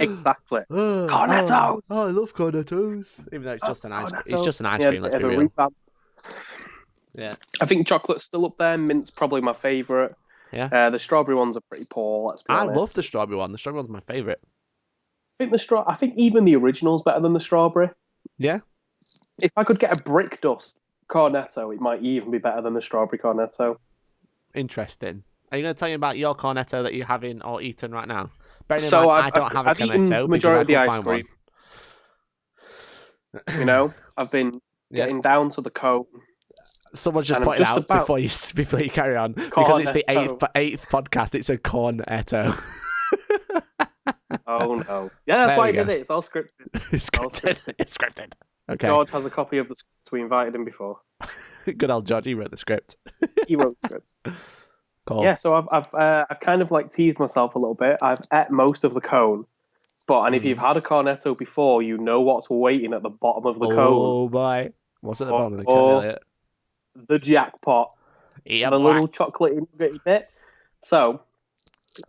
Exactly. Cornetto. Oh, I love cornettos. Even though it's just an ice cream. It's just an ice Yeah, cream. Let's bit be of a real. revamp. Yeah. I think chocolate's still up there. Mint's probably my favourite. Yeah. The strawberry ones are pretty poor. Let's be I honest. love the strawberry one. The strawberry one's my favourite. I think even the original's better than the strawberry. Yeah. If I could get a brick dust cornetto, it might even be better than the strawberry cornetto. Interesting. Are you going to tell me about your cornetto that you're having or eating right now? Bearing in So mind, I don't have a I've eaten cornetto the because majority I of the couldn't ice find cream. one. You know, I've been getting down to the cone. Someone's just And I'm pointed just out about- before you carry on because it's the Cornetto. eighth podcast. It's a cornetto. Oh no! Yeah, that's There why we I did go. it. It's all scripted. It's scripted. It's scripted. Okay. George has a copy of the script. We invited him before. Good old George. He wrote the script. He wrote the script. Cool. Yeah, so I've kind of like teased myself a little bit. I've ate most of the cone, and if you've had a cornetto before, you know what's waiting at the bottom of the cone. Oh boy. What's at the bottom of the cone, Elliot? The jackpot. Yeah, The boy. little chocolate nugget bit. So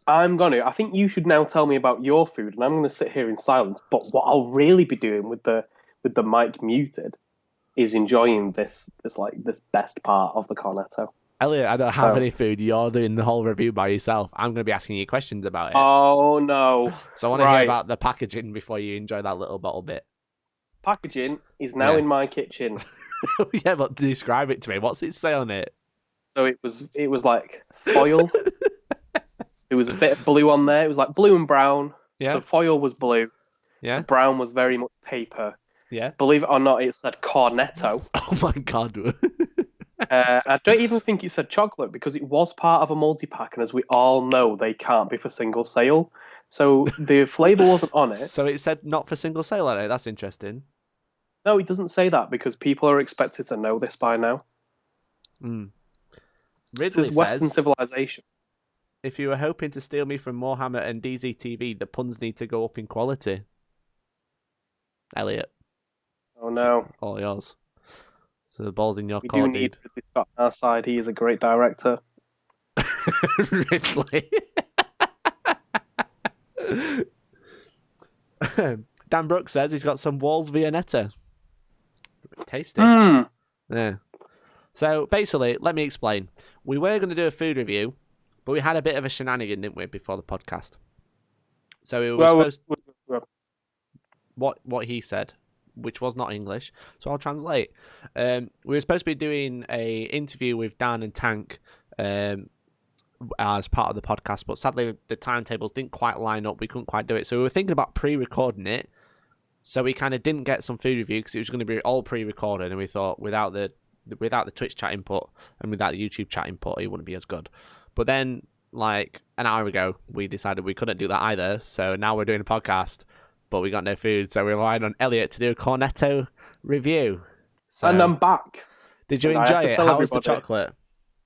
I think you should now tell me about your food, and I'm going to sit here in silence. But what I'll really be doing with the mic muted is enjoying this best part of the cornetto. Elliot, I don't have any food. You're doing the whole review by yourself. I'm going to be asking you questions about it. Oh no! So I want to hear about the packaging before you enjoy that little bottle bit. Packaging is now in my kitchen. Yeah, but describe it to me. What's it say on it? So it was like foil. There was a bit of blue on there. It was like blue and brown. Yeah. The foil was blue. Yeah. The brown was very much paper. Yeah. Believe it or not, it said cornetto. Oh my god. I don't even think it said chocolate because it was part of a multi-pack, and as we all know, they can't be for single sale. So the flavour wasn't on it. So it said not for single sale on it. That's interesting. No, it doesn't say that because people are expected to know this by now. This Ridley is Western says, civilization. if you were hoping to steal me from Warhammer and DZTV, the puns need to go up in quality. Elliot. Oh no. All yours. So the ball's in your We court, do need Ridley Scott on our side. He is a great director. Ridley. Dan Brooks says he's got some Walls Viennetta. Tasty. Yeah. So basically, let me explain. We were going to do a food review, but we had a bit of a shenanigan, didn't we, before the podcast? So we were supposed what he said, which was not English. So I'll translate. We were supposed to be doing a interview with Dan and Tank as part of the podcast, but sadly the timetables didn't quite line up. We couldn't quite do it. So we were thinking about pre-recording it. So we kind of didn't get some food review because it was going to be all pre-recorded, and we thought without the Twitch chat input and without the YouTube chat input, it wouldn't be as good. But then, like an hour ago, we decided we couldn't do that either. So now we're doing a podcast, but we got no food, so we relied on Elliot to do a cornetto review. So, And I'm back. Did you enjoy it? How was the chocolate?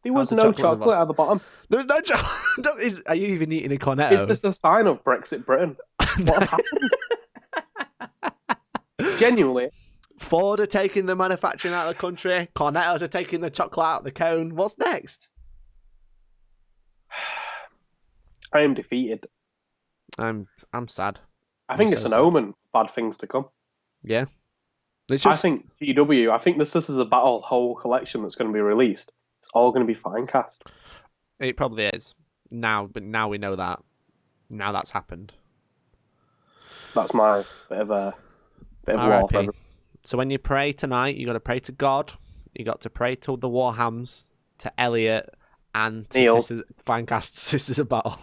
There was no chocolate at the bottom. There was no chocolate. Are you even eating a cornetto? Is this a sign of Brexit Britain? What has happened? Genuinely. Ford are taking the manufacturing out of the country. Cornettos are taking the chocolate out of the cone. What's next? I am defeated. I'm sad. I think it's an omen of bad things to come. Yeah. I think GW, I think this is a battle whole collection that's going to be released. It's all going to be fine cast. It probably is. But now we know that. Now that's happened. That's my bit of war. So when you pray tonight, you got to pray to God. You got to pray to the Warhams, to Elliot, and to Neil. Finecast Sisters of Battle.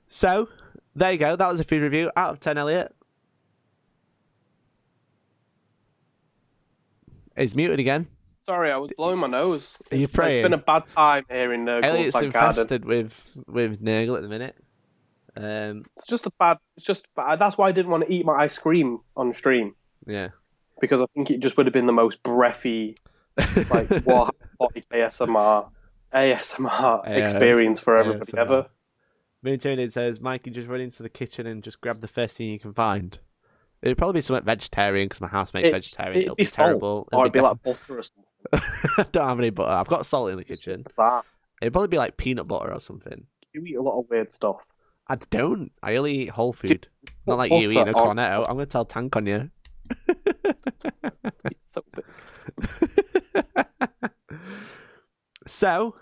So there you go. That was a food review. Out of 10, Elliot. He's muted again. Sorry, I was blowing my nose. Are you praying? It's been a bad time here in the Elliot's Goldbag Garden. infested with Nurgle at the minute. It's just bad. That's why I didn't want to eat my ice cream on stream. Yeah. Because I think it just would have been the most breathy, like Warhammer ASMR experience for everybody ASMR. ever. Moontoon says, Mikey, just run into the kitchen and just grab the first thing you can find. It'd probably be something vegetarian because my housemate's vegetarian. It'll be terrible. Or it'd be like butter or something. I don't have any butter. I've got salt in the kitchen. That. It'd probably be like peanut butter or something. You eat a lot of weird stuff. I don't. I only eat whole food. Not like Put you eating a butter on cornetto. toast. I'm going to tell Tank on you. It's so big. So,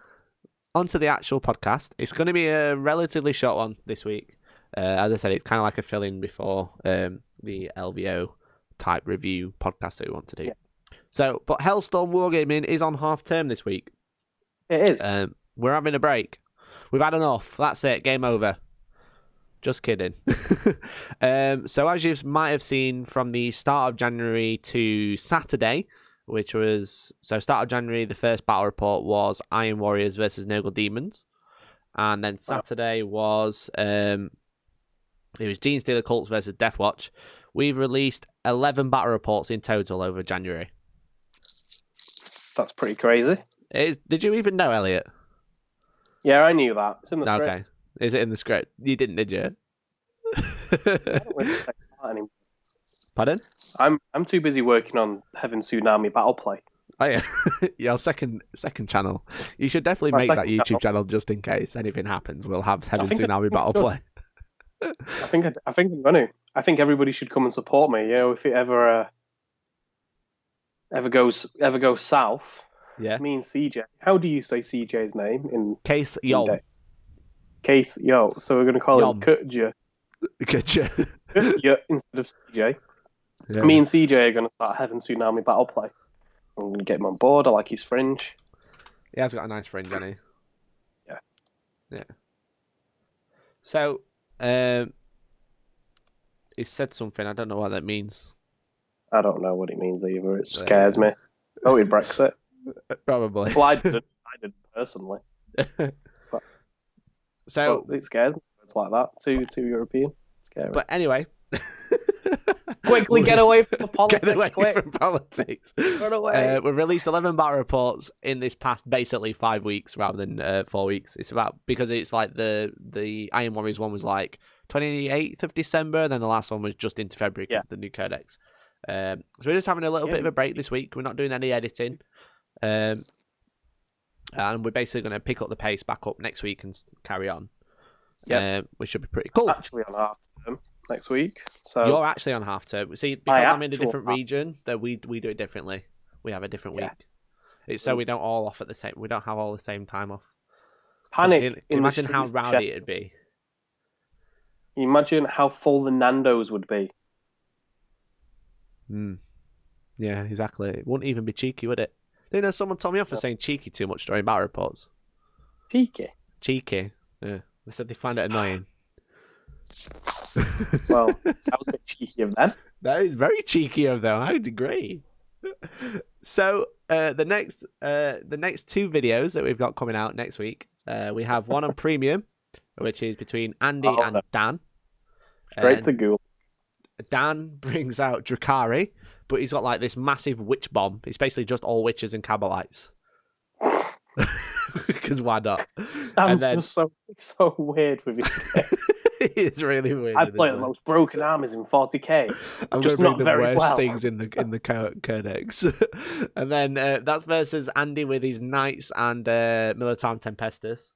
on to the actual podcast. It's going to be a relatively short one this week. As I said, it's kind of like a fill-in before the LVO type review podcast that we want to do. Yeah. So, but Hellstorm Wargaming is on half term this week. It is. We're having a break. We've had enough. That's it. Game over. Just kidding. So as you might have seen from the start of January to Saturday, start of January, the first battle report was Iron Warriors versus Nurgle Demons. And then Saturday was it was Gene Stealer Cults versus Death Watch. We've released 11 battle reports in total over January. That's pretty crazy. Did you even know, Elliot? Yeah, I knew that. It's in the script. Okay. Is it in the script? You didn't, did you? I don't really take part anymore. Pardon? I'm too busy working on Heaven Tsunami Battle Play. Oh yeah, your second channel. You should definitely My make that second YouTube channel just in case anything happens. We'll have Heaven think Tsunami I Battle should. Play. I think I'm going to. I think everybody should come and support me. You know, if it ever goes south. Yeah. Me and CJ. How do you say CJ's name in Case Yom. Case Yo? So we're going to call Yom. him Kutja. Kutja. Kutja instead of CJ. Yeah. Me and CJ are going to start Heaven Tsunami Battle Play. I'm going to get him on board. I like his fringe. He has got a nice fringe, hasn't he? Yeah. Yeah. So, he said something. I don't know what that means. I don't know what it means either. It scares me. Oh, with Brexit. Probably. Well, I didn't personally. So it scares me. It's like that. Too European. Scary. But anyway. Quickly get away from the politics. Get away quick. from politics. Run away. We've released 11 battle reports in this past basically 5 weeks rather than 4 weeks. It's about because it's like the Iron Warriors one was like 28th of December, and then the last one was just into February because of the new codex. So we're just having a little bit of a break this week. We're not doing any editing. And we're basically going to pick up the pace back up next week and carry on. Yeah, which should be pretty cool. Actually on half term next week. So you're actually on half term. See, because I'm in a different region, that we do it differently. We have a different week. It's so we don't all off at the same. We don't have all the same time off. Panic. Can you imagine how rowdy it'd be? Can you imagine how full the Nando's would be? Yeah, exactly. It wouldn't even be cheeky, would it? You know, someone told me off for saying cheeky too much during battle reports. Cheeky? Cheeky. Yeah. They said they find it annoying. Well, that was a bit cheeky of them. That is very cheeky of them. I would agree. So the next 2 videos that we've got coming out next week, we have one on Premium, which is between Andy and Dan. Straight to Google. Dan brings out Drakari, but he's got like this massive witch bomb. It's basically just all witches and Kabbalites. Because why not? Dan's just so weird with his It's really weird. I play the most broken armies in 40k. I'm just going to bring not the very worst well. things in the codex. And then that's versus Andy with his Knights and Militarm Tempestus,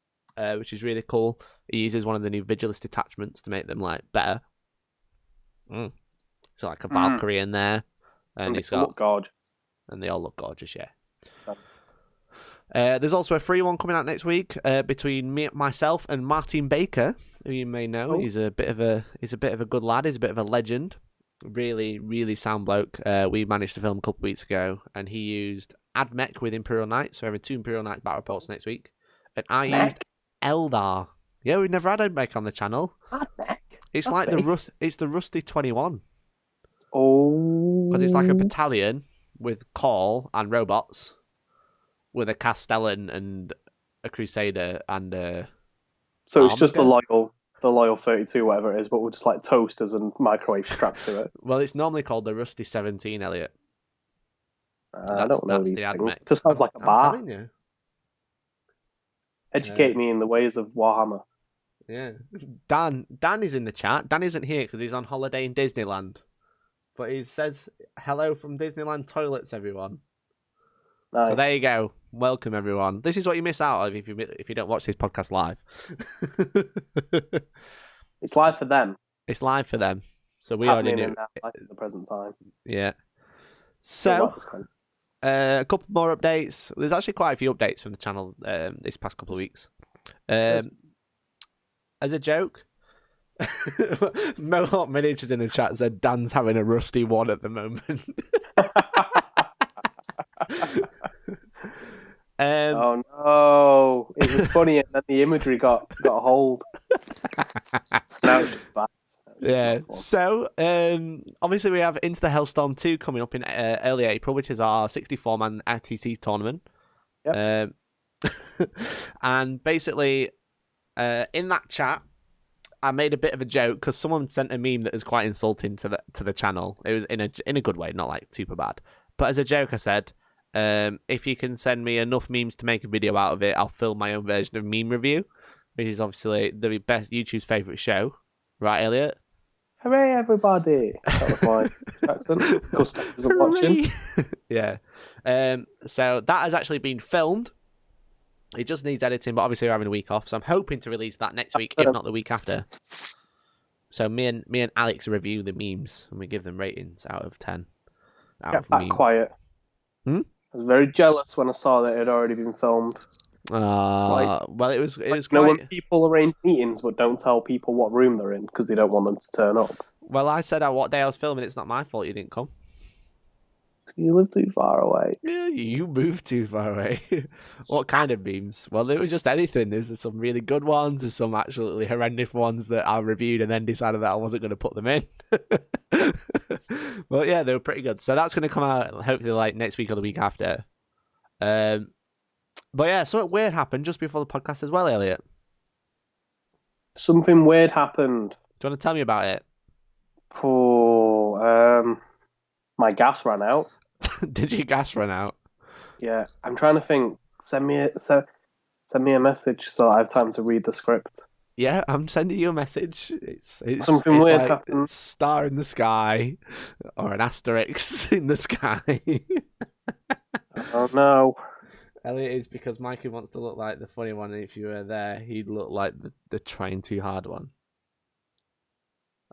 which is really cool. He uses one of the new Vigilist detachments to make them like better. So like a Valkyrie in there, and he's got look gorgeous. And they all look gorgeous, yeah. There's also a free one coming out next week between myself and Martin Baker, who you may know. Oh. He's a bit of a good lad. He's a bit of a legend. Really, really sound bloke. We managed to film a couple of weeks ago, and he used Admech with Imperial Knights. So we're having 2 Imperial Knight battle reports next week, and I used Eldar. Yeah, we've never had Admech on the channel. Admech? It's That's like big. it's the Rusty 21. Oh, Because it's like a battalion with Call and robots, with a Castellan and a Crusader and so it's just Armager? the loyal 32, whatever it is, but with just like toasters and microwave strapped to it. Well, it's normally called the Rusty 17, Elliot. I don't know that's these the things. Admech. Just sounds like a I'm bar. telling you. Educate me in the ways of Warhammer. Yeah. Dan is in the chat. Dan isn't here because he's on holiday in Disneyland. But he says, hello from Disneyland toilets, everyone. Nice. So there you go. Welcome, everyone. This is what you miss out of if you don't watch this podcast live. It's live for them. It's live for them. So we It's already happening knew. in their life at the present time. Yeah. So So, a couple more updates. There's actually quite a few updates from the channel this past couple of weeks. As a joke, Mohawk Miniatures in the chat said Dan's having a rusty one at the moment. Oh no! It was funny, and then the imagery got a hold. Now it's just bad. Yeah. So, obviously we have Into the Hellstorm 2 coming up in early April, which is our 64-man RTC tournament. Yep. And basically, in that chat, I made a bit of a joke because someone sent a meme that was quite insulting to the channel. It was in a good way, not like super bad. But as a joke, I said, if you can send me enough memes to make a video out of it, I'll film my own version of meme review, which is obviously the best YouTube's favorite show, right, Elliot? Hooray, everybody! That was my accent. Gustav isn't watching. Yeah. So that has actually been filmed. It just needs editing, but obviously we're having a week off, so I'm hoping to release that next week, if not the week after. So me and Alex review the memes and we give them ratings out of 10. Kept that quiet. I was very jealous when I saw that it had already been filmed. Well, it was quite... when people arrange meetings but don't tell people what room they're in because they don't want them to turn up. Well, I said what day I was filming. It's not my fault you didn't come. You live too far away. Yeah, you moved too far away. What kind of memes? Well, there was just anything. There's some really good ones. There's some absolutely horrendous ones that I reviewed and then decided that I wasn't going to put them in. But yeah, they were pretty good. So that's going to come out hopefully like next week or the week after. But yeah, something weird happened just before the podcast as well, Elliot. Something weird happened. Do you want to tell me about it? My gas ran out. Did your gas run out? Yeah, I'm trying to think. Send me a message so I have time to read the script. Yeah, I'm sending you a message. It's something weird like happened. A star in the sky, or an asterisk in the sky. Oh no. Elliot is because Mikey wants to look like the funny one, and if you were there, he'd look like the trying too hard one.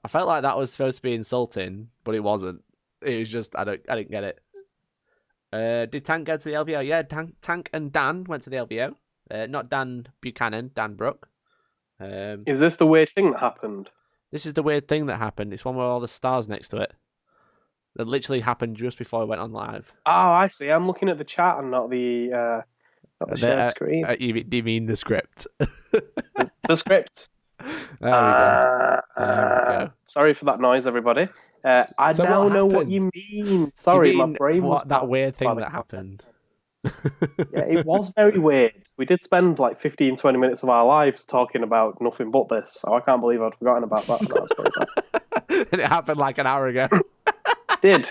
I felt like that was supposed to be insulting, but it wasn't. It was just I didn't get it. Did Tank go to the LVO? Yeah, Tank and Dan went to the LVO. Not Dan Buchanan, Dan Brook. Is this the weird thing that happened? This is the weird thing that happened. It's one with all the stars next to it. That literally happened just before I went on live. Oh, I see. I'm looking at the chat and not the shared screen. Do you mean the script? The script. There we go. Sorry for that noise, everybody. I So now what know what happened? you mean. Sorry, Do you mean my brain was... that weird thing that happened. Yeah, it was very weird. We did spend like 15, 20 minutes of our lives talking about nothing but this, so I can't believe I'd forgotten about that. That's pretty bad. And it happened like an hour ago. Did.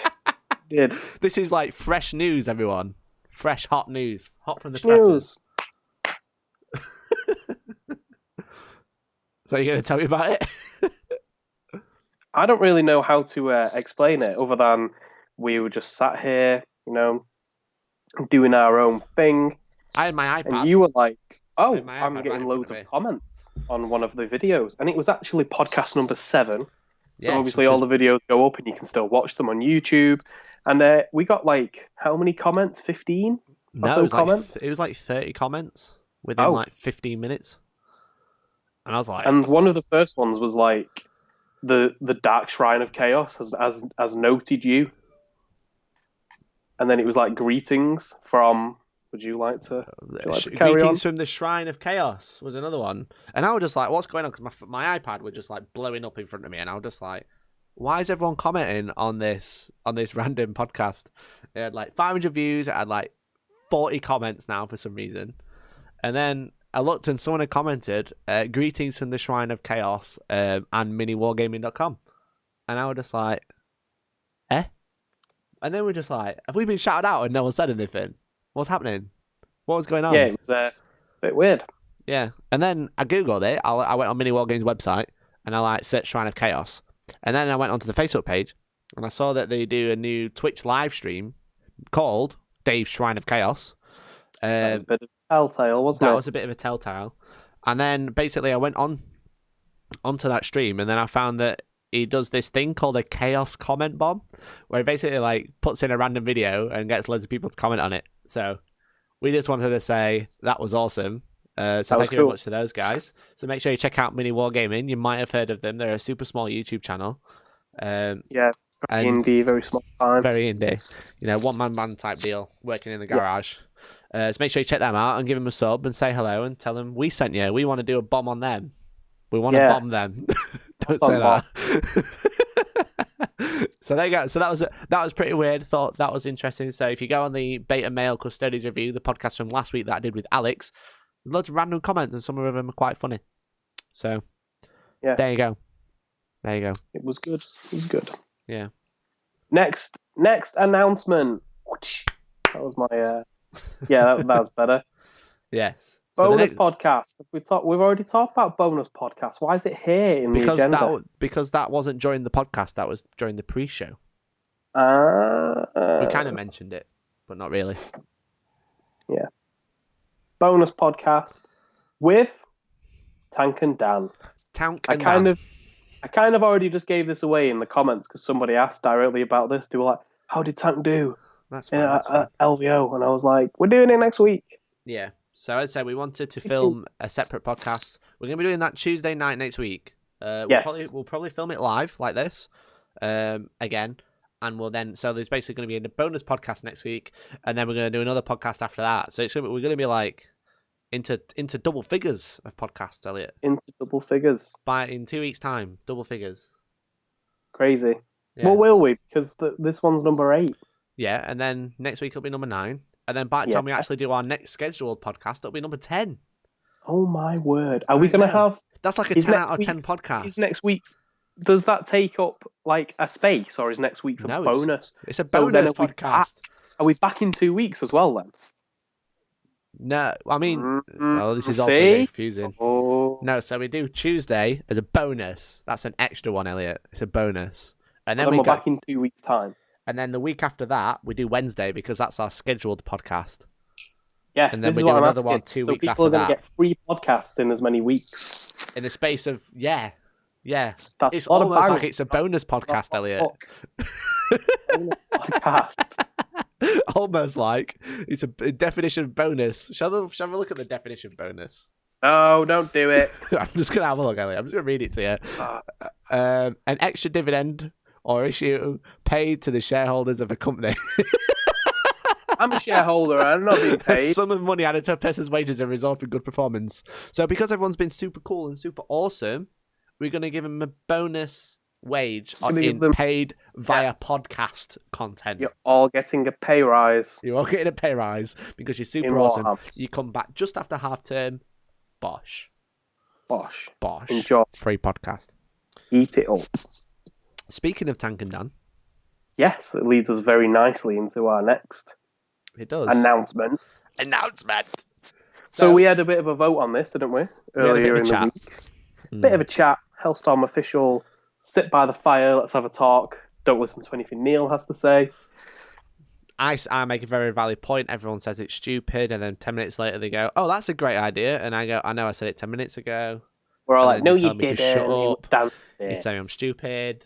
This is like fresh news, everyone. Fresh, hot news. Hot from the presses. So you're going to tell me about it? I don't really know how to explain it other than we were just sat here, doing our own thing. I had my iPad. And you were like, oh, I'm getting loads of comments on one of the videos. And it was actually podcast number 7. So obviously all the videos go up and you can still watch them on YouTube. And we got like, how many comments? 15? No, it was like 30 comments within like 15 minutes. And I was like... And one of the first ones was like, the Dark Shrine of Chaos has noted you. And then it was like, greetings from... Would you like to carry Greetings on? from the Shrine of Chaos was another one. And I was just like, what's going on? Because my iPad was just like blowing up in front of me. And I was just like, why is everyone commenting on this random podcast? It had like 500 views. It had like 40 comments now for some reason. And then I looked and someone had commented, greetings from the Shrine of Chaos and miniwargaming.com. And I was just like, eh? And then we're just like, have we been shouted out and no one said anything? What's happening? What was going on? Yeah, it was a bit weird. Yeah. And then I Googled it. I went on Mini Wargaming's website and I like searched Shrine of Chaos. And then I went onto the Facebook page and I saw that they do a new Twitch live stream called Dave's Shrine of Chaos. That was a bit of a telltale, wasn't it? That was a bit of a telltale. And then basically I went on onto that stream, and then I found that he does this thing called a chaos comment bomb, where he basically like puts in a random video and gets loads of people to comment on it. So we just wanted to say that was awesome. So thank you very much to those guys. So make sure you check out Mini Wargaming. You might have heard of them. They're a super small YouTube channel. Yeah, very indie, very small time. Very indie. You know, one-man band type deal, working in the garage. So make sure you check them out and give them a sub and say hello and tell them we sent you. We want to do a bomb on them. We want to bomb them. Don't say that. So there you go. So that was pretty weird. Thought that was interesting. So if you go on the Beta Male Custodies review, the podcast from last week that I did with Alex, loads of random comments and some of them are quite funny. So there you go. There you go. It was good. It was good. Yeah. Next announcement. That was my that was better. Yes. So bonus podcast. We've already talked about bonus podcast. Why is it here in the agenda? Because that wasn't during the podcast. That was during the pre-show. We kind of mentioned it, but not really. Yeah. Bonus podcast with Tank and Dan. I kind of already just gave this away in the comments because somebody asked directly about this. They were like, "How did Tank do?" That's fine. LVO, and I was like, "We're doing it next week." Yeah. So I'd say we wanted to film a separate podcast. We're going to be doing that Tuesday night next week. We'll probably film it live like this again. And we'll then, so there's basically going to be a bonus podcast next week. And then we're going to do another podcast after that. So we're going to be like into double figures of podcasts, Elliot. Into double figures. In 2 weeks' time, double figures. Crazy. Yeah. Well, will we? Because this one's number 8. Yeah, and then next week it'll be number 9. And then by the time we actually do our next scheduled podcast, it'll be number 10. Oh my word. Are we going to have... That's like a 10 out of 10 podcast. Is next week's... Does that take up like a space, or is next week's a bonus? It's a bonus podcast. Are we back in 2 weeks as well then? No, I mean... this is all very confusing. Oh. No, so we do Tuesday as a bonus. That's an extra one, Elliot. It's a bonus. And then we're back in 2 weeks' time. And then the week after that, we do Wednesday because that's our scheduled podcast. Yes, and then we do another one 2 weeks after that. So people are going to get free podcasts in as many weeks. In the space of, yeah. That's it's almost like it's a bonus podcast, Elliot. Bonus podcast. Almost like it's a definition of bonus. Shall we look at the definition of bonus? No, don't do it. I'm just going to have a look, Elliot. I'm just going to read it to you. An extra dividend or issue paid to the shareholders of a company. I'm a shareholder. I'm not being paid. Sum of money added to a person's wages as a result of good performance. So because everyone's been super cool and super awesome, we're going to give them a bonus wage paid via podcast content. You're all getting a pay rise. You're all getting a pay rise because you're super awesome. You come back just after half term. Bosh. Enjoy. Free podcast. Eat it up. Speaking of Tank and Dan. Yes, it leads us very nicely into our next announcement. So we had a bit of a vote on this, didn't we? Earlier in the week. Bit of a chat. Hellstorm official. Sit by the fire. Let's have a talk. Don't listen to anything Neil has to say. I make a very valid point. Everyone says it's stupid, and then 10 minutes later they go, "Oh, that's a great idea," and I go, "I know, I said it 10 minutes ago." We're all like, "No, you didn't." Shut up. You tell me I'm stupid.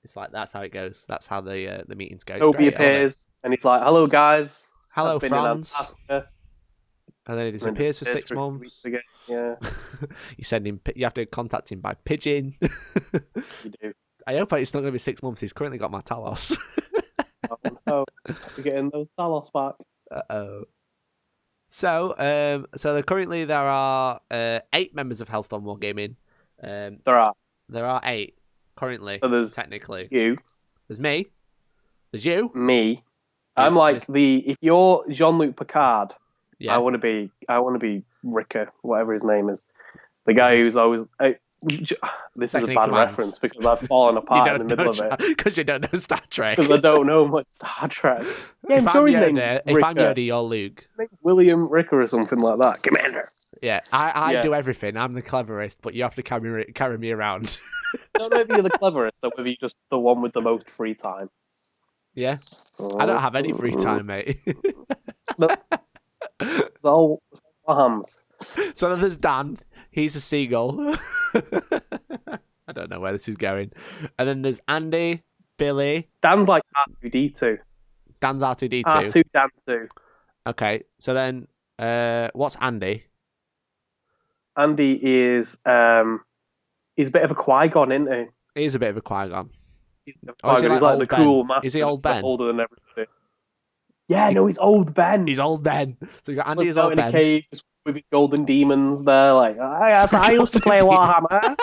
It's like that's how it goes. That's how the meetings go. Toby appears and he's like, "Hello, guys. Hello, Franz." And then he disappears for 6 months. Yeah. You send him. You have to contact him by pigeon. You do. I hope it's not going to be 6 months. He's currently got my Talos. Oh, we're getting those Talos back. So currently there are 8 members of Hellstorm Wargaming. There are 8 currently. So there's technically you. There's me. There's you. Me. I'm like if you're Jean-Luc Picard. Yeah. I want to be Ricker, whatever his name is, the guy who's always. This is a bad reference because I've fallen apart in the middle of it. Because you don't know Star Trek. Because I don't know much Star Trek. Yeah, I'm sure his name. If I'm Yoda, you're Luke. William Ricker or something like that. Commander. Yeah, I do everything. I'm the cleverest, but you have to carry me around. I don't know if you're the cleverest or whether you're just the one with the most free time. Yeah, I don't have any free time, mate. It's all hams. So there's Dan. He's a seagull. I don't know where this is going. And then there's Andy, Billy. Dan's like R2D2. Dan's R2D2. R2, Dan 2. Okay, so then what's Andy? Andy is he's a bit of a Qui-Gon, isn't he? He's a bit of a Qui-Gon. He's like the cool master. Is he old Ben? Older than everybody. Yeah, no, he's old Ben. He's old Ben. So you got Andy is out old in Ben. a cave with his golden demons there. Like, I used to play Warhammer.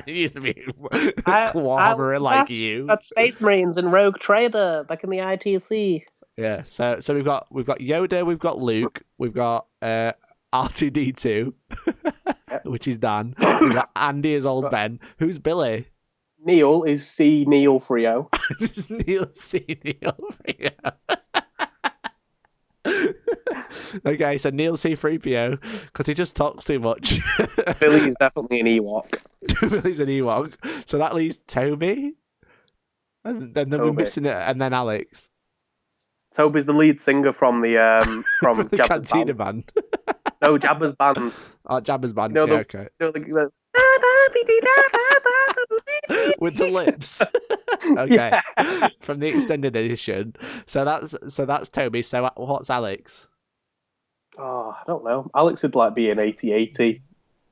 He used to be Warhammer like you. That's Space Marines and Rogue Trader back in the ITC. Yeah. So we've got Yoda, we've got Luke, we've got R2D2, which is Dan. We've got Andy is old Ben. Who's Billy? Neil is C. Neil Frio. It's Neil C. Neil Frio. Okay, so Neil C3PO, because he just talks too much. Billy is definitely an Ewok. Billy's an Ewok. So that leaves Toby. And then we're missing it, and then Alex. Toby's the lead singer from the from the Jabba's Cantina band. band. No, Jabba's band. Oh, Jabba's band. No, yeah, okay. No, With the lips. Okay. Yeah. From the extended edition. So that's Toby. So what's Alex? Oh, I don't know. Alex would like be an 80-80.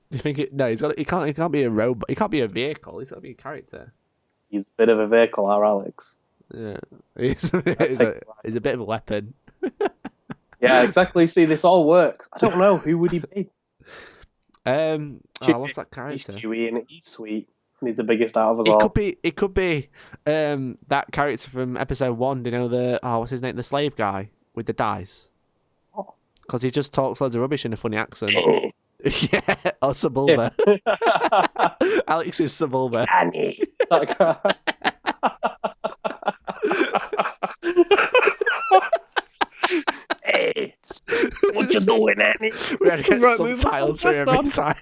You think it? No, he can't be a robot. He can't be a vehicle. He's got to be a character. He's a bit of a vehicle, our Alex. Yeah, he's a bit of a weapon. Yeah, exactly. See, this all works. I don't know, who would he be? What's that character? He's Chewie and he's sweet. And he's the biggest out of us all. It could be that character from episode 1. Do you know what's his name? The slave guy with the dice. Because he just talks loads of rubbish in a funny accent. Yeah, or Sebulba. Yeah. Alex is Sebulba. Annie. That guy. Hey, what you doing, Annie? We had to get subtitles for every time.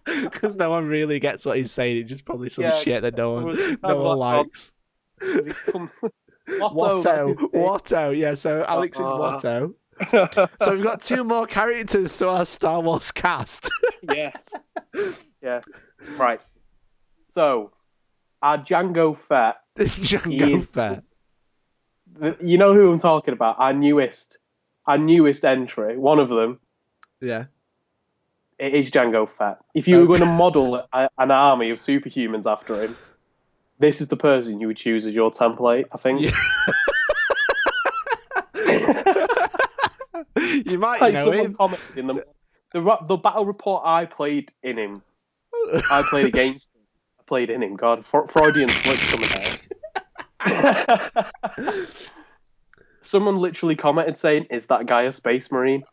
Because no one really gets what he's saying. It's just probably some shit that no one likes. Watto. Yeah, so Alex is Watto. So we've got 2 more characters to our Star Wars cast. Yes. Yeah. Right. So, our Jango Fett. Jango Fett. You know who I'm talking about? Our newest entry. One of them. Yeah. It is Jango Fett. If you were going to model an army of superhumans after him, this is the person you would choose as your template, I think. Yeah. You might know him. Commented in the battle report I played in him. I played against him. I played in him. God, Freudian slip coming out. Someone literally commented saying, "Is that guy a space marine?"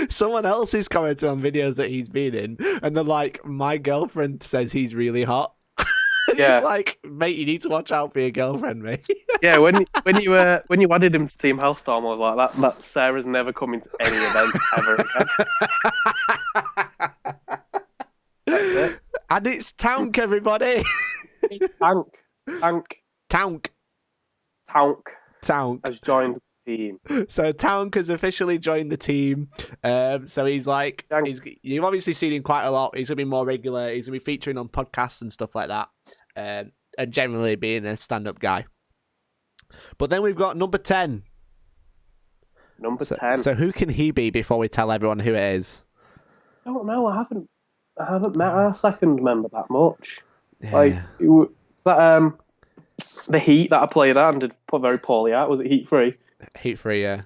Someone else is commenting on videos that he's been in, and they're like, "My girlfriend says he's really hot." Yeah, it's like, mate, you need to watch out for your girlfriend, mate. Yeah, when you added him to Team Hellstorm, I was like, that Sarah's never coming to any event ever again. And it's Tank, everybody. Tank has joined the team. So Tank has officially joined the team. So he's like, you've obviously seen him quite a lot. He's gonna be more regular. He's gonna be featuring on podcasts and stuff like that, and generally being a stand-up guy. But then we've got number 10. Number 10. So who can he be before we tell everyone who it is? I don't know. I haven't met our second member that much. Yeah. Like that the Heat that I played at and did very poorly at. Was it Heat 3? Heat 3, yeah.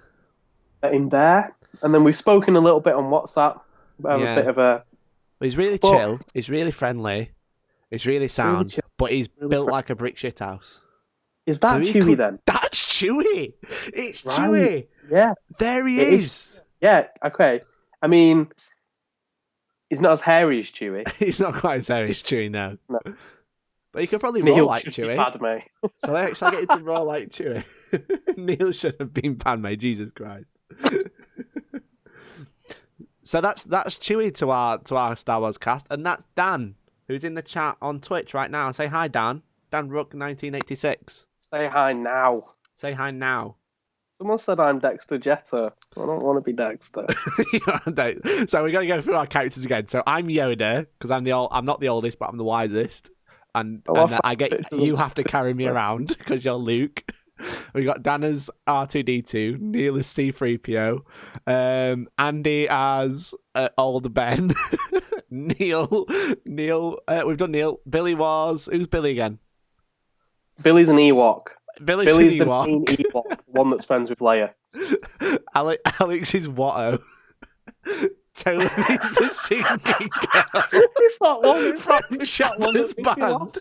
In there, and then we've spoken a little bit on WhatsApp. A bit of a. He's really chill. He's really friendly. He's really sound, but he's built like a brick shithouse. Is that Chewie then? That's Chewie. It's right. Chewie. Yeah. There he is. Yeah. Okay. I mean, he's not as hairy as Chewie. He's not quite as hairy as Chewie, no. But he could probably roll like Chewie. Shall I get him to roll like Chewie? Neil should have been Padme. Jesus Christ. So that's Chewie to our Star Wars cast, and that's Dan, who's in the chat on Twitch right now. Say hi, Dan. Dan Rook 1986. Say hi now. Say hi now. Someone said I'm Dexter Jetter. I don't want to be Dexter. So we're going to go through our characters again. So I'm Yoda because I'm not the oldest, but I'm the wisest, and I get you have to carry me around because you're Luke. We got Dan as R2D2, Neil as C3PO, Andy as old Ben, Neil. We've done Neil. Billy was who's Billy again? Billy's an Ewok. Billy's the Ewok. main Ewok, the one that's friends with Leia. Alex is Watto. Toby's the singing girl. It's not long. It's From not Chandler's band.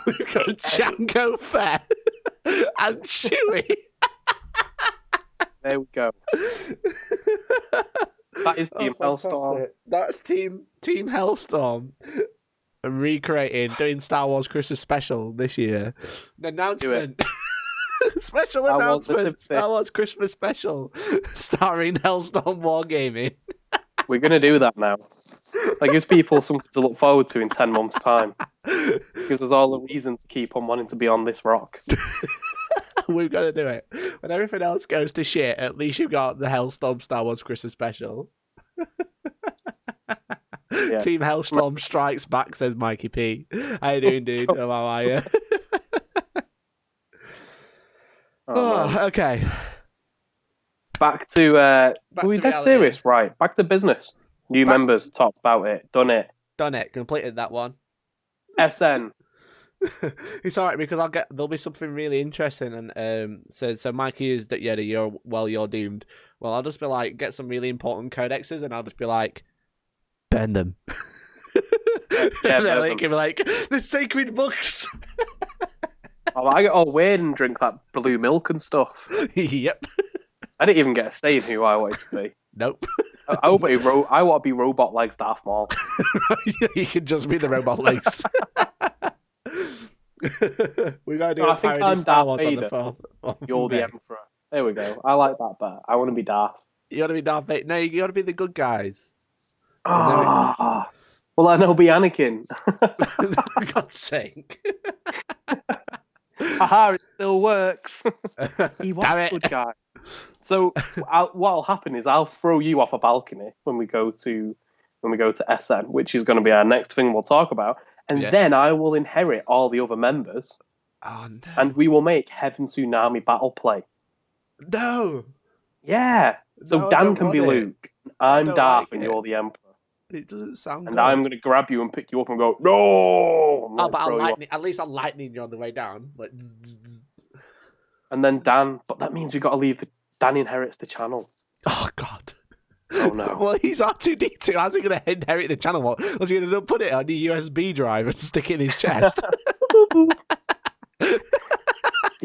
We've got Django Fett and Chewie. There we go. That is Team Hellstorm. That's Team Hellstorm. Doing Star Wars Christmas special this year. The announcement. Special announcement. Star Wars Christmas special. Starring Hellstorm Wargaming. We're going to do that now. That gives people something to look forward to in 10 months' time. Gives us all a reason to keep on wanting to be on this rock. We've got to do it. When everything else goes to shit, at least you've got the Hellstorm Star Wars Christmas special. Yeah. Team Hellstorm strikes back, says Mikey P. How you doing, dude? How are you? Okay. Back to we dead serious, right? Back to business. New members talked about it. Done it. Completed that one. SN. It's alright because there'll be something really interesting, and so Mikey is that you're doomed. Well, I'll just be like, get some really important codexes, and I'll just be like, burn them. Yeah, and they can be like, the sacred books. I get all weird and drink that blue milk and stuff. Yep. I didn't even get a say in who I wanted to be. Nope. I want to be Robot Legs Darth Maul. You can just be the Robot Legs. We gotta do. I think I'm Darth Vader. On the You're the Emperor. There we go. I like that better. I want to be Darth. You gotta be Darth Vader. No, you gotta be the good guys. Oh. Well, then I'll be Anakin. For God's sake. Haha, it still works. He was Damn a it. good guy. So what'll happen is I'll throw you off a balcony when we go to SN, which is going to be our next thing we'll talk about, and then I will inherit all the other members. Oh no! And we will make Heaven Tsunami Battle Play. No. Yeah. So No, Dan can be Luke. I'm Darth, and you're the Emperor. It doesn't sound. And good. I'm going to grab you and pick you up and go, no! But at least I'll lightning you on the way down. Like, zzz, zzz, zzz. And then Dan, but that means we've got to leave Dan inherits the channel. Oh, God. Oh, no. Well, he's R2D2. How's he going to inherit the channel? What? Was he going to put it on the USB drive and stick it in his chest? You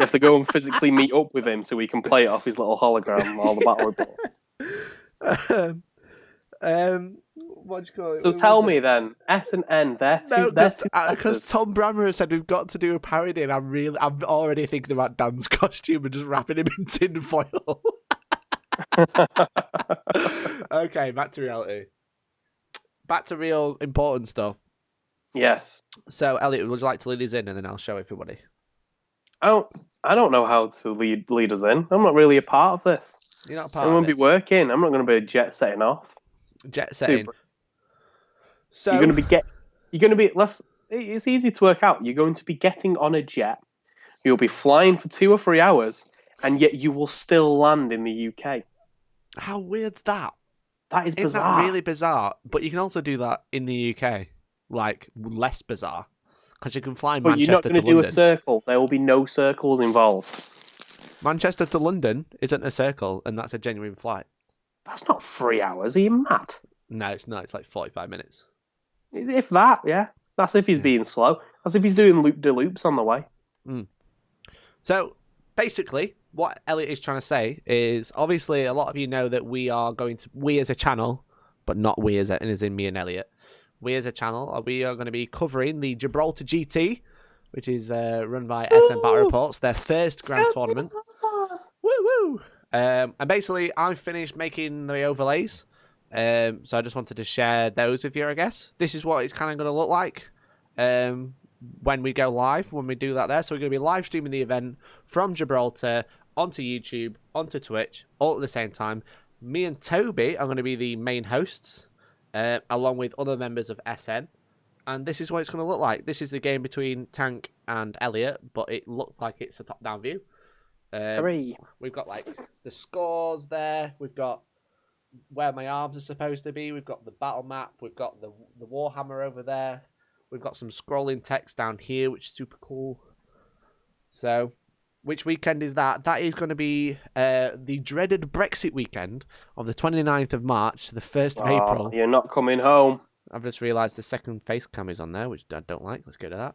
have to go and physically meet up with him so we can play it off his little hologram while the battle reports. What do you call it? So tell me then, S and N, they're two. Because Tom Brammer said we've got to do a parody, and I'm already thinking about Dan's costume and just wrapping him in tin foil. Okay, back to reality. Back to real important stuff. Yes. So, Elliot, would you like to lead us in, and then I'll show everybody? I don't know how to lead us in. I'm not really a part of this. You're not a part I'm of going to be working. I'm not going to be jet setting off. Jet setting. Super. So you're going to be less. It's easy to work out. You're going to be getting on a jet. You'll be flying for 2 or 3 hours, and yet you will still land in the UK. How weird's that? That is bizarre. Isn't that really bizarre? But you can also do that in the UK, like less bizarre, because you can fly Manchester to London. You're not going to do a circle. There will be no circles involved. Manchester to London isn't a circle, and that's a genuine flight. That's not 3 hours. Are you mad? No, it's not. It's like 45 minutes. If that, yeah. That's if he's being slow. That's if he's doing loop-de-loops on the way. Mm. So, basically, what Elliot is trying to say is, obviously, a lot of you know that we as a channel, but not we as in me and Elliot, we as a channel, we are going to be covering the Gibraltar GT, which is run by SN Battle Reports, their first grand tournament. Woo-woo! And basically, I've finished making the overlays. So I just wanted to share those with you, I guess. This is what it's kind of going to look like when we go live, when we do that there. So we're going to be live streaming the event from Gibraltar onto YouTube, onto Twitch, all at the same time. Me and Toby are going to be the main hosts, along with other members of SN. And this is what it's going to look like. This is the game between Tank and Elliot, but it looks like it's a top-down view. 3. We've got like the scores there. We've got where my arms are supposed to be. We've got the battle map. We've got the Warhammer over there. We've got some scrolling text down here, which is super cool. So, which weekend is that? That is going to be the dreaded Brexit weekend of the 29th of March to the 1st of April. You're not coming home. I've just realised the second face cam is on there, which I don't like. Let's go to that.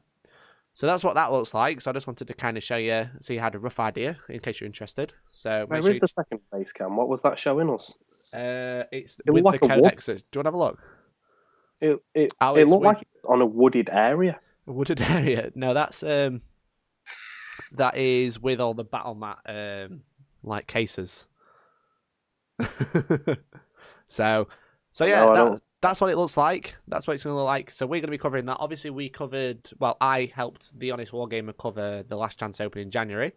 So that's what that looks like. So I just wanted to kind of show you, so you had a rough idea, in case you're interested. So Where is the second face cam? What was that showing us? It's it with like the codexes. Woods. Do you want to have a look? It looked like it's on a wooded area. A wooded area? No, that's that is with all the battle mat like cases. so yeah, No, that's what it looks like. That's what it's going to look like. So we're going to be covering that. Obviously, I helped The Honest Wargamer cover the Last Chance Open in January,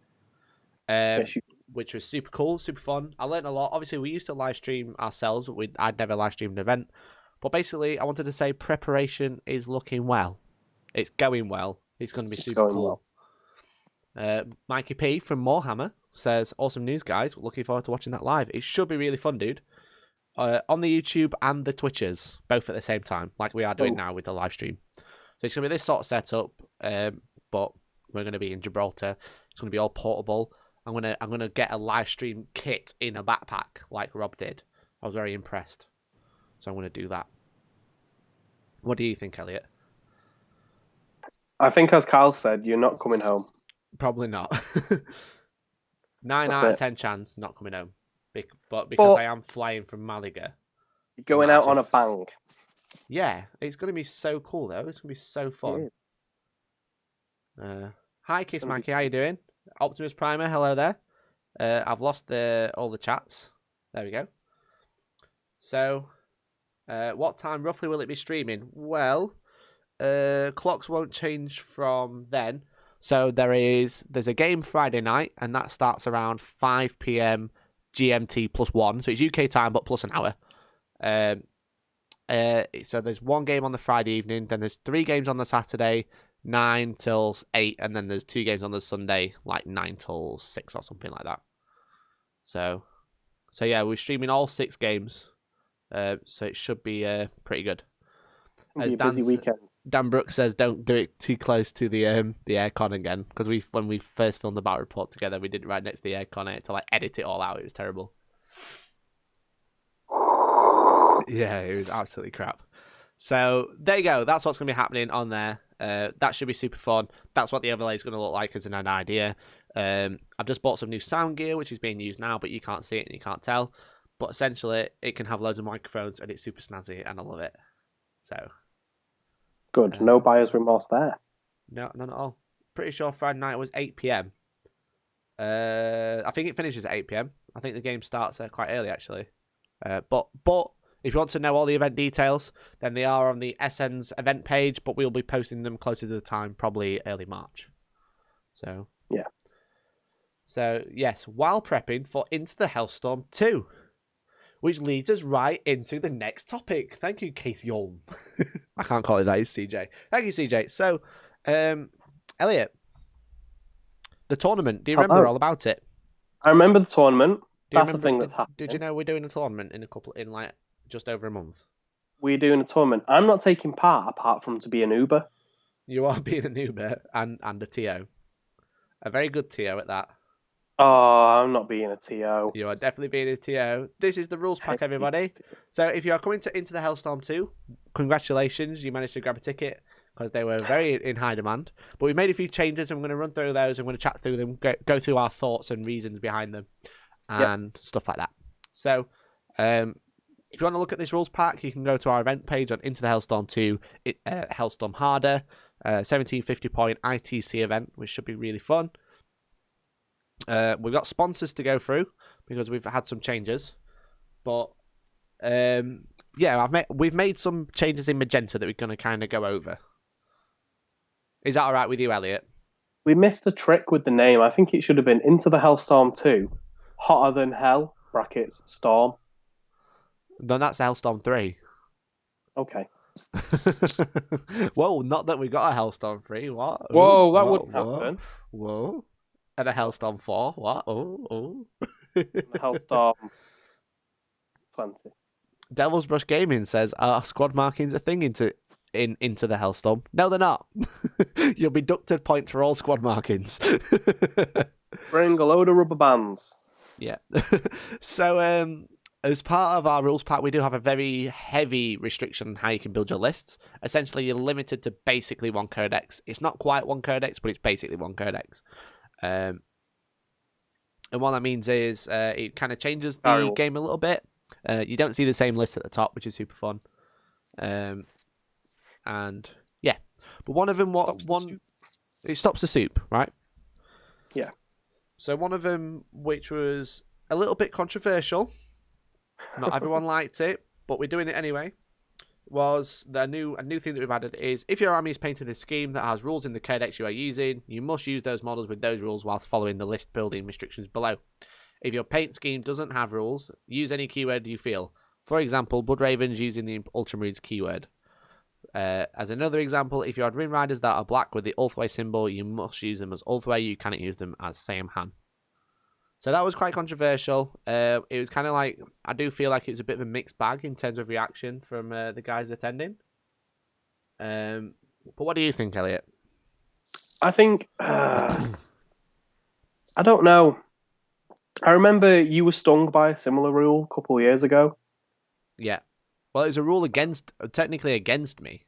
which was super cool, super fun. I learned a lot. Obviously, we used to live stream ourselves, but I'd never live streamed an event. But basically, I wanted to say preparation is looking well. It's going well. It's going to be super cool. Well. Mikey P from Warhammer says, awesome news, guys. Looking forward to watching that live. It should be really fun, dude. On the YouTube and the Twitches, both at the same time, like we are doing now with the live stream. So it's going to be this sort of setup, but we're going to be in Gibraltar. It's going to be all portable. I'm gonna get a live stream kit in a backpack like Rob did. I was very impressed. So I'm going to do that. What do you think, Elliot? I think, as Kyle said, you're not coming home. Probably not. 9 out of 10 chance not coming home. But because I am flying from Malaga. You're going out on a bang. Yeah, it's going to be so cool, though. It's going to be so fun. Hi, Kiss Mikey. How you doing? Optimus Primer, hello there. I've lost all the chats. There we go. So, what time roughly will it be streaming? Well, clocks won't change from then. So there's a game Friday night, and that starts around 5 p.m. GMT plus 1. So it's UK time, but plus an hour. So there's one game on the Friday evening, then there's 3 games on the Saturday, 9 till 8, and then there's 2 games on the Sunday, like 9 till 6 or something like that. So yeah, we're streaming all 6 games. So it should be pretty good. It'll be a busy weekend. Dan Brooks says don't do it too close to the aircon again, because when we first filmed the battle report together, we did it right next to the aircon. I had to like edit it all out. It was terrible. Yeah, it was absolutely crap. So there you go. That's what's going to be happening on there. That should be super fun. That's what the overlay is going to look like as an idea. I've just bought some new sound gear, which is being used now, but you can't see it and you can't tell. But essentially, it can have loads of microphones, and it's super snazzy, and I love it. So good. No buyer's remorse there. No, none at all. Pretty sure Friday night was 8 p.m. I think it finishes at 8 p.m. I think the game starts quite early, actually. But if you want to know all the event details, then they are on the SN's event page, but we'll be posting them closer to the time, probably early March. So yeah. So yes, while prepping for Into the Hellstorm 2. Which leads us right into the next topic. Thank you, Keith Yolm. I can't call it that, it's CJ. Thank you, CJ. So, Elliot, the tournament, do you remember all about it? I remember the tournament. That's the thing that's happening. Did you know we're doing a tournament in just over a month? We're doing a tournament. I'm not taking part apart from to be an Uber. You are being an Uber and a TO. A very good TO at that. Oh, I'm not being a TO. You are definitely being a TO. This is the rules pack, everybody. So if you are coming into the Hellstorm 2, congratulations, you managed to grab a ticket because they were very in high demand. But we've made a few changes, and we're going to run through those. I'm going to chat through them, go through our thoughts and reasons behind them, and stuff like that. So if you want to look at this rules pack, you can go to our event page on Into the Hellstorm 2, Hellstorm Harder, 1750 point ITC event, which should be really fun. We've got sponsors to go through because we've had some changes, but we've made some changes in Magenta that we're going to kind of go over. Is that all right with you, Elliot? We missed a trick with the name. I think it should have been Into the Hellstorm 2, Hotter Than Hell, brackets, Storm. Then that's Hellstorm 3. Okay. Whoa, not that we got a Hellstorm 3. What? Whoa, Ooh, that whoa, wouldn't whoa, happen. whoa. And a Hellstorm 4. What? Oh. Hellstorm 20. Devil's Brush Gaming says, are squad markings a thing into the Hellstorm? No, they're not. You'll be deducted points for all squad markings. Bring a load of rubber bands. Yeah. So, as part of our rules pack, we do have a very heavy restriction on how you can build your lists. Essentially, you're limited to basically one codex. It's not quite one codex, but it's basically one codex. And what that means is it kind of changes the game a little bit. You don't see the same list at the top, which is super fun. And yeah, but one of them, it stops the soup, right? Yeah. So one of them, which was a little bit controversial, not everyone liked it, but we're doing it anyway, was a new thing that we've added is if your army is painted a scheme that has rules in the codex you are using, you must use those models with those rules whilst following the list building restrictions below. If your paint scheme doesn't have rules, use any keyword you feel. For example, Blood Ravens using the Ultramarines keyword. As another example, if you had Ring Riders that are black with the Ulthway symbol, you must use them as Ulthway. You cannot use them as Samhan. So that was quite controversial. It was kind of like, I do feel like it was a bit of a mixed bag in terms of reaction from the guys attending. But what do you think, Elliot? I think, I don't know. I remember you were stung by a similar rule a couple of years ago. Yeah. Well, it was a rule technically against me,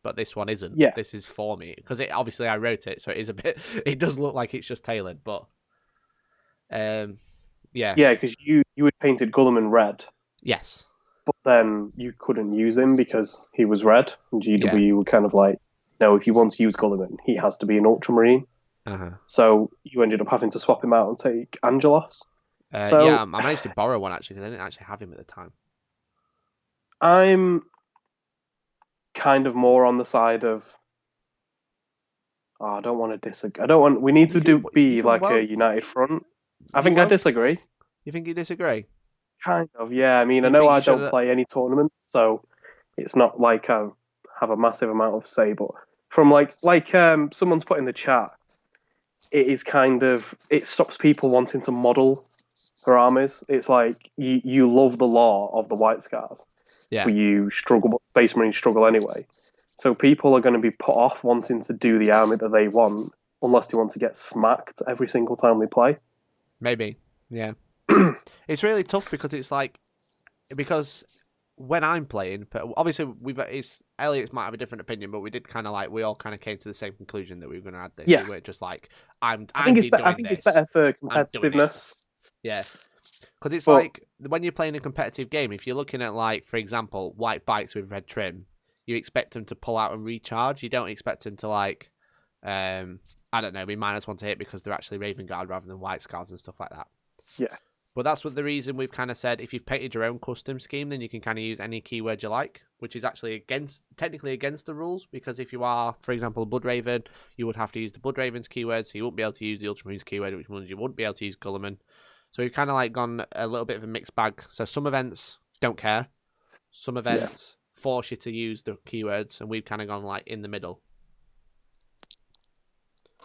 but this one isn't. Yeah. This is for me. Because obviously I wrote it, so it is a bit, it does look like it's just tailored, but yeah. Yeah, because you had painted Gulliman red. Yes. But then you couldn't use him because he was red. And GW were kind of like, no, if you want to use Gulliman, he has to be an Ultramarine. Uh-huh. So you ended up having to swap him out and take Angelos. Yeah, I managed to borrow one actually because I didn't actually have him at the time. I'm kind of more on the side of. Oh, I don't want to disagree. We need to be like a united front. I think I disagree. You think you disagree? Kind of, yeah. I mean, I know I don't play any tournaments, so it's not like I have a massive amount of say. But from like someone's put in the chat, it is kind of, it stops people wanting to model their armies. It's like you love the law of the White Scars, but you struggle. But Space Marines struggle anyway. So people are going to be put off wanting to do the army that they want unless they want to get smacked every single time they play. Maybe, yeah. It's really tough because when I'm playing, obviously Elliot might have a different opinion, but we did kind of we all kind of came to the same conclusion that we were going to add this. Yeah. We weren't just like, I think it's better for competitiveness. Yeah. Because it's like, when you're playing a competitive game, if you're looking at, for example, white bikes with red trim, you expect them to pull out and recharge. You don't expect them to, I don't know, be -1 to hit because they're actually Raven Guard rather than White Scars and stuff like that. Yeah. But that's the reason we've kind of said if you've painted your own custom scheme, then you can kind of use any keyword you like, which is actually technically against the rules, because if you are, for example, Blood Raven, you would have to use the Blood Raven's keyword, so you wouldn't be able to use the Ultramarines keyword, which means you wouldn't be able to use Gulliman. So we've kind of gone a little bit of a mixed bag. So some events don't care. Some events force you to use the keywords, and we've kind of gone in the middle.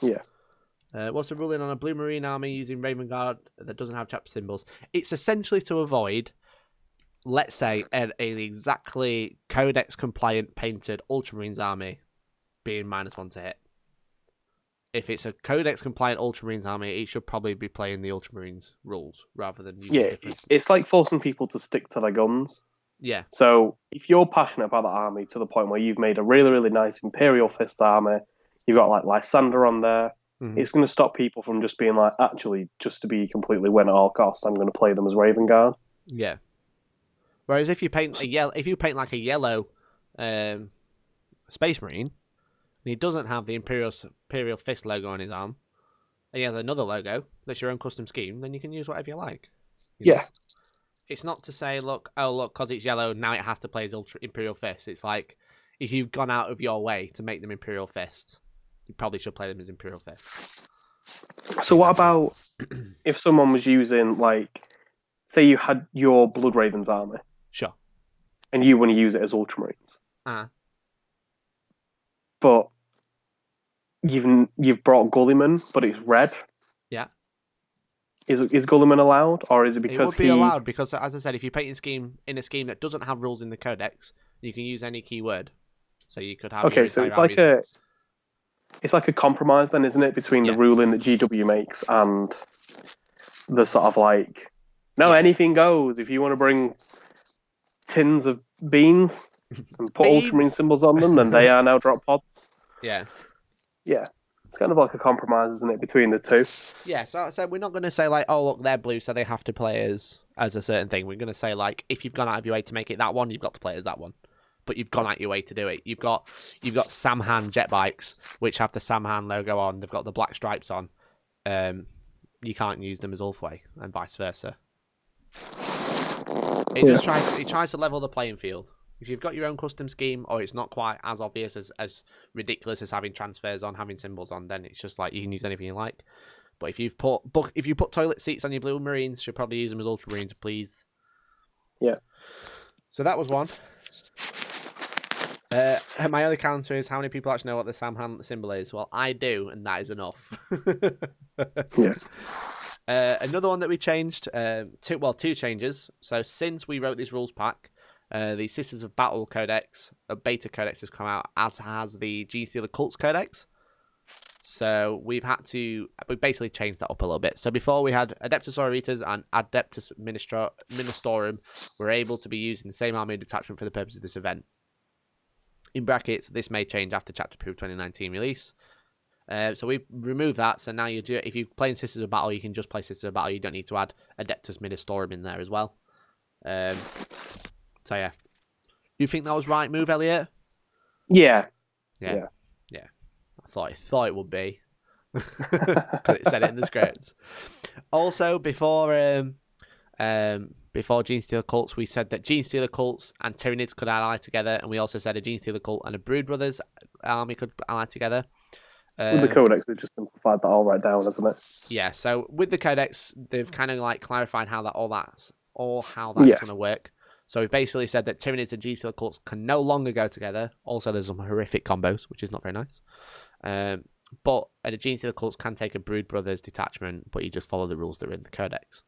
Yeah. What's the ruling on a Blue Marine army using Raven Guard that doesn't have chapter symbols? It's essentially to avoid, let's say, an exactly Codex compliant painted Ultramarines army being -1 to hit. If it's a Codex compliant Ultramarines army, it should probably be playing the Ultramarines rules rather than using different... It's like forcing people to stick to their guns. Yeah. So if you're passionate about the army to the point where you've made a really, really nice Imperial Fist army, you've got Lysander on there, it's going to stop people from just being actually, just to be completely win at all costs, I'm going to play them as Raven Guard. Yeah. Whereas if you paint a yellow Space Marine, and he doesn't have the Imperial Fist logo on his arm, and he has another logo that's your own custom scheme, then you can use whatever you like. Yeah. It's not to say, look, because it's yellow, now it has to play as Imperial Fist. It's like, if you've gone out of your way to make them Imperial Fists, you probably should play them as Imperial Fists. So what about if someone was using, like, say you had your Blood Ravens army, Sure. and you want to use it as Ultramarines, but you've brought Gulliman, but it's red. Yeah. Is Gulliman allowed, or is it because it would be allowed because, as I said, if you paint in a scheme that doesn't have rules in the codex, you can use any keyword. So you could have. Okay, so it's like a compromise then, isn't it, between the ruling that GW makes and the sort of like, no, anything goes. If you want to bring tins of beans and put Ultramarine symbols on them, then they are now drop pods. Yeah. Yeah. It's kind of like a compromise, isn't it, between the two? Yeah, so we're not going to say, like, oh, look, they're blue, so they have to play as a certain thing. We're going to say, like, if you've gone out of your way to make it that one, you've got to play as that one. But you've gone out your way to do it. You've got Samhan jet bikes, which have the Samhan logo on. They've got the black stripes on. You can't use them as Ulthway, and vice versa. It tries to level the playing field. If you've got your own custom scheme, or it's not quite as obvious as ridiculous as having transfers on, having symbols on, then it's just like you can use anything you like. But if you put toilet seats on your blue Marines, you should probably use them as Ultramarines, please. Yeah. So that was one. My only counter is, how many people actually know what the Samhan symbol is? Well, I do, and that is enough. Yeah. Another one that we changed, two changes. So since we wrote this rules pack, the Sisters of Battle Codex, a beta codex, has come out, as has the Genestealer Cults Codex. So we basically changed that up a little bit. So before we had Adeptus Auritas and Adeptus Ministorum were able to be used in the same army detachment for the purpose of this event. In brackets, this may change after Chapter 2 of 2019 release. So we removed that. So now if you play in Sisters of Battle, you can just play Sisters of Battle. You don't need to add Adeptus Ministorum in there as well. So yeah, you think that was right move, Elliot? Yeah. I thought it would be, because it said it in the script. Also, before Genestealer Cults, we said that Genestealer Cults and Tyranids could ally together, and we also said a Genestealer Cult and a Brood Brothers army could ally together. With the Codex, they just simplified that all right down, hasn't it? Yeah, so with the Codex, they've kind of like clarified how that's going to work. So we've basically said that Tyranids and Genestealer Cults can no longer go together. Also, there's some horrific combos, which is not very nice. But the Genestealer Cults can take a Brood Brothers detachment, but you just follow the rules that are in the Codex.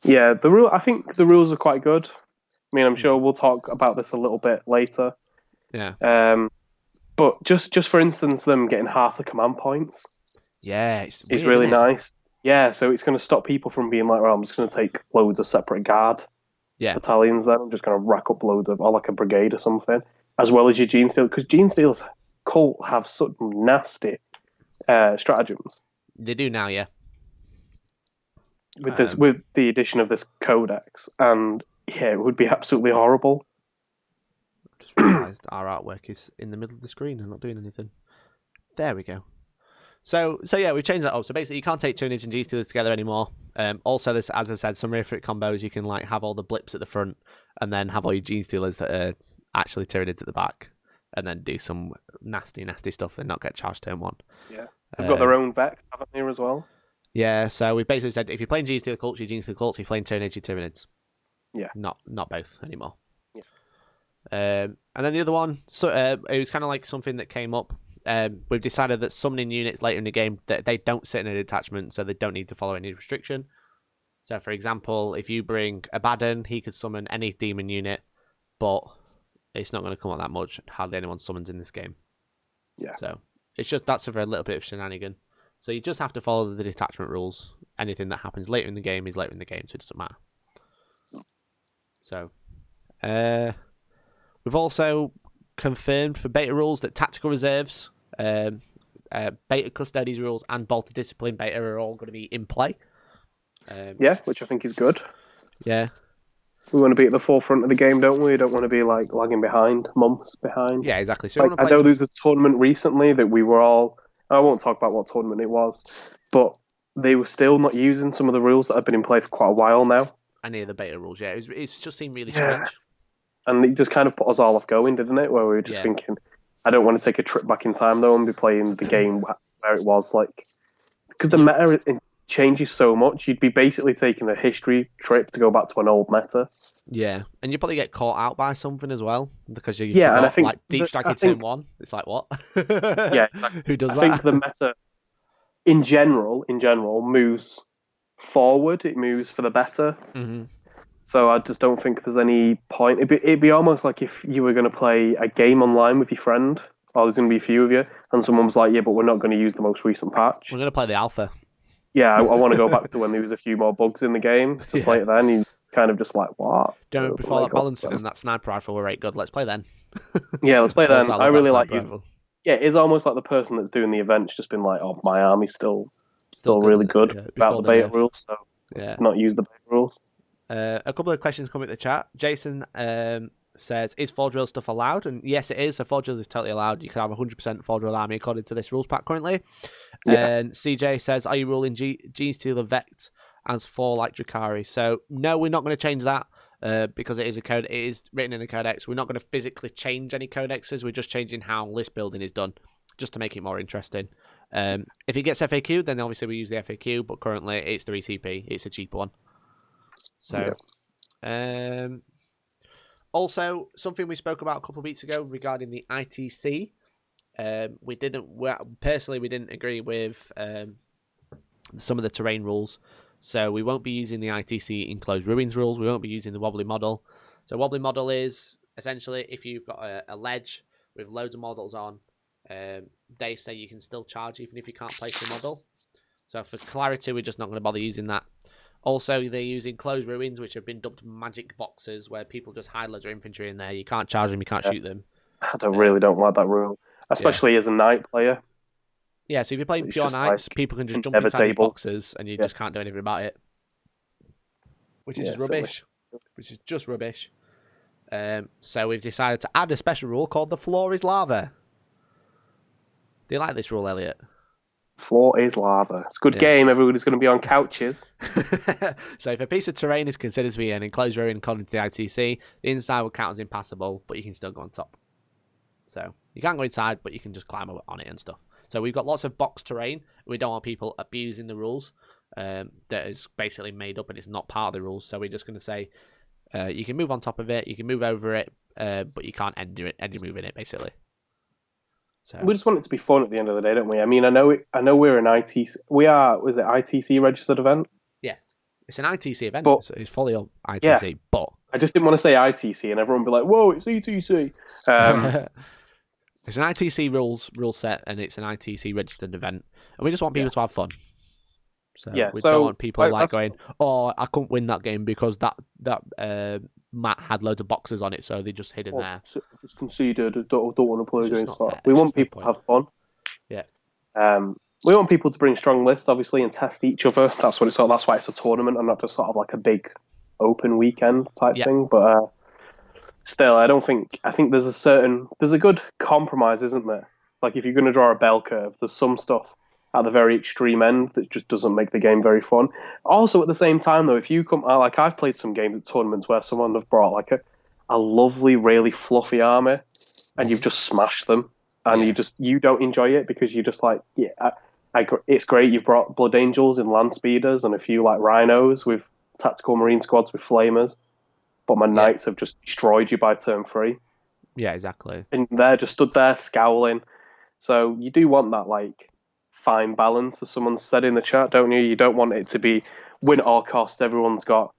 Yeah, I think the rules are quite good. I mean, I'm sure we'll talk about this a little bit later. Yeah. But just for instance, them getting half the command points. Yeah, it's really nice. Yeah, so it's going to stop people from being like, well, I'm just going to take loads of separate guard battalions then. I'm just going to rack up loads of, or like a brigade or something, as well as your Genestealer, because Genestealer's Cult have such nasty stratagems. They do now, yeah. With the addition of this codex, and yeah, it would be absolutely horrible. I just realised our artwork is in the middle of the screen and not doing anything. There we go. So yeah, we've changed that up. So basically, you can't take Tyranids and Genestealers together anymore. Also, there's, as I said, some horrific combos. You can like have all the blips at the front, and then have all your Genestealers that are actually Tyranids at the back, and then do some nasty stuff and not get charged turn one. Yeah, they've got their own Vex, haven't they, as well? Yeah, so we basically said if you're playing Genestealer Cults, you're Genestealer Cults. If you're playing Tyranids, you're Tyranids. Yeah. Not both anymore. Yeah. And then the other one, so it was kind of like something that came up. We've decided that summoning units later in the game, that they don't sit in a detachment, so they don't need to follow any restriction. So, for example, if you bring Abaddon, he could summon any demon unit, but it's not going to come out that much. Hardly anyone summons in this game. Yeah. So it's just that's for a little bit of shenanigan. So you just have to follow the detachment rules. Anything that happens later in the game is later in the game, so it doesn't matter. So, we've also confirmed for beta rules that tactical reserves, beta custodies rules, and bolter discipline beta are all going to be in play. Yeah, which I think is good. Yeah. We want to be at the forefront of the game, don't we? We don't want to be like lagging behind, months behind. Yeah, exactly. So like, I know there was a tournament recently that we were all... I won't talk about what tournament it was, but they were still not using some of the rules that have been in play for quite a while now. Any of the beta rules, it's just seemed really strange. And it just kind of put us all off going, didn't it? Where we were just thinking, I don't want to take a trip back in time though and be playing the game where it was like, because the meta changes so much. You'd be basically taking a history trip to go back to an old meta. Yeah, and you probably get caught out by something as well because you Yeah, forgot, and I think like Deep Strike in turn 1. It's like what? Yeah, exactly. Who does I that? think the meta in general moves forward. It moves for the better. Mm-hmm. So I just don't think there's any point. It'd be almost like if you were going to play a game online with your friend, or there's going to be a few of you, and someone was like, "Yeah, but we're not going to use the most recent patch." We're gonna play the alpha. Yeah, I want to go back to when there was a few more bugs in the game to play it then. You kind of just like, what? Don't before that balancing and that sniper rifle were right good. Let's play then. Yeah, let's play then. Also, I really like you. Yeah, it's almost like the person that's doing the event's just been like, "Oh, my army's still really good about the beta rules, so let's not use the beta rules." A couple of questions coming in the chat. Jason says, "Is 4-drill stuff allowed?" And yes, it is. So 4-drill is totally allowed. You can have 100% 4-drill army according to this rules pack currently. Yeah. And CJ says, "Are you ruling G Stealer Vect as 4 like Drakari?" So no, we're not going to change that. Because it is a code, it is written in the codex. We're not going to physically change any codexes. We're just changing how list building is done, just to make it more interesting. If it gets FAQ, then obviously we use the FAQ. But currently, it's 3CP. It's a cheaper one. So, also something we spoke about a couple of weeks ago regarding the ITC. We didn't agree with some of the terrain rules. So we won't be using the ITC Enclosed Ruins rules. We won't be using the wobbly model. So wobbly model is essentially if you've got a ledge with loads of models on, they say you can still charge even if you can't place the model. So for clarity, we're just not going to bother using that. Also, they use Enclosed Ruins, which have been dubbed magic boxes, where people just hide loads of infantry in there. You can't charge them, you can't shoot them. I don't like that rule, especially as a knight player. Yeah, so if you're playing pure knights, people can just jump inside these boxes and you just can't do anything about it. Which is just rubbish. Which is just rubbish. So we've decided to add a special rule called the floor is lava. Do you like this rule, Elliot? Floor is lava. It's a good game. Everybody's going to be on couches. So if a piece of terrain is considered to be an enclosed ruin according to the ITC, the inside will count as impassable, but you can still go on top. So you can't go inside, but you can just climb on it and stuff. So we've got lots of box terrain. We don't want people abusing the rules that is basically made up and it's not part of the rules. So we're just going to say you can move on top of it, you can move over it, but you can't end move in it, basically. So we just want it to be fun at the end of the day, don't we? I mean, I know we're an ITC. Was it ITC registered event? Yeah, it's an ITC event. But, so it's fully on ITC. But I just didn't want to say ITC and everyone be like, "Whoa, it's ETC." It's an ITC rule set, and it's an ITC registered event, and we just want people to have fun. So we don't want people going, "Oh, I couldn't win that game because that Matt had loads of boxes on it, so they just hid in there." Just conceded. Don't want to play against that. We want people to have fun. Yeah. We want people to bring strong lists, obviously, and test each other. That's what it's all. That's why it's a tournament and not just sort of like a big open weekend type thing. But still, I think there's a good compromise, isn't there? Like if you're going to draw a bell curve, there's some stuff at the very extreme end that just doesn't make the game very fun. Also, at the same time, though, if you come like I've played some games at tournaments where someone have brought like a lovely, really fluffy army, and you've just smashed them, and you don't enjoy it because you're just like, it's great. You've brought Blood Angels and Land Speeders and a few like Rhinos with tactical Marine squads with flamers. But my knights have just destroyed you by turn 3. Yeah, exactly. And they're just stood there scowling. So you do want that like fine balance, as someone said in the chat, don't you? You don't want it to be win at all costs. Everyone's got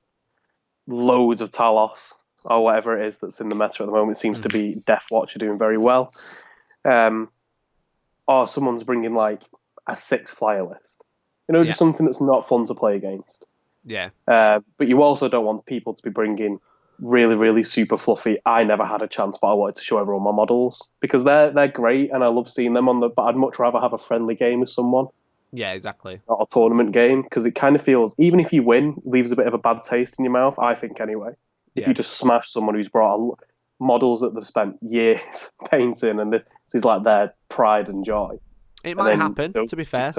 loads of Talos or whatever it is that's in the meta at the moment. It seems to be Death Watch are doing very well. Or someone's bringing like a 6 flyer list. Just something that's not fun to play against. Yeah. But you also don't want people to be bringing really, really super fluffy. I never had a chance, but I wanted to show everyone my models because they're great and I love seeing them but I'd much rather have a friendly game with someone. Yeah, exactly. Not a tournament game because it kind of feels, even if you win, leaves a bit of a bad taste in your mouth. I think anyway. If you just smash someone who's brought models that they've spent years painting and this is like their pride and joy. It might happen, to be fair.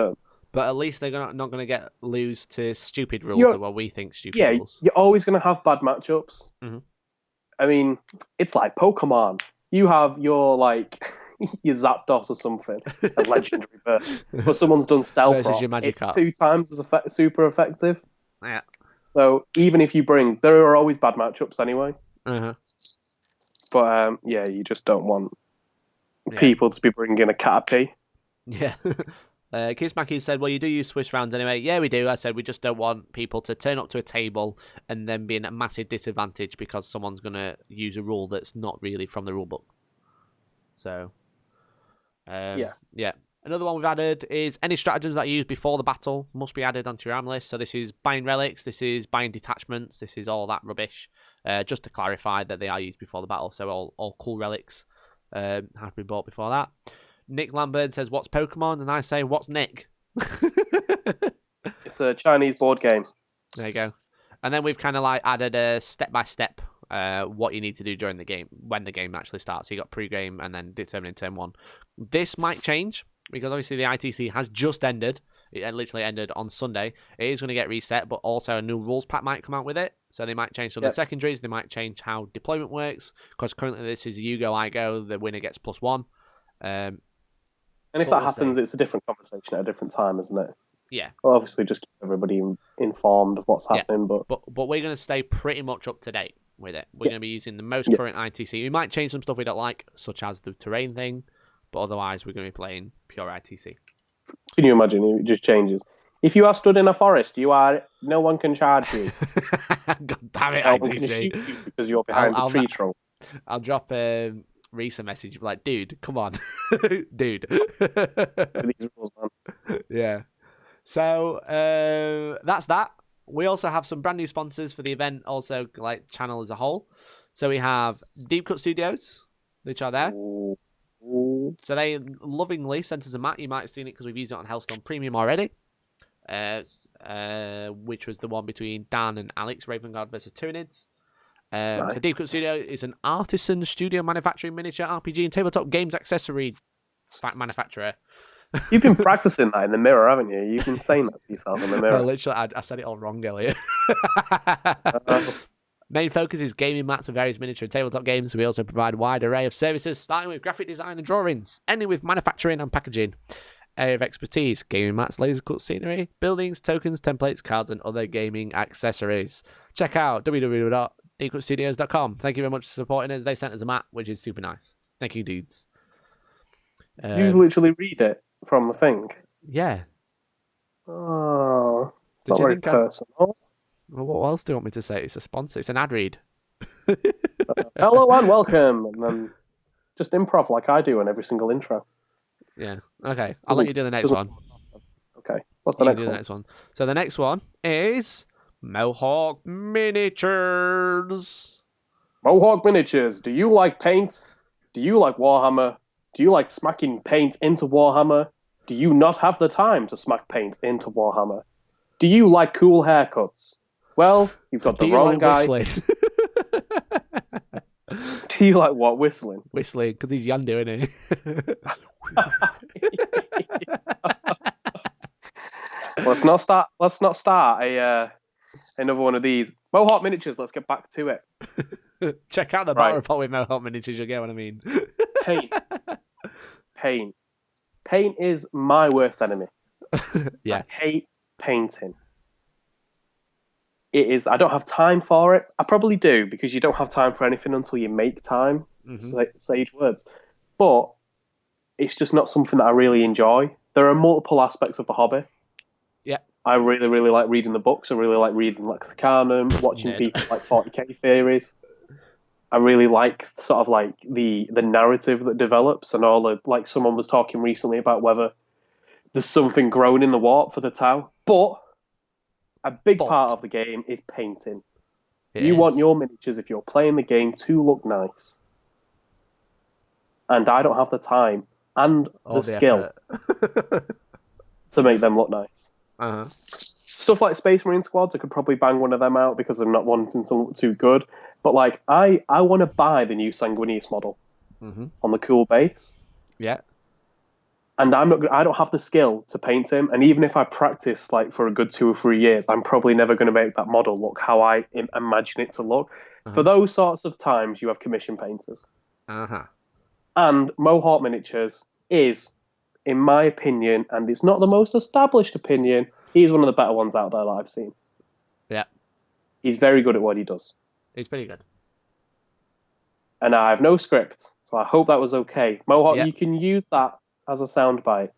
But at least they're not going to lose to stupid rules or what we think stupid rules. You're always going to have bad matchups. Mm-hmm. I mean, it's like Pokemon. You have your like, your Zapdos or something, a legendary bird, but someone's done Stealth Versus Rock, your it's Magikarp. 2 times as super effective. Yeah. So even if you bring, there are always bad matchups anyway. Uh-huh. But yeah, you just don't want Yeah. people to be bringing a Caterpie. Yeah. Kissmacky said, well, you do use Swiss rounds anyway. Yeah, we do. I said, we just don't want people to turn up to a table and then be in a massive disadvantage because someone's going to use a rule that's not really from the rule book. So, yeah. Another one we've added is any stratagems that you use before the battle must be added onto your arm list. So this is buying relics, this is buying detachments, this is all that rubbish. Just to clarify that they are used before the battle. So all cool relics have been bought before that. Nick Lambert says, what's Pokemon? And I say, what's Nick? It's a Chinese board game. There you go. And then we've kind of like added a step-by-step what you need to do during the game, when the game actually starts. So you got pre-game and then determining turn 1. This might change, because obviously the ITC has just ended. It literally ended on Sunday. It is going to get reset, but also a new rules pack might come out with it. So they might change some of the secondaries. They might change how deployment works, because currently this is you go, I go, the winner gets +1. And if that happens, it's a different conversation at a different time, isn't it? Yeah. Well, obviously, just keep everybody informed of what's happening. But we're going to stay pretty much up to date with it. We're going to be using the most current ITC. We might change some stuff we don't like, such as the terrain thing, but otherwise we're going to be playing pure ITC. Can you imagine? It just changes. If you are stood in a forest, no one can charge you. God damn it, no ITC. one can shoot you because you're behind the tree trunk. I'll drop Reese a message like, dude, come on. Dude. These rules, man. Yeah. So that's that. We also have some brand new sponsors for the event, also like channel as a whole. So we have Deep Cut Studios, which are there. Ooh. So they lovingly sent us a mat. You might have seen it because we've used it on Hellstorm Premium already. Which was the one between Dan and Alex, Ravengard versus Tyranids. Nice. So Deep Cut Studio is an artisan studio manufacturing miniature RPG and tabletop games accessory manufacturer. You've been practicing that in the mirror, haven't you? You've been saying that to yourself in the mirror. Literally, I said it all wrong earlier. Main focus is gaming mats for various miniature and tabletop games. We also provide a wide array of services, starting with graphic design and drawings, ending with manufacturing and packaging. Area of expertise: gaming mats, laser cut scenery, buildings, tokens, templates, cards, and other gaming accessories. Check out www.deepcutstudios.com. Thank you very much for supporting us. They sent us a mat, which is super nice. Thank you, dudes. You literally read it from the thing. Yeah. Oh, Did you very think personal. Well, what else do you want me to say? It's a sponsor. It's an ad read. Hello and welcome, and then just improv like I do in every single intro. Yeah. Okay. I'll let you do the next one. Okay. What's the next one? So the next one is Mohawk Miniatures. Mohawk Miniatures. Do you like paint? Do you like Warhammer? Do you like smacking paint into Warhammer? Do you not have the time to smack paint into Warhammer? Do you like cool haircuts? Well, you've got the wrong guy. Whistling? Do you like what? Whistling? Whistling, because he's Yandu, isn't he? Let's not start another one of these. Mohawk Miniatures, let's get back to it. Check out the battle report with Mohawk Miniatures, you'll get what I mean. Paint. Paint is my worst enemy. Yeah. I hate painting. It is. I don't have time for it. I probably do, because you don't have time for anything until you make time. Sage words. But it's just not something that I really enjoy. There are multiple aspects of the hobby. Yeah. I really, really like reading the books. I really like reading Lexicanum, watching people like 40k theories. I really like sort of like the narrative that develops, and all the, like, someone was talking recently about whether there's something growing in the warp for the Tau. But a big part of the game is painting. You want your miniatures, if you're playing the game, to look nice. And I don't have the time and the skill to make them look nice. Uh-huh. Stuff like Space Marine Squads, I could probably bang one of them out because I'm not wanting to look too good. But like, I want to buy the new Sanguinius model on the cool base. Yeah. And I don't have the skill to paint him. And even if I practice like for a good 2 or 3 years, I'm probably never going to make that model look how I imagine it to look. For those sorts of times, you have commission painters. Uh-huh. And Mohawk Miniatures is, in my opinion, and it's not the most established opinion, he's one of the better ones out there that I've seen. Yeah. He's very good at what he does. He's pretty good. And I have no script, so I hope that was okay. Mohawk, Yeah. you can use that as a soundbite.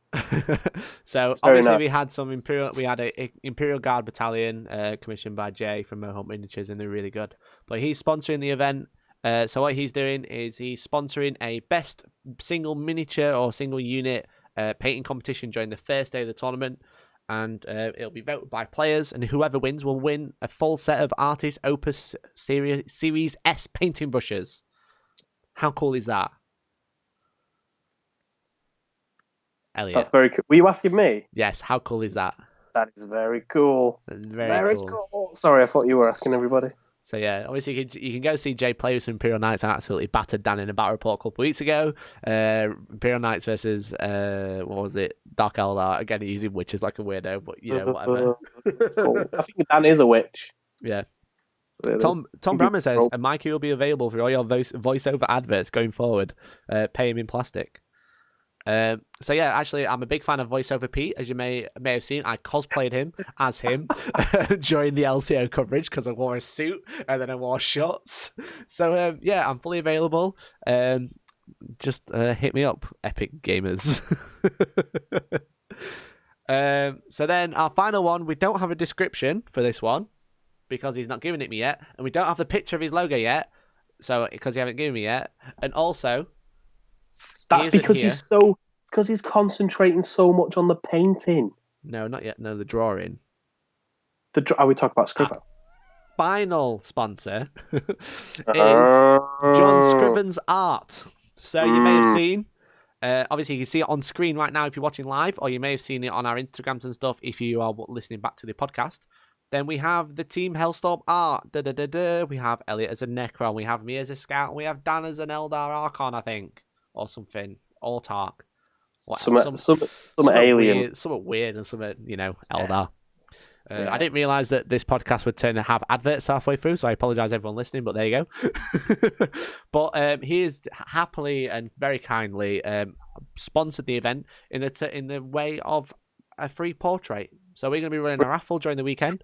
So obviously we had some a Imperial Guard battalion commissioned by Jay from Mohawk Miniatures, and they're really good. But he's sponsoring the event. So what he's doing is he's sponsoring a best single miniature or single unit painting competition during the first day of the tournament, and it'll be voted by players, and whoever wins will win a full set of Artist Opus Series S painting brushes. How cool is that? Elliot. That's very cool. Were you asking me? Yes, how cool is that? That is very cool. Very cool. Sorry, I thought you were asking everybody. So yeah, obviously you can go see Jay play with some Imperial Knights and absolutely battered Dan in a battle report a couple of weeks ago. Imperial Knights versus what was it? Dark Eldar. Again, using witches like a weirdo, but whatever. Cool. I think Dan is a witch. Yeah. Tom Brammer says a Mikey will be available for all your voiceover adverts going forward. Pay him in plastic. So yeah, actually, I'm a big fan of voiceover Pete, as you may have seen. I cosplayed him as him during the LCO coverage because I wore a suit and then I wore shorts. So yeah, I'm fully available. Just hit me up, Epic Gamers. So then our final one, we don't have a description for this one because he's not giving it me yet, and we don't have the picture of his logo yet, so because he haven't given me yet, and also. That's because he's concentrating so much on the painting. No, not yet. No, the drawing. Are we talking about Scribbo? Final sponsor is John Scriven's Art. So you may have seen. Obviously, you can see it on screen right now if you're watching live, or you may have seen it on our Instagrams and stuff if you are listening back to the podcast. Then we have the Team Hellstorm Art. We have Elliot as a Necron. We have me as a Scout. And we have Dan as an Eldar Archon, I think. Or something, or Tark. Some alien. Something weird and something, Eldar. Yeah. I didn't realise that this podcast would turn to have adverts halfway through, so I apologise everyone listening, but there you go. But he has happily and very kindly sponsored the event in the way of a free portrait. So we're going to be running a raffle during the weekend.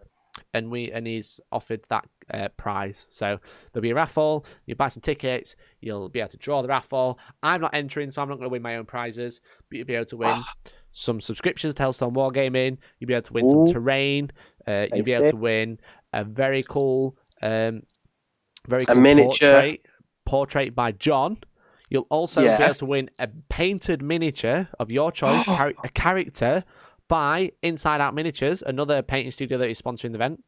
And he's offered that prize. So there'll be a raffle. You buy some tickets. You'll be able to draw the raffle. I'm not entering, so I'm not going to win my own prizes. But you'll be able to win some subscriptions to Hellstorm Wargaming. You'll be able to win some terrain. You'll be able to win a very cool, miniature portrait by John. You'll also be able to win a painted miniature of your choice, a character. By Inside Out Miniatures, another painting studio that is sponsoring the event.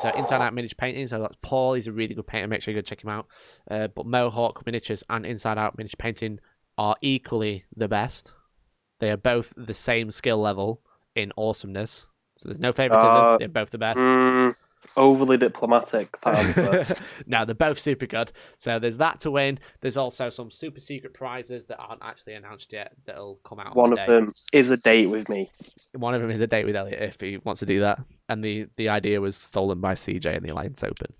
So Inside Out Miniature Painting. So that's Paul. He's a really good painter. Make sure you go check him out. But Mohawk Miniatures and Inside Out Miniature Painting are equally the best. They are both the same skill level in awesomeness. So there's no favoritism. They're both the best. Overly diplomatic. No, they're both super good. So there's that to win. There's also some super secret prizes that aren't actually announced yet that'll come out. One of them is a date with me. One of them is a date with Elliot if he wants to do that. And the idea was stolen by CJ in the Alliance Open.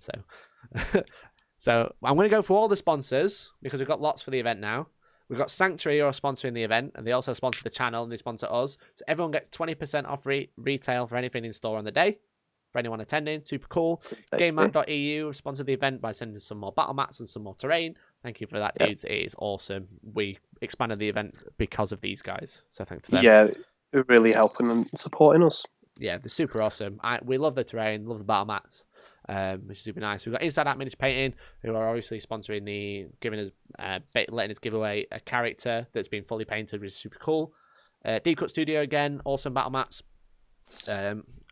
So I'm going to go for all the sponsors because we've got lots for the event now. We've got Sanctuary who are sponsoring the event, and they also sponsor the channel and they sponsor us. So everyone gets 20% off retail for anything in store on the day. For anyone attending, super cool. GameMat.eu sponsored the event by sending some more battle mats and some more terrain. Thank you for that, dudes. It is awesome. We expanded the event because of these guys, so thanks to them. Yeah, they're really helping and supporting us. Yeah, they're super awesome. We love the terrain, love the battle mats, which is super nice. We've got Inside Out Miniature Painting, who are obviously sponsoring letting us give away a character that's been fully painted, which is super cool. Deep Cut Studio again, awesome battle mats.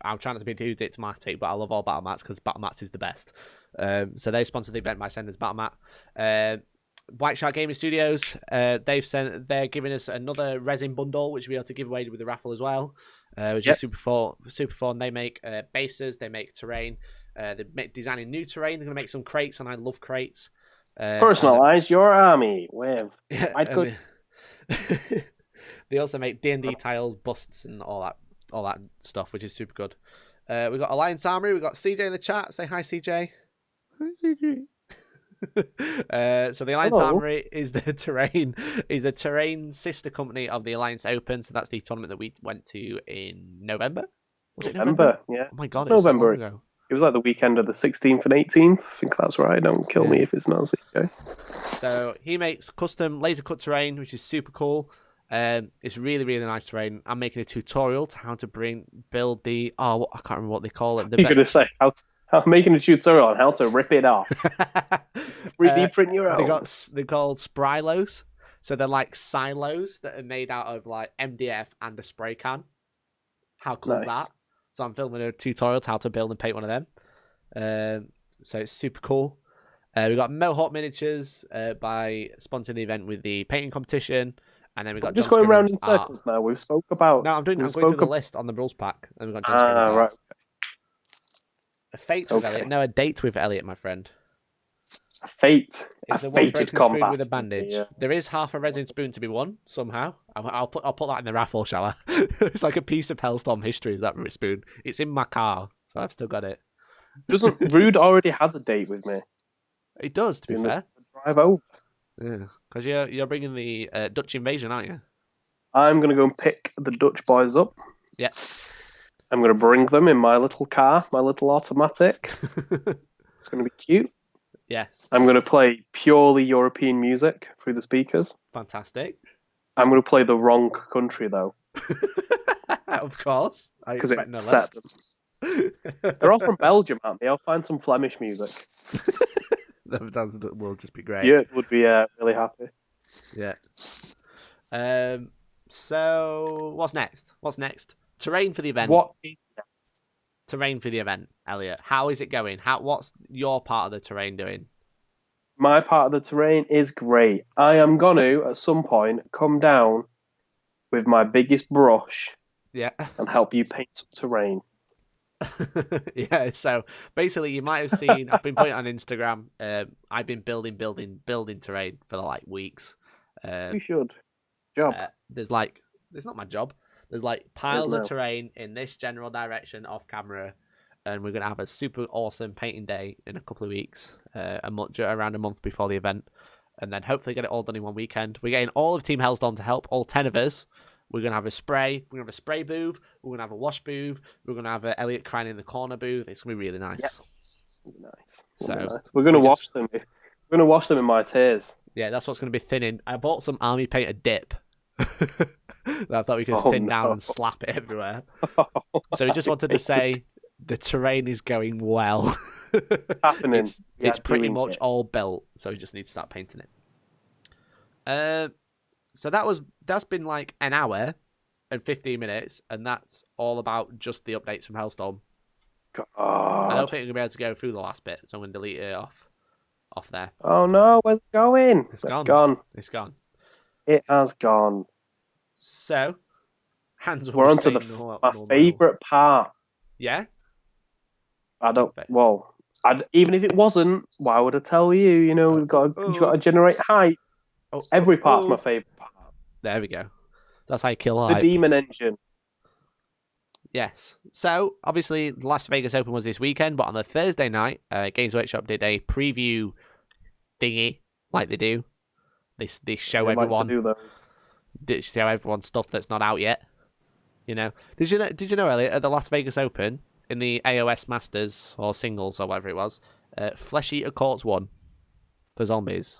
I'm trying not to be too diplomatic, but I love all battle mats because battle mats is the best. So they sponsored the event by sending us battle mat. White Shark Gaming Studios, they're giving us another resin bundle, which we'll be able to give away with the raffle as well, which is super fun. They make bases, they make terrain, they make designing new terrain. They're going to make some crates, and I love crates. Personalize your army with They also make D&D tiles, busts, and all that stuff, which is super good. We've got Alliance Armory. We've got CJ in the chat. Say hi, CJ. Hi, CJ. So the Alliance Hello. Armory is the terrain sister company of the Alliance Open. So that's the tournament that we went to in November. Was it November? Yeah. Oh my god, It's it was so long November. ago. It was like the weekend of the 16th and 18th. I think that's right. Don't kill me if it's not. Okay. So he makes custom laser cut terrain, which is super cool. It's really, really nice terrain. I'm making a tutorial to how to build the I can't remember what they call it. You're gonna say I'm making a tutorial on how to rip it off. 3D print your own. They're called Sprylos. So they're like silos that are made out of like MDF and a spray can. How cool is that? So I'm filming a tutorial to how to build and paint one of them. So it's super cool. We got Mohawk Miniatures by sponsoring the event with the painting competition, and then we got just John going around in Scriven's circles now. We've spoke about. No, I'm going through the list on the rules pack, and we got John Scriven's art. Right. A fate with Elliot. No, a date with Elliot, my friend. A fate. It's a fated fated combat combat with a bandage. Yeah. There is half a resin spoon to be won somehow. I'll put that in the raffle, shall I? It's like a piece of Hellstorm history. Is that spoon? It's in my car, so I've still got it. Doesn't Rude already has a date with me? It does, to be fair. Drive over. Yeah, because you're bringing the Dutch invasion, aren't you? I'm gonna go and pick the Dutch boys up. Yeah. I'm gonna bring them in my little car, my little automatic. It's gonna be cute. Yes. I'm gonna play purely European music through the speakers. Fantastic. I'm gonna play the wrong country though. Of course. Because it no less. They're all from Belgium, aren't they? I'll find some Flemish music. That will just be great. Yeah, would be really happy. Yeah. So what's next? Terrain for the event. What is next? Terrain for the event, Elliot. How is it going? What's your part of the terrain doing? My part of the terrain is great. I am gonna at some point come down with my biggest brush. Yeah. And help you paint some terrain. Yeah, so basically you might have seen I've been putting it on Instagram. I've been building terrain for like weeks. You should. Job. There's not my job. There's like piles of terrain in this general direction off camera, and we're gonna have a super awesome painting day in a couple of weeks, around a month before the event, and then hopefully get it all done in one weekend. We're getting all of Team Hellstorm to help, all 10 of us. We're going to have a spray. We're going to have a spray booth. We're going to have a wash booth. We're going to have Elliot crying in the corner booth. It's going to be really nice. Yep. Nice. So we're going to wash them. We're going to wash them in my tears. Yeah, that's what's going to be thinning. I bought some army painted dip. that I thought we could thin down and slap it everywhere. So we just wanted to say the terrain is going well. Happening. It's pretty much all built, so we just need to start painting it. So that's been like an hour and 15 minutes, and that's all about just the updates from Hellstorm. God. I don't think we're going to be able to go through the last bit, so I'm going to delete it off there. Oh no, where's it going? It's gone. It's gone. It has gone. So, we're on to my favourite part. Yeah? Even if it wasn't, why would I tell you? You know, you've got to generate hype. Every part's my favourite part. There we go. That's how you kill hype. The Demon Engine. Yes. So, obviously, the Las Vegas Open was this weekend, but on the Thursday night, Games Workshop did a preview thingy, like they do. They show everyone. They show everyone stuff that's not out yet. You know. Did you know, Elliot, at the Las Vegas Open, in the AOS Masters, or Singles, or whatever it was, Flesh Eater Courts won for zombies.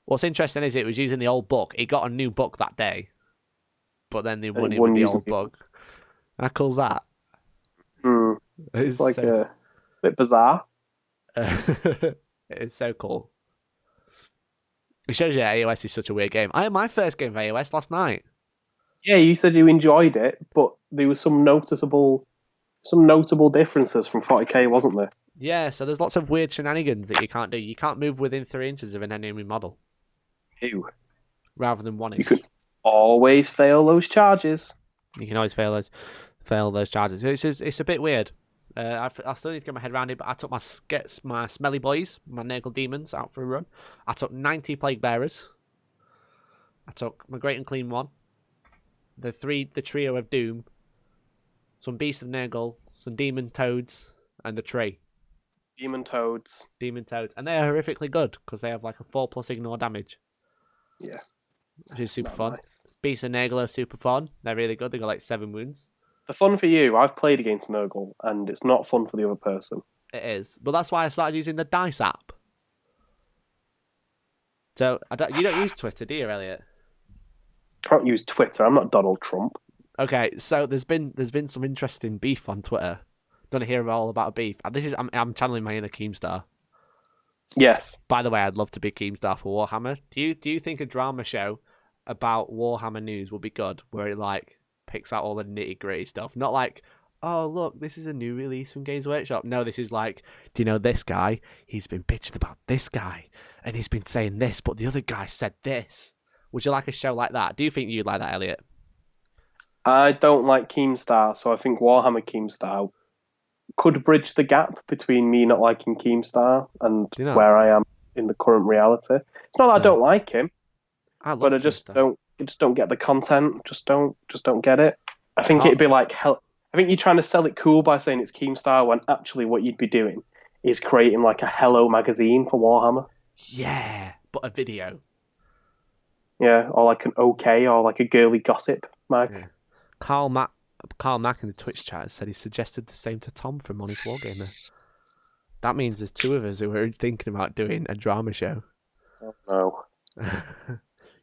What's interesting is it was using the old book. It got a new book that day, but then they won it with the old book. How cool's that? It's like a bit bizarre. It's so cool. It shows you that AOS is such a weird game. I had my first game of AOS last night. Yeah, you said you enjoyed it, but there was some notable differences from 40k, wasn't there? Yeah, so there's lots of weird shenanigans that you can't do. You can't move within 3 inches of an enemy model. Ew. Rather than 1 inch. You could always fail those charges. You can always fail those charges. It's a bit weird. I still need to get my head around it, but I took my smelly boys, my Nurgle demons, out for a run. I took 90 plague bearers. I took my great and clean one. The trio of doom. Some beasts of Nurgle, some demon toads, and a tree. Demon Toads. Demon Toads, and they are horrifically good because they have like a 4+ ignore damage, Yeah. which is super Not fun. nice. Beast and Nagel are super fun. They're really good. They got like 7 wounds. The fun for you, I've played against Nurgle, and it's not fun for the other person. It is, but that's why I started using the Dice app. So you don't use Twitter, do you, Elliot? I don't use Twitter. I'm not Donald Trump. Okay, so there's been some interesting beef on Twitter. Don't hear all about beef. And this is I'm channeling my inner Keemstar. Yes. By the way, I'd love to be Keemstar for Warhammer. Do you think a drama show about Warhammer news will be good, where it like picks out all the nitty gritty stuff? Not like, oh look, this is a new release from Games Workshop. No, this is like, do you know this guy? He's been bitching about this guy, and he's been saying this, but the other guy said this. Would you like a show like that? Do you think you'd like that, Elliot? I don't like Keemstar, so I think Warhammer Keemstar could bridge the gap between me not liking Keemstar and Do you know? where I am in the current reality. It's not that I don't like him, but I just don't get the content. Just don't get it. I think it'd be like hell. I think you're trying to sell it cool by saying it's Keemstar when actually what you'd be doing is creating like a Hello magazine for Warhammer. Yeah, but a video. Yeah, or like an OK, or like a girly gossip mag. Yeah. Carl Mack in the Twitch chat said he suggested the same to Tom from Honest Wargamer. That means there's 2 of us who are thinking about doing a drama show. Oh, no.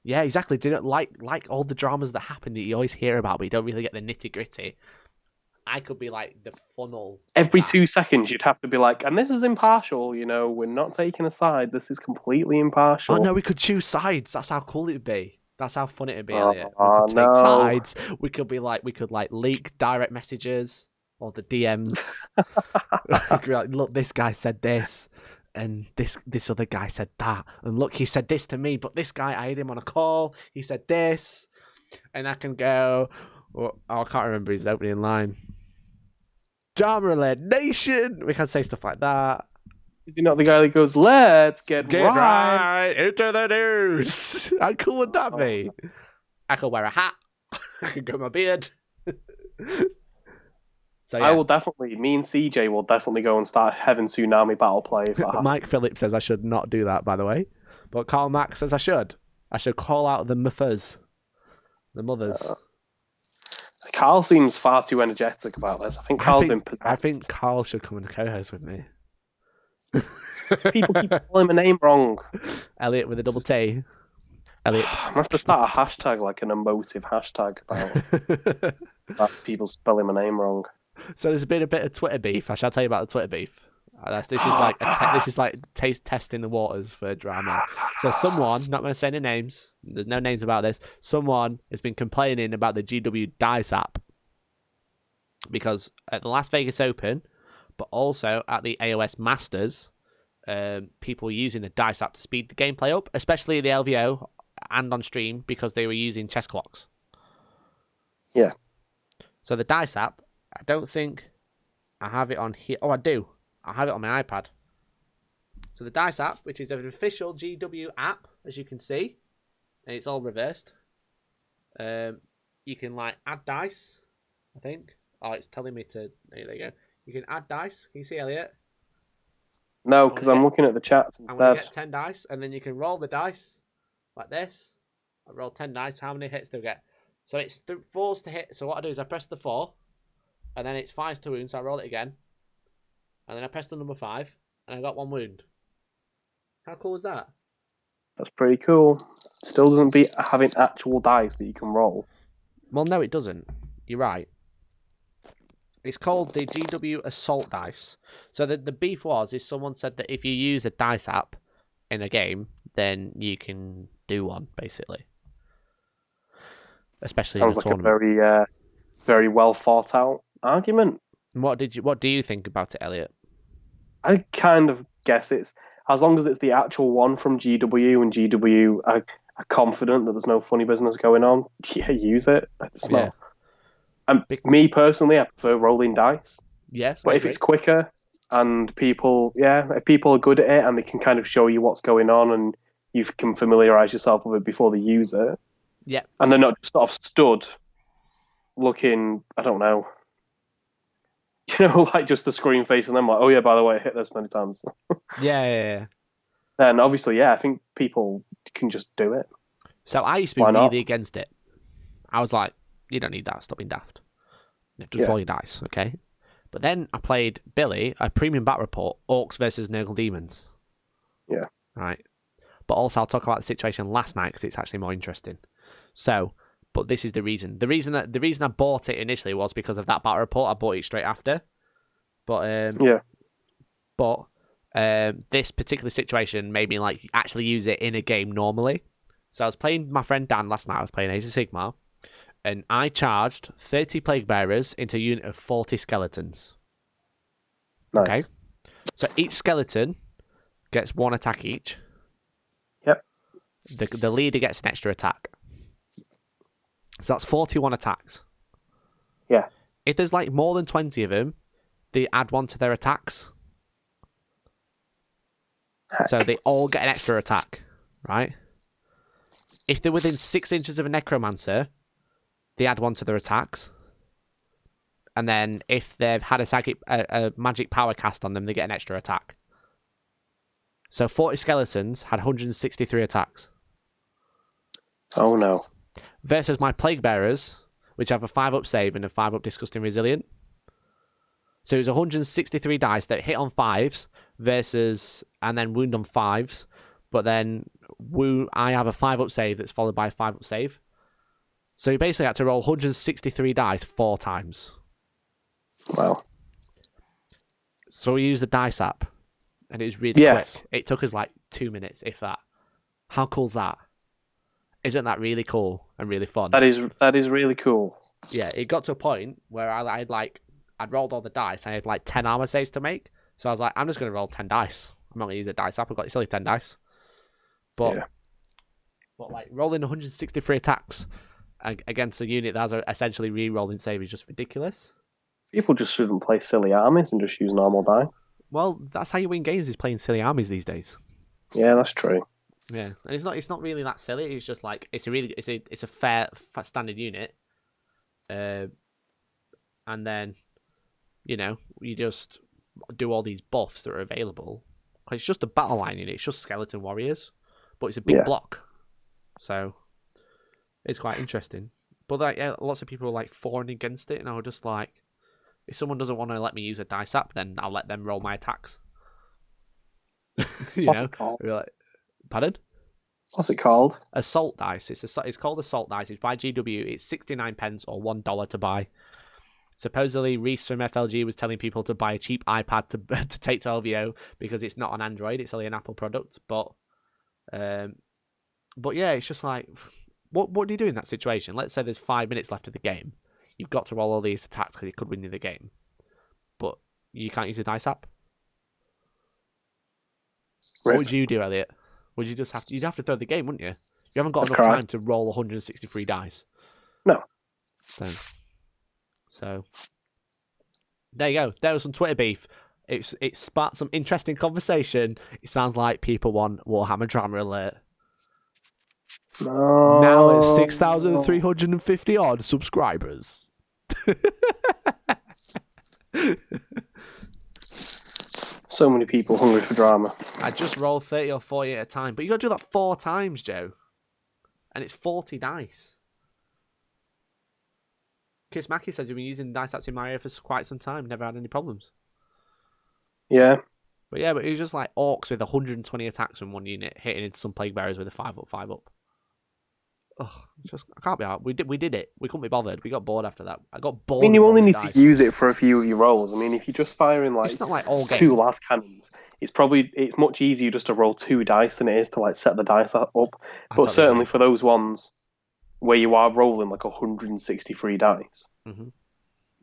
Yeah, exactly. Do you not like all the dramas that happen that you always hear about, but you don't really get the nitty gritty? I could be like the funnel. Every 2 seconds, you'd have to be like, and this is impartial, you know, we're not taking a side. This is completely impartial. Oh, no, we could choose sides. That's how cool it'd be. That's how fun it'd be, Oh, Elliot. We could take no. sides. We could leak direct messages or the DMs. We could be like, look, this guy said this, and this other guy said that, and look, he said this to me, but this guy, I had him on a call. He said this, and I can go. Oh, I can't remember his opening line. Drama-led nation. We can say stuff like that. Is he not the guy that goes, let's get right right into the news? How cool would that be? I could wear a hat. I could grow my beard. So yeah. Me and CJ will definitely go and start Heaven Tsunami Battle Play. If that Mike Phillips says I should not do that, by the way. But Carl Mack says I should. I should call out the mothers. The mothers. Carl seems far too energetic about this. I think Carl's been possessed. I think Carl should come and co-host with me. People keep spelling my name wrong. Elliot with a double T. Elliot. I have to start a hashtag, like an emotive hashtag about people spelling my name wrong. So there's been a bit of Twitter beef. I shall tell you about the Twitter beef. This is like taste testing the waters for drama. So someone, not going to say any names, there's no names about this. Someone has been complaining about the GW Dice app because at the Las Vegas Open, but also at the AOS Masters, people were using the Dice app to speed the gameplay up, especially the LVO and on stream because they were using chess clocks. Yeah. So the Dice app, I don't think I have it on here. Oh, I do. I have it on my iPad. So the Dice app, which is an official GW app, as you can see, and it's all reversed. You can like add dice, I think. Oh, it's telling me to. There you go. You can add dice. Can you see, Elliot? No, because I'm looking at the chats instead. I'm going to get 10 dice, and then you can roll the dice like this. I roll 10 dice. How many hits do I get? So it's 4s to hit. So what I do is I press the 4, and then it's 5s to wound, so I roll it again. And then I press the number 5, and I got 1 wound. How cool is that? That's pretty cool. Still doesn't beat having actual dice that you can roll. Well, no, it doesn't. You're right. It's called the GW Assault Dice. So the beef is someone said that if you use a dice app in a game, then you can do one, basically. Especially Sounds in the like tournament. a very well thought out argument. What do you think about it, Elliot? I kind of guess it's as long as it's the actual one from GW and GW are confident that there's no funny business going on. Yeah, use it. It's not. Me personally, I prefer rolling dice. Yes, but if it's quicker and if people are good at it and they can kind of show you what's going on and you can familiarize yourself with it before they use it. Yeah, and they're not just sort of stood looking. I don't know. like just the screen face, and then like, oh yeah, by the way, I hit this many times. Yeah. Then obviously, yeah, I think people can just do it. So I used to be Why not? really against it. I was like, you don't need that. Stop being daft. Just roll your dice, okay? But then I played Billy, a premium battle report, Orcs versus Nurgle Demons. Yeah. Right. But also I'll talk about the situation last night because it's actually more interesting. So, but this is the reason. The reason I bought it initially was because of that battle report. I bought it straight after. But this particular situation made me like actually use it in a game normally. So I was playing my friend Dan last night. I was playing Age of Sigmar, and I charged 30 Plague Bearers into a unit of 40 skeletons. Nice. Okay, so each skeleton gets 1 attack each. Yep. The leader gets an extra attack. So that's 41 attacks. Yeah. If there's like more than 20 of them, they add 1 to their attacks. So they all get an extra attack, right? If they're within 6 inches of a necromancer, they add 1 to their attacks. And then if they've had a magic power cast on them, they get an extra attack. So 40 skeletons had 163 attacks. Oh no. Versus my Plague Bearers, which have a 5-up save and a 5-up Disgusting Resilient. So it was 163 dice that hit on 5s versus, and then wound on 5s. But then I have a 5-up save that's followed by a 5-up save. So you basically had to roll 163 dice 4 times. Wow. So we used the dice app, and it was really quick. It took us like 2 minutes, if that. How cool's that? Isn't that really cool and really fun? That is really cool. Yeah, it got to a point where I'd rolled all the dice, and I had like 10 armor saves to make. So I was like, I'm just going to roll 10 dice. I'm not going to use a dice app. I've got silly 10 dice. But like rolling 163 attacks against a unit that's essentially re-rolling save is just ridiculous. People just shouldn't play silly armies and just use normal die. Well, that's how you win games, is playing silly armies these days. Yeah, that's true. Yeah, and it's not really that silly. It's just like it's a fair standard unit, and then you just do all these buffs that are available. It's just a battle line unit. It's just skeleton warriors, but it's a big block, so it's quite interesting. But lots of people are like for and against it, and I was just like, if someone doesn't want to let me use a dice app, then I'll let them roll my attacks. Like, pardon? What's it called? Assault dice. It's called Assault dice. It's by GW. It's 69p or $1 to buy. Supposedly, Reese from FLG was telling people to buy a cheap iPad to take to LVO because it's not on Android. It's only an Apple product. But yeah, it's just like, what do you do in that situation? Let's say there's 5 minutes left of the game. You've got to roll all these attacks because you could win the game, but you can't use a dice app. What would you do, Elliot? Would you you'd have to throw the game, wouldn't you? You haven't got enough time to roll 163 dice. No. So there you go. There was some Twitter beef. It sparked some interesting conversation. It sounds like people want Warhammer Drama Alert. No. Now it's 6,350 odd subscribers. So many people hungry for drama. I just roll 30 or 40 at a time, but you got to do that 4 times, Joe. And it's 40 dice. Kiss Mackie says you've been using dice apps in Mario for quite some time, never had any problems. Yeah. But it was just like orcs with 120 attacks from one unit hitting into some Plague Bearers with a 5-up, 5-up. Ugh, I can't be out. We did it. We couldn't be bothered. We got bored after that. I got bored. I mean, you only need to use it for a few of your rolls. I mean, if you're just firing like, it's not like all game. 2 last cannons, it's much easier just to roll 2 dice than it is to like set the dice up. But certainly for those ones where you are rolling like 163 dice,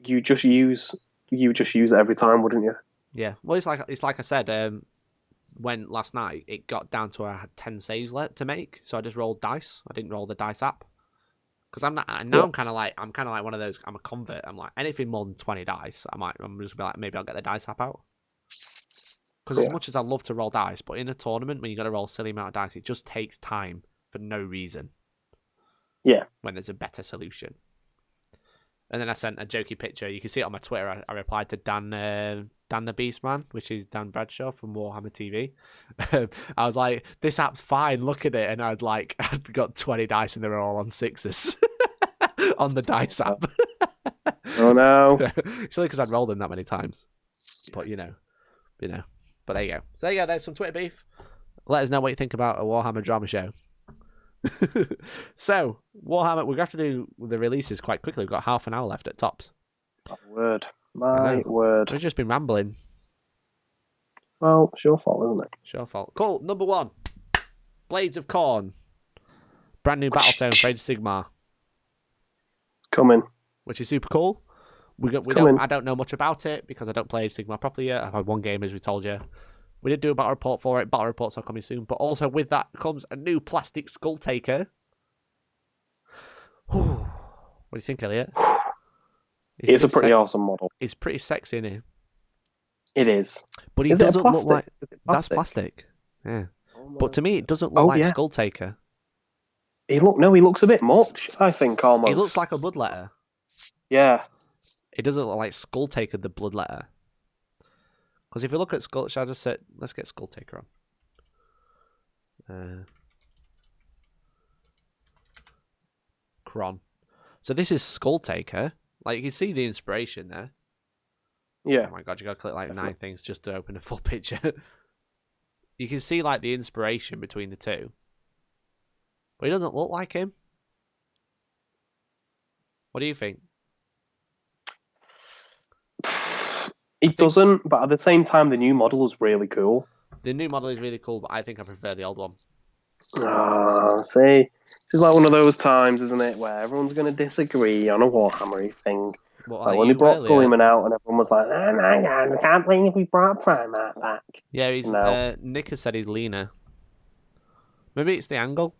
you just use it every time, wouldn't you? Yeah. Well, it's like I said. When last night it got down to I had 10 saves left to make, so I just rolled dice. I didn't roll the dice app because I'm kind of like one of those. I'm a convert. I'm like anything more than 20 dice, I'm just be like maybe I'll get the dice app out. Because as much as I love to roll dice, but in a tournament when you got to roll a silly amount of dice, it just takes time for no reason. Yeah. When there's a better solution. And then I sent a jokey picture. You can see it on my Twitter. I replied to Dan the Beastman, which is Dan Bradshaw from Warhammer TV. I was like, "This app's fine. Look at it." And I'd got 20 dice, and they were all on sixes on the dice app. Oh no! It's only because I'd rolled them that many times. But you know. But there you go. So there you go. There's some Twitter beef. Let us know what you think about a Warhammer drama show. So, Warhammer, we're going to have to do the releases quite quickly. We've got half an hour left at tops. My word. We've just been rambling. Well, it's your fault, isn't it? It's your fault. Cool. Number 1. Blades of Khorne. Brand new Battletome for Age of Sigmar. Coming. Which is super cool. I don't know much about it because I don't play Age of Sigmar properly yet. I've had one game, as we told you. We did do a battle report for it. Battle reports are coming soon. But also with that comes a new plastic skull taker. What do you think, Elliot? It's a pretty awesome model. It's pretty sexy, isn't it? It is. But it doesn't look like... That's plastic. Yeah. But to me, it doesn't look like Skull Taker. He looks a bit much, I think, almost. He looks like a bloodletter. Yeah. It doesn't look like Skull Taker, the bloodletter. Because if you look at Skull... Shall I just say... Let's get Skull Taker on. Kron. So this is Skull Taker. Like, you can see the inspiration there. Yeah. Oh my god, you gotta click like 9 things just to open a full picture. You can see like the inspiration between the two. But he doesn't look like him. What do you think? It doesn't, but at the same time, the new model is really cool. The new model is really cool, but I think I prefer the old one. See, it's like one of those times, isn't it, where everyone's going to disagree on a Warhammer thing. Like when they brought Gulliman out, and everyone was like, "Oh my god, I can't believe we brought Primarch back." Yeah, Nick has said he's leaner. Maybe it's the angle.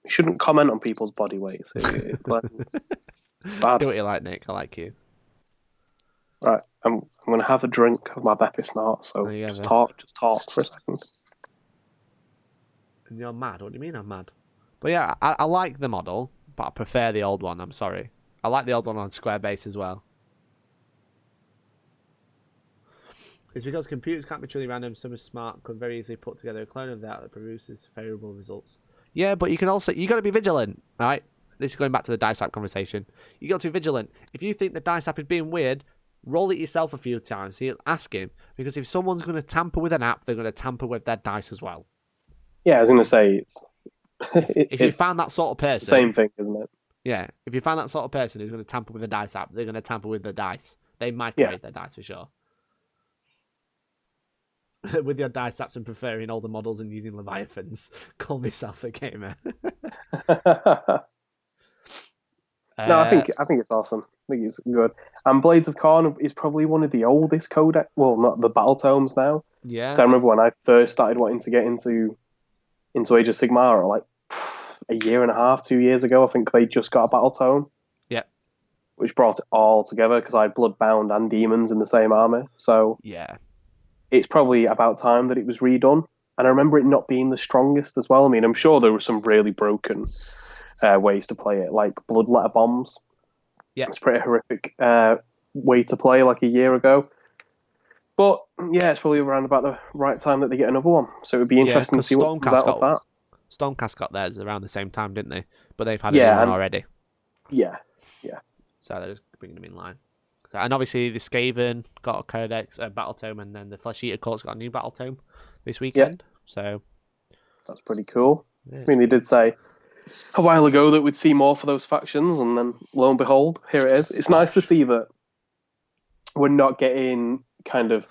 You shouldn't comment on people's body weights. It's bad. Do what you like, Nick. I like you. Right, I'm going to have a drink of my Beppy Snort, so just talk for a second. And you're mad? What do you mean I'm mad? But yeah, I like the model, but I prefer the old one, I'm sorry. I like the old one on square base as well. It's because computers can't be truly random, some are smart, could very easily put together a clone of that produces favourable results. Yeah, but you got to be vigilant, right? This is going back to the dice app conversation. You got to be vigilant. If you think the dice app is being weird, roll it yourself a few times. Ask him, because if someone's going to tamper with an app, they're going to tamper with their dice as well. Yeah, I was going to say if you found that sort of person, same thing, isn't it? Yeah, if you find that sort of person who's going to tamper with a dice app, they're going to tamper with the dice. They microwave their dice for sure. With your dice apps and preferring all the models and using Leviathans, call myself a gamer. No, I think it's awesome. I think it's good. And Blades of Khorne is probably one of the oldest codex. Well, not the battle tomes now. Yeah. So I remember when I first started wanting to get into Age of Sigmar, like a year and a half, 2 years ago. I think they just got a battle tome. Yeah. Which brought it all together because I had Bloodbound and Demons in the same army. So yeah, it's probably about time that it was redone. And I remember it not being the strongest as well. I mean, I'm sure there were some really broken ways to play it, like Bloodletter Bombs. Yeah. It's a pretty horrific way to play like a year ago. But yeah, it's probably around about the right time that they get another one. So it would be interesting to see what comes out of that. Stormcast got theirs around the same time, didn't they? But they've had a new one already. Yeah. So they're just bringing them in line. So, and obviously the Skaven got a codex, a battle tome, and then the Flesh Eater Court's got a new battle tome this weekend. So that's pretty cool. Yeah. I mean, they did say a while ago that we'd see more for those factions, and then lo and behold, here it is. It's nice to see that we're not getting kind of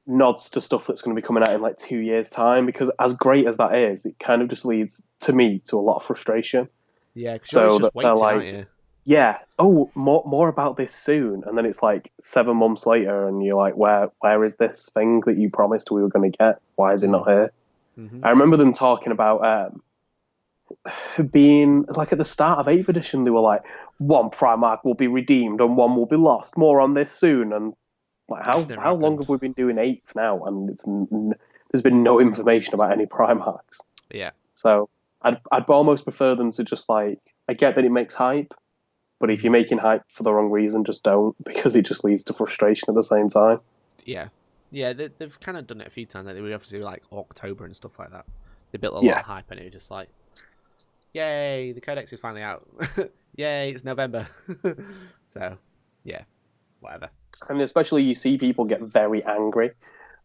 nods to stuff that's going to be coming out in like 2 years' time, because as great as that is, it kind of just leads to me to a lot of frustration. Yeah, because you're just waiting, aren't you? Yeah, more about this soon, and then it's like 7 months later, and you're like, where is this thing that you promised we were going to get? Why is it not here? Mm-hmm. I remember them talking about being like at the start of 8th edition, they were like, 1 Primarch will be redeemed and 1 will be lost. More on this soon. And like, how long have we been doing 8th now? And there's been no information about any Primarchs. Yeah. So I'd almost prefer them to just like, I get that it makes hype, But if you're making hype for the wrong reason, just don't, because it just leads to frustration at the same time. Yeah. Yeah, they've kind of done it a few times. Like, they were obviously like October and stuff like that. They built a lot of hype, and it was just like, yay, the Codex is finally out. Yay, it's November. So, yeah, whatever. And especially you see people get very angry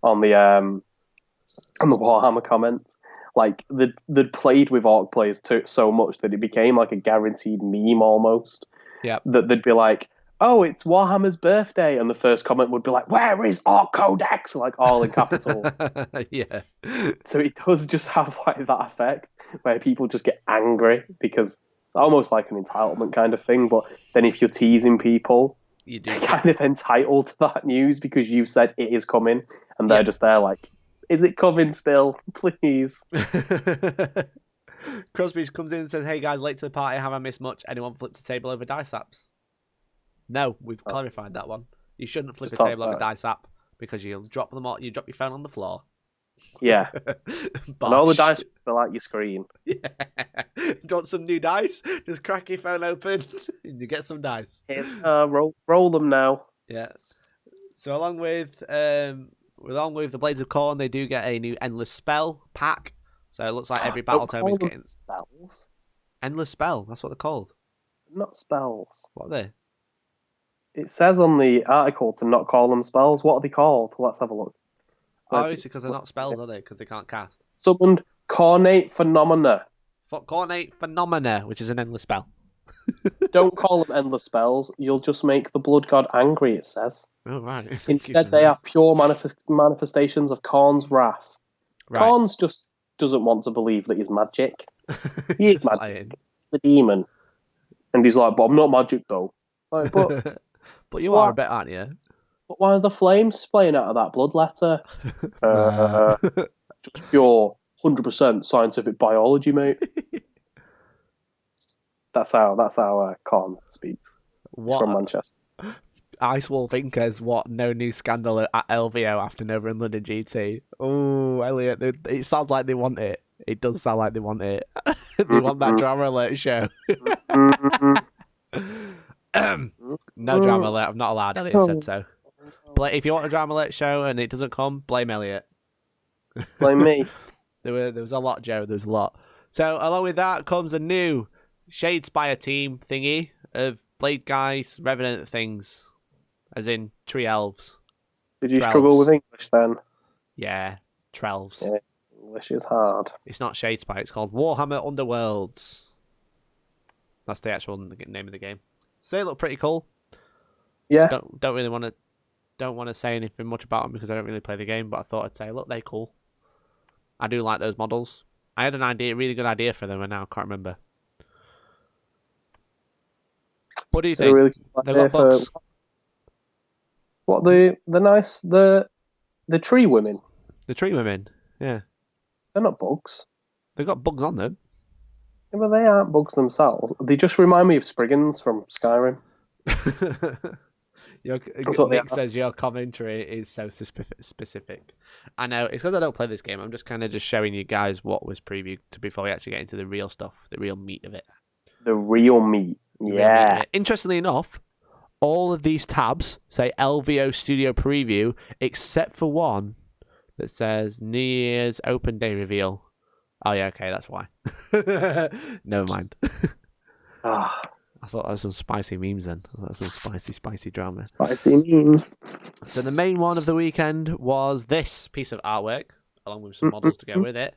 on the Warhammer comments. Like, they'd played with Orc players so much that it became like a guaranteed meme almost. Yeah. That they'd be like, oh, it's Warhammer's birthday. And the first comment would be like, where is Orc Codex? Like, all in capital. Yeah. So it does just have like that effect where people just get angry because it's almost like an entitlement kind of thing. But then if you're teasing people, they're kind of entitled to that news because you've said it is coming. And they're just there like, is it coming still? Please. Crosby comes in and says, hey guys, late to the party, have I missed much? Anyone flipped the table over dice apps? No, we've clarified that one. You shouldn't flip a table over dice app because you'll drop them all, you drop your phone on the floor. Yeah. And all the dice spill out your screen. Yeah. Do you want some new dice? Just crack your phone open and you get some dice. Roll them now. Yeah. So along with the Blades of Khorne, they do get a new Endless Spell pack. So it looks like every battle tome is getting spells. Endless Spell. That's what they're called. Not spells. What are they? It says on the article to not call them spells. What are they called? Let's have a look. Obviously, because they're not spells, are they? Because they can't cast. Summoned Cornate Phenomena. Cornate Phenomena, which is an endless spell. Don't call them endless spells. You'll just make the blood god angry, it says. Oh, right. Instead, they are pure manifestations of Khorne's wrath. Right. Khorne's just doesn't want to believe that he's magic. He is magic. Lying. He's a demon. And he's like, but I'm not magic, though. Like, but you are a bit, aren't you? But why is the flame spraying out of that bloodletter? Just pure 100% scientific biology, mate. That's how Khorne speaks. He's from Manchester. Ice Wolf Inc. has no new scandal at LVO after Nova and London GT. Oh, Elliot, it sounds like they want it. It does sound like they want it. They want that drama alert show. No drama alert. I'm not allowed. Elliot said so. If you want a drama alert show and it doesn't come, blame Elliot. Blame me. There was a lot, Joe. There's a lot. So along with that comes a new Shadespire team thingy of Blade Guys, Revenant things, as in tree elves. Did you struggle with English then? Yeah, trelves. Yeah, English is hard. It's not Shadespire. It's called Warhammer Underworlds. That's the actual name of the game. So they look pretty cool. Yeah. Don't really want to say anything much about them because I don't really play the game, but I thought I'd say, look, they're cool. I do like those models. I had a really good idea for them, and now I can't remember. What do you think? Really They've got bugs. What the tree women? The tree women, yeah. They're not bugs. They've got bugs on them. Yeah, but they aren't bugs themselves. They just remind me of Spriggans from Skyrim. Nick says your commentary is so specific. I know, it's because I don't play this game. I'm just kind of just showing you guys what was previewed before we actually get into the real stuff, the real meat of it. The real meat, yeah. Interestingly enough, all of these tabs say LVO Studio Preview, except for one that says New Year's Open Day Reveal. Oh yeah, okay, that's why. Never mind. I thought that was some spicy memes then. I thought that was some spicy drama. Spicy memes. So the main one of the weekend was this piece of artwork, along with some models to go with it.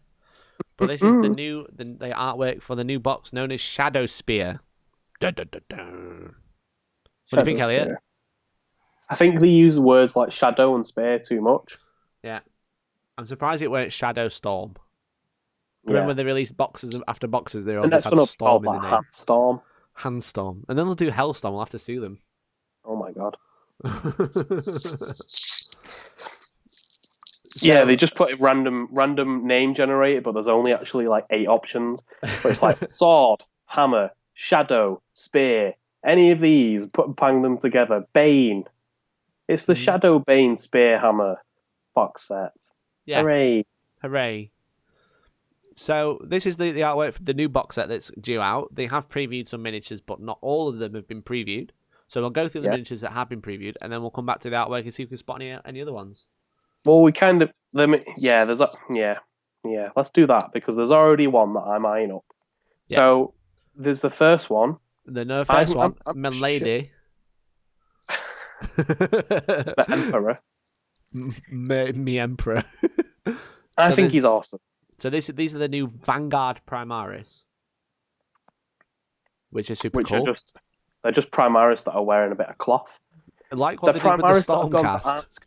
But this is the artwork for the new box known as Shadow Spear. Dun, dun, dun, dun. What do you think, Elliot? I think they use words like shadow and spear too much. Yeah. I'm surprised it weren't Shadow Storm. Remember when they released boxes after boxes, they all just had Storm in the name. Storm. Handstorm. And then they'll do Hellstorm. We'll have to sue them. Oh my god. Yeah, they just put a random name generator, but there's only actually like 8 options. But it's like sword, hammer, shadow, spear. Any of these, bang them together. Bane. It's the Shadow Bane Spear Hammer box set. Yeah. Hooray. Hooray. So this is the artwork for the new box set that's due out. They have previewed some miniatures, but not all of them have been previewed. So we'll go through the miniatures that have been previewed, and then we'll come back to the artwork and see if we can spot any other ones. Well, we kind of let's do that because there's already one that I'm eyeing up. Yeah. So there's the first one. The first one, Milady. The Emperor. Me Emperor. I think he's awesome. So these are the new Vanguard Primaris, which is super cool. They're just Primaris that are wearing a bit of cloth. Like what they did with the Stormcast.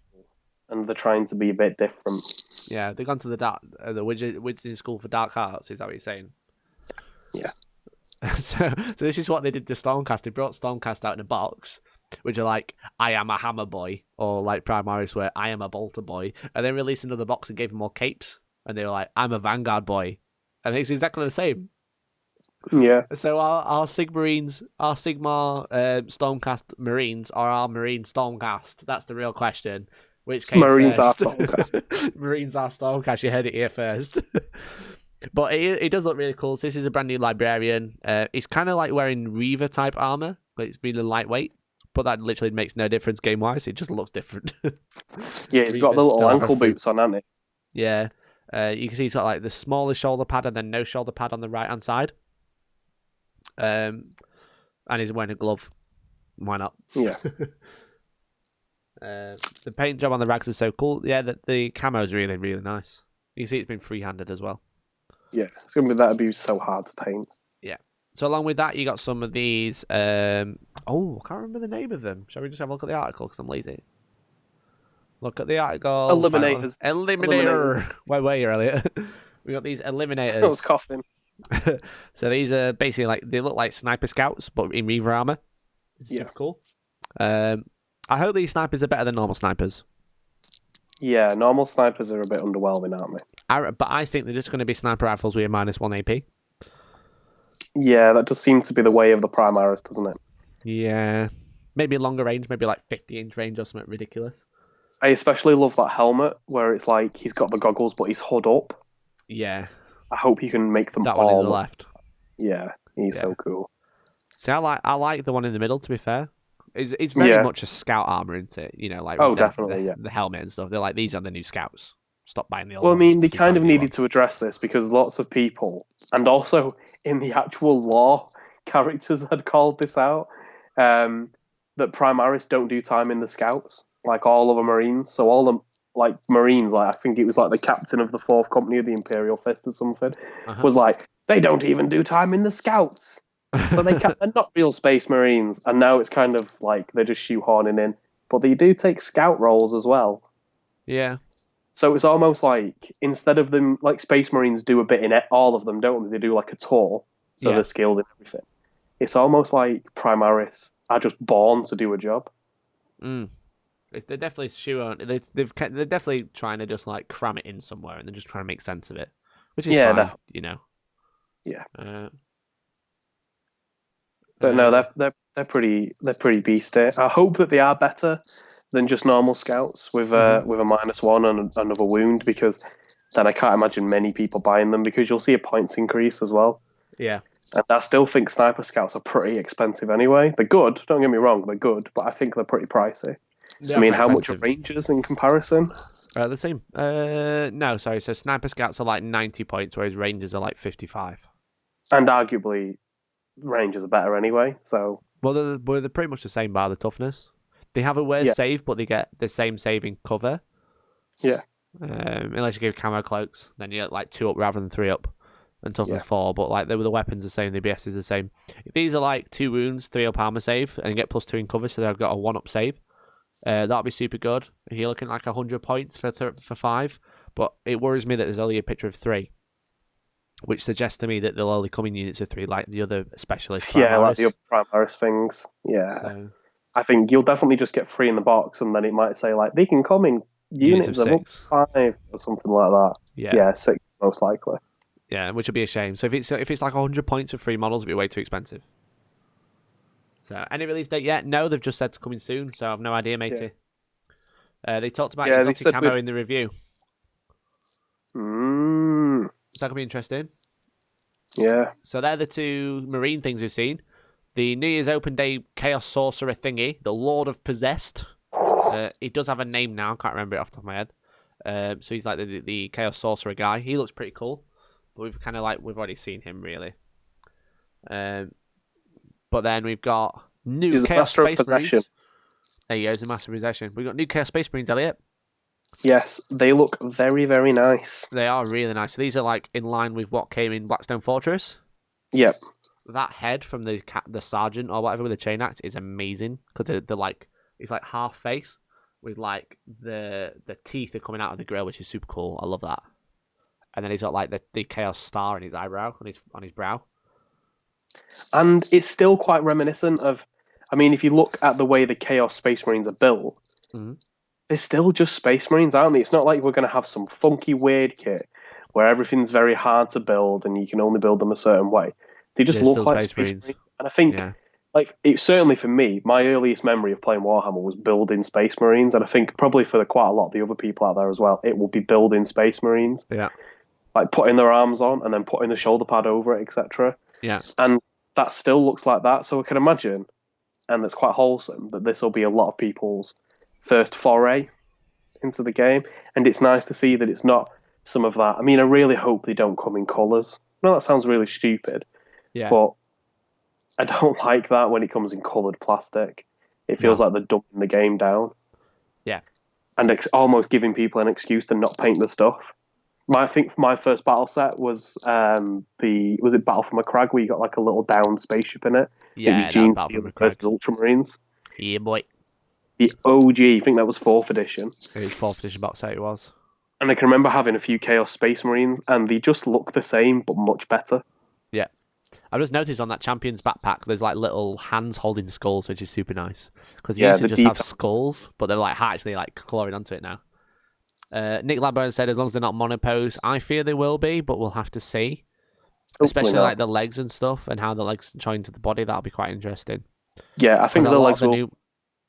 And they're trying to be a bit different. Yeah, they've gone to the Wizarding School for Dark Arts. Is that what you're saying? Yeah. So this is what they did to Stormcast. They brought Stormcast out in a box, which are like, I am a hammer boy, or like Primaris where I am a bolter boy, and then released another box and gave them more capes, and they were like, I'm a Vanguard boy, and it's exactly the same. Yeah. So our Sigmarines, our Sigmar Stormcast Marines are our Marine Stormcast. That's the real question. Which came Marines first? Are Stormcast. Marines are Stormcast. You heard it here first. But it does look really cool. So this is a brand new librarian. It's kind of like wearing Reaver type armor, but it's really lightweight. But that literally makes no difference game wise. It just looks different. Yeah, it's got the little ankle boots on, hasn't it? Yeah. You can see sort of like the smallest shoulder pad and then no shoulder pad on the right hand side. And he's wearing a glove. Why not? Yeah. The paint job on the rags is so cool. Yeah, the camo is really, really nice. You see it's been free-handed as well. Yeah, that'd be so hard to paint. Yeah. So along with that, you got some of these. I can't remember the name of them. Shall we just have a look at the article? Because I'm lazy. Look at the article. Eliminators. Eliminator. Where were you earlier? We got these Eliminators. I was coughing. So these are basically like, they look like sniper scouts, but in Reaver armor. Yeah. Super cool. I hope these snipers are better than normal snipers. Yeah, normal snipers are a bit underwhelming, aren't they? But I think they're just going to be sniper rifles with a -1 AP. Yeah, that does seem to be the way of the Primaris, doesn't it? Yeah. Maybe longer range, maybe like 50-inch range or something ridiculous. I especially love that helmet where it's like he's got the goggles but he's hood up. Yeah. I hope you can make them that all. one on the left. Yeah, he's so cool. See, I like the one in the middle, to be fair. It's very much a scout armor, isn't it? You know, like definitely, the helmet and stuff. They're like, these are the new scouts. Stop buying the old ones. Well, I mean, they keep kind of buying the needed to address this because lots of people, and also in the actual lore, characters had called this out, that Primaris don't do time in the scouts, like all of the Marines. So all the like Marines, like I think it was like the captain of the 4th Company of the Imperial Fist or something, was like, they don't even do time in the scouts. So they're not real Space Marines, and now it's kind of like they're just shoehorning in. But they do take scout roles as well. Yeah. So it's almost like instead of them, like Space Marines do a bit in it, all of them, don't they? They do like a tour, so they're skilled in everything. It's almost like Primaris are just born to do a job. Mm. They're definitely they're definitely trying to just like cram it in somewhere, and they're just trying to make sense of it, which is fine, you know. Yeah. But no, they're pretty beastie. I hope that they are better than just normal scouts with a -1 and another wound, because then I can't imagine many people buying them because you'll see a points increase as well. Yeah. And I still think sniper scouts are pretty expensive anyway. They're good, don't get me wrong, they're good, but I think they're pretty pricey. So, I mean, how much are Rangers in comparison? The same. No, sorry. So sniper scouts are like 90 points, whereas Rangers are like 55. And arguably, Rangers are better anyway. So they're pretty much the same bar the toughness. They have a worse save, but they get the same saving cover. Yeah. Unless you give camo cloaks, then you get like 2 up rather than 3 up, and toughness 4. But like the weapons the same, the BS is the same. If these are like 2 wounds, 3 up armor save, and you get +2 in cover, so they've got a 1 up save. That'll be super good. If you're looking like 100 points for 5, but it worries me that there's only a picture of 3. Which suggests to me that they'll only come in units of 3, like the other specialist Primaris. Yeah, like the other Primaris things. Yeah. So, I think you'll definitely just get 3 in the box, and then it might say, like, they can come in units of up to 5 or something like that. Yeah, 6 most likely. Yeah, which would be a shame. So if it's like 100 points for 3 models, it'd be way too expensive. So, any release date yet? No, they've just said to coming soon, so I've no idea, matey. Yeah. They talked about exotic camo in the review. So that could be interesting. Yeah. So they're the two marine things we've seen. The New Year's Open Day Chaos Sorcerer thingy, the Lord of Possessed. He does have a name now. I can't remember it off the top of my head. So he's like the Chaos Sorcerer guy. He looks pretty cool. But we've already seen him really. But then we've got new Chaos Space Marines. There you go, it's a master possession. We've got new Chaos Space Marines, Elliot. Yes, they look very, very nice. They are really nice. So these are like in line with what came in Blackstone Fortress. Yep. That head from the sergeant or whatever with the chain axe is amazing because they're like it's like half face with like the teeth are coming out of the grill, which is super cool. I love that. And then he's got like the Chaos Star in his eyebrow on his brow. And it's still quite reminiscent of. I mean, if you look at the way the Chaos Space Marines are built, they're still just Space Marines, aren't they? It's not like we're going to have some funky weird kit where everything's very hard to build and you can only build them a certain way. They just look like Space Marines. And I think, like, it certainly for me, my earliest memory of playing Warhammer was building Space Marines, and I think probably for quite a lot of the other people out there as well, it will be building Space Marines. Yeah. Like putting their arms on and then putting the shoulder pad over it, etc. Yeah. And that still looks like that, so I can imagine, and it's quite wholesome, that this will be a lot of people's first foray into the game, and it's nice to see that it's not some of that. I mean, I really hope they don't come in colours. No, that sounds really stupid, but I don't like that when it comes in coloured plastic. It feels like they're dumbing the game down. Yeah. And almost giving people an excuse to not paint the stuff. I think my first battle set was was it Battle from a Crag, where you got like a little down spaceship in it. Yeah, it was Gene Steele versus Ultramarines. Yeah, boy. The OG, I think that was 4th edition. It was 4th edition box set, it was. And I can remember having a few Chaos Space Marines, and they just look the same, but much better. Yeah. I've just noticed on that Champion's backpack, there's like little hands holding skulls, which is super nice. Because you used to just have skulls, but they're like actually like clawing onto it now. Nick Ladburn said as long as they're not monopose, I fear they will be, but we'll have to see. Especially like the legs and stuff, and how the legs join to the body. That'll be quite interesting. Yeah, I think the legs will...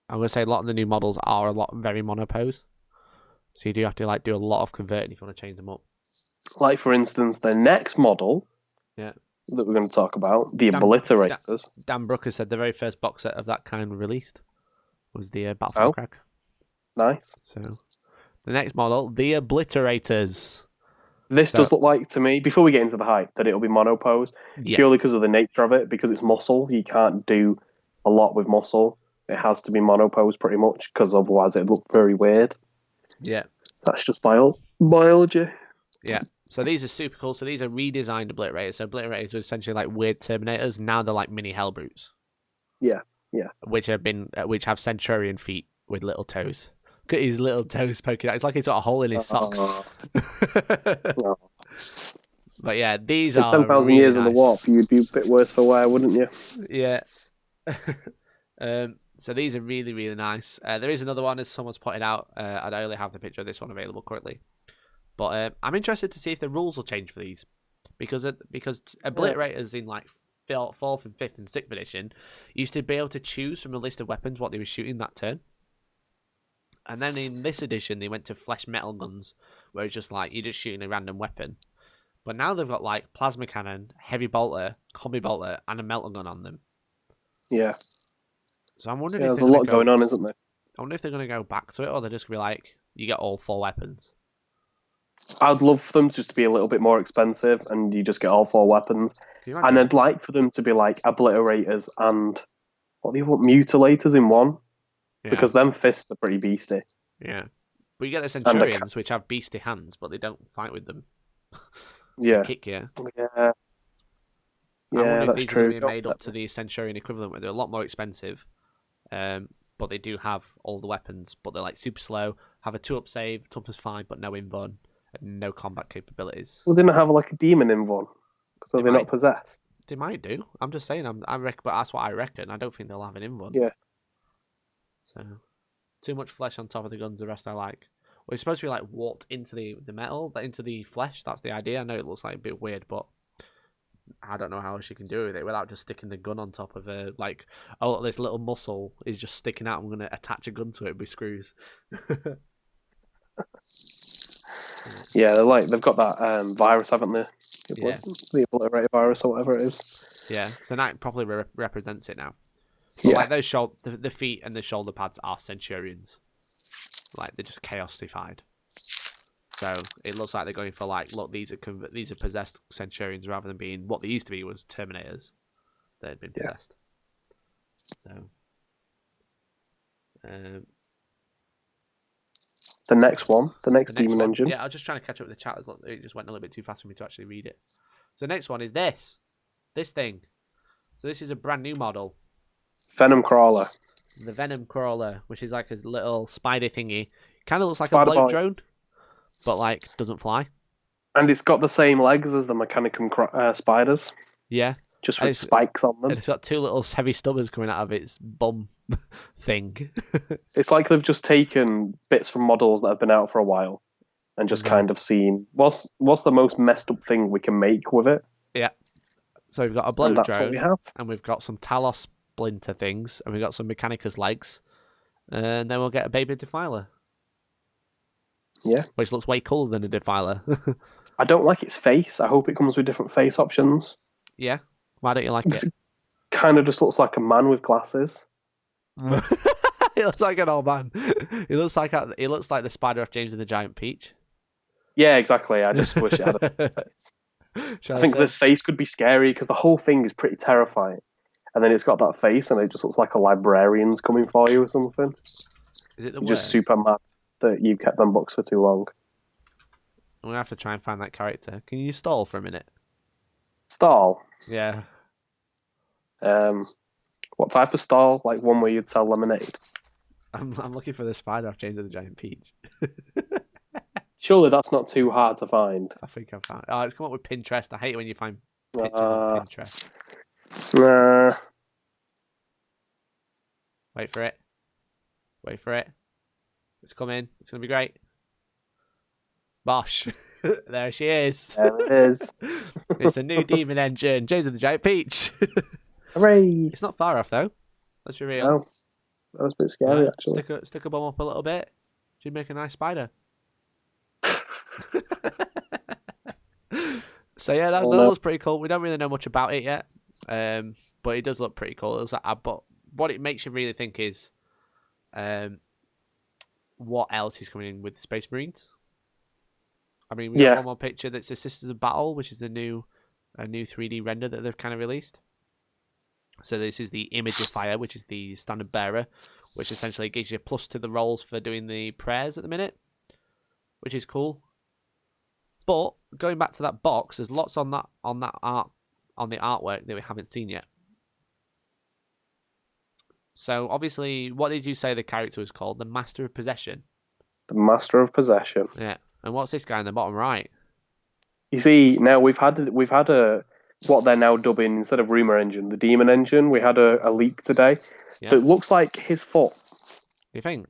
I'm going to say a lot of the new models are very monopose. So you do have to like do a lot of converting if you want to change them up. Like, for instance, the next model that we're going to talk about, the Obliterators. Dan Brooker said the very first box set of that kind released was the Battlefield Crack. Nice. So the next model, the Obliterators. This does look like, to me, before we get into the hype, that it'll be monopose, purely because of the nature of it, because it's muscle. You can't do a lot with muscle. It has to be monopose pretty much, because otherwise it'd look very weird. Yeah. That's just biology. Yeah. So these are super cool. So these are redesigned Obliterators. So Obliterators are essentially like weird Terminators. Now they're like mini Hellbrutes. Yeah, yeah. Which have Centurion feet with little toes. Look at his little toes poking out. It's like he's got a hole in his socks. No. But yeah, these are 10,000 years in the warp. You'd be a bit worse for wear, wouldn't you? Yeah. So these are really, really nice. There is another one, as someone's pointed out. I only have the picture of this one available currently. But I'm interested to see if the rules will change for these. Because Obliterators in like 4th and 5th and 6th edition used to be able to choose from a list of weapons what they were shooting that turn. And then in this edition, they went to flesh metal guns, where it's just like you're just shooting a random weapon. But now they've got like plasma cannon, heavy bolter, combi bolter, and a melter gun on them. Yeah. So I'm wondering if there's a lot going on, isn't there? I wonder if they're going to go back to it, or they're just going to be like, you get all 4 weapons. I'd love for them just to be a little bit more expensive, and you just get all 4 weapons. And I'd like for them to be like Obliterators and what do you want, Mutilators in one, because them fists are pretty beasty. Yeah, but you get the Centurions, which have beasty hands, but they don't fight with them. Yeah, they kick you. Yeah. I wonder if that's these true. are going to be made up to the Centurion equivalent, where they're a lot more expensive. But they do have all the weapons, but they're like super slow, have a 2-up save, toughness 5, but no invuln, and no combat capabilities. Well, they don't have like a demon invuln, so they're not possessed. They might do. I'm just saying. I reckon, but that's what I reckon. I don't think they'll have an invuln. Yeah. So, too much flesh on top of the guns. The rest I like. Well, it's supposed to be like warped into the metal, into the flesh. That's the idea. I know it looks like a bit weird, but I don't know how else you can do with it without just sticking the gun on top of a like. Oh, this little muscle is just sticking out. I'm going to attach a gun to it with screws. Yeah, they've got that virus, haven't they? Yeah. The obliterated virus or whatever it is. Yeah, so that probably represents it now. But Yeah. like those the feet and the shoulder pads are Centurions. Like they're just chaosified. So it looks like they're going for like, look, these are possessed Centurions rather than being what they used to be was Terminators that had been possessed. So the next Demon Engine. Yeah, I was just trying to catch up with the chat. It just went a little bit too fast for me to actually read it. So the next one is this thing. So this is a brand new model. Venom Crawler. The Venom Crawler, which is like a little spider thingy. Kind of looks like a bloat drone, but like doesn't fly. And it's got the same legs as the Mechanicum spiders. Yeah. Just with spikes on them. And it's got two little heavy stubbers coming out of its bum thing. It's like they've just taken bits from models that have been out for a while and just kind of seen what's the most messed up thing we can make with it. Yeah. So we've got a bloat drone, and we've got some Talos splinter things, and we've got some Mechanicus legs, and then we'll get a baby Defiler. Yeah. Which looks way cooler than a Defiler. I don't like its face. I hope it comes with different face options. Yeah? Why don't you like it? It kind of just looks like a man with glasses. He looks like an old man. He looks like the spider off James and the Giant Peach. Yeah, exactly. I just wish it had a face. I think the face could be scary because the whole thing is pretty terrifying. And then it's got that face and it just looks like a librarian's coming for you or something. Is it the You're just super mad that you kept them books for too long. I'm going to have to try and find that character. Can you stall for a minute? Stall? Yeah. What type of stall? Like one where you'd sell lemonade? I'm looking for the spider off James and the Giant Peach. Surely that's not too hard to find. I think I found it. Oh, it's come up with Pinterest. I hate it when you find pictures on Pinterest. Nah. Wait for it. It's coming. It's going to be great. Bosh. There she is. There it is. It's the new Demon Engine. James and the Giant Peach. Hooray! It's not far off, though. Let's be real. No. That was a bit scary, actually. Stick a bum up a little bit. She'd make a nice spider. So yeah, that looks pretty cool. We don't really know much about it yet, but it does look pretty cool. It was like, but what it makes you really think is, what else is coming in with the Space Marines? I mean, we got one more picture that's the Sisters of Battle, which is a new 3D render that they've kind of released. So this is the Imagifier, which is the standard bearer, which essentially gives you a plus to the rolls for doing the prayers at the minute, which is cool. But going back to that box, there's lots on the artwork that we haven't seen yet. So obviously, what did you say the character was called? The Master of Possession. The Master of Possession. Yeah. And what's this guy in the bottom right? You see, now we've had a what they're now dubbing, instead of Rumor Engine, the Demon Engine. We had a leak today that looks like his foot. You think?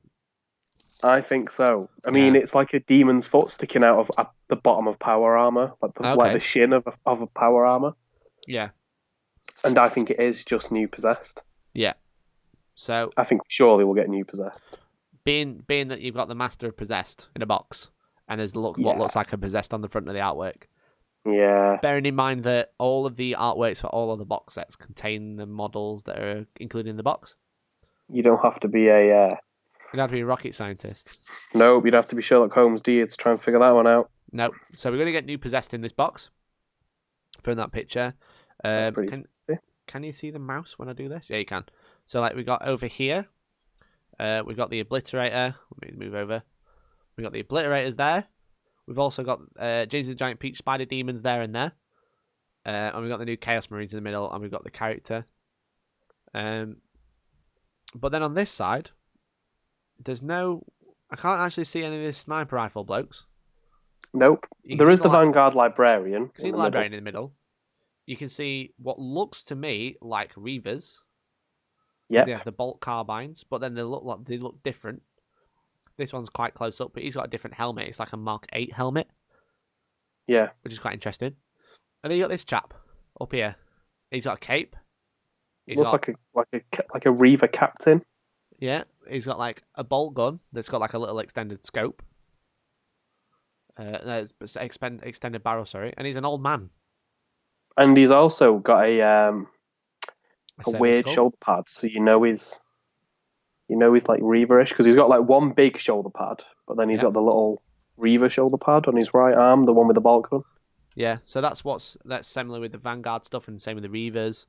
I think so. I mean, it's like a demon's foot sticking out of the bottom of power armor, like the shin of a power armor. Yeah. And I think it is just new possessed. Yeah. So I think surely we'll get new possessed. Being that you've got the Master of Possessed in a box, and there's what looks like a possessed on the front of the artwork. Yeah. Bearing in mind that all of the artworks for all of the box sets contain the models that are included in the box. You don't have to be a... You'd have to be a rocket scientist. Nope, you'd have to be Sherlock Holmes, do you, to try and figure that one out. Nope. So we're going to get new possessed in this box. Put in that picture. Can you see the mouse when I do this? Yeah, you can. So like we got over here, we got the Obliterator. Let me move over. We got the Obliterators there. We've also got James the Giant Peach Spider Demons there and there. And we've got the new Chaos Marines in the middle, and we've got the character. But then on this side, there's no... I can't actually see any of the sniper rifle blokes. Nope. There is the Vanguard Librarian. You can see the Librarian in the middle. You can see what looks to me like Reavers. Yeah. They have the bolt carbines, but then they look different. This one's quite close up, but he's got a different helmet. It's like a Mark 8 helmet. Yeah. Which is quite interesting. And then you got this chap up here. He's got a cape. Looks like a Reaver captain. Yeah. He's got like a bolt gun that's got like a little extended scope. No, it's extended barrel, sorry. And he's an old man. And he's also got a Service weird skull. shoulder pad, so he's like Reaver-ish because he's got like one big shoulder pad, but then he's got the little Reaver shoulder pad on his right arm, the one with the bolt gun. Yeah, so that's similar with the Vanguard stuff, and same with the Reavers,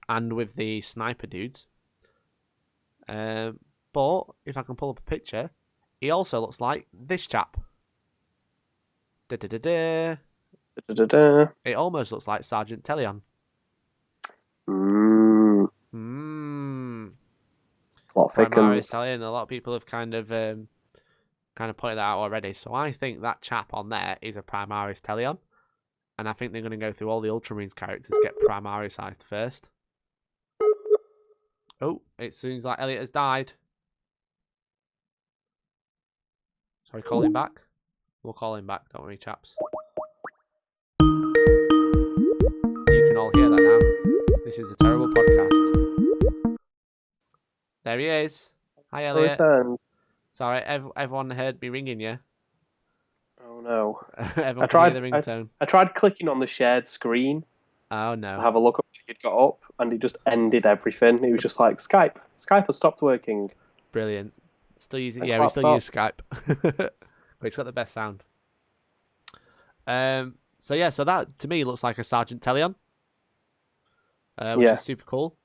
and with the sniper dudes. But if I can pull up a picture, he also looks like this chap. Da-da-da-da. Da-da-da-da. It almost looks like Sergeant Tellion. Mm. A lot of Primaris thickens. Tellion. A lot of people have kind of pointed that out already. So I think that chap on there is a Primaris Tellion. And I think they're going to go through all the Ultramarines characters, get Primarisized first. Oh, it seems like Elliot has died. Shall we call him back? We'll call him back, don't worry, chaps. You can all hear that now. This is a terrible podcast. There he is. Hi, Elliot. Sorry, everyone heard me ringing you. Oh no! Everyone could hear the ringtone. I tried clicking on the shared screen. Oh no! To have a look at what he'd got up, and it just ended everything. It was just like Skype has stopped working. Brilliant. Still using? Yeah, we still use Skype. But it's got the best sound. So that to me looks like a Sergeant Tellion, which is super cool.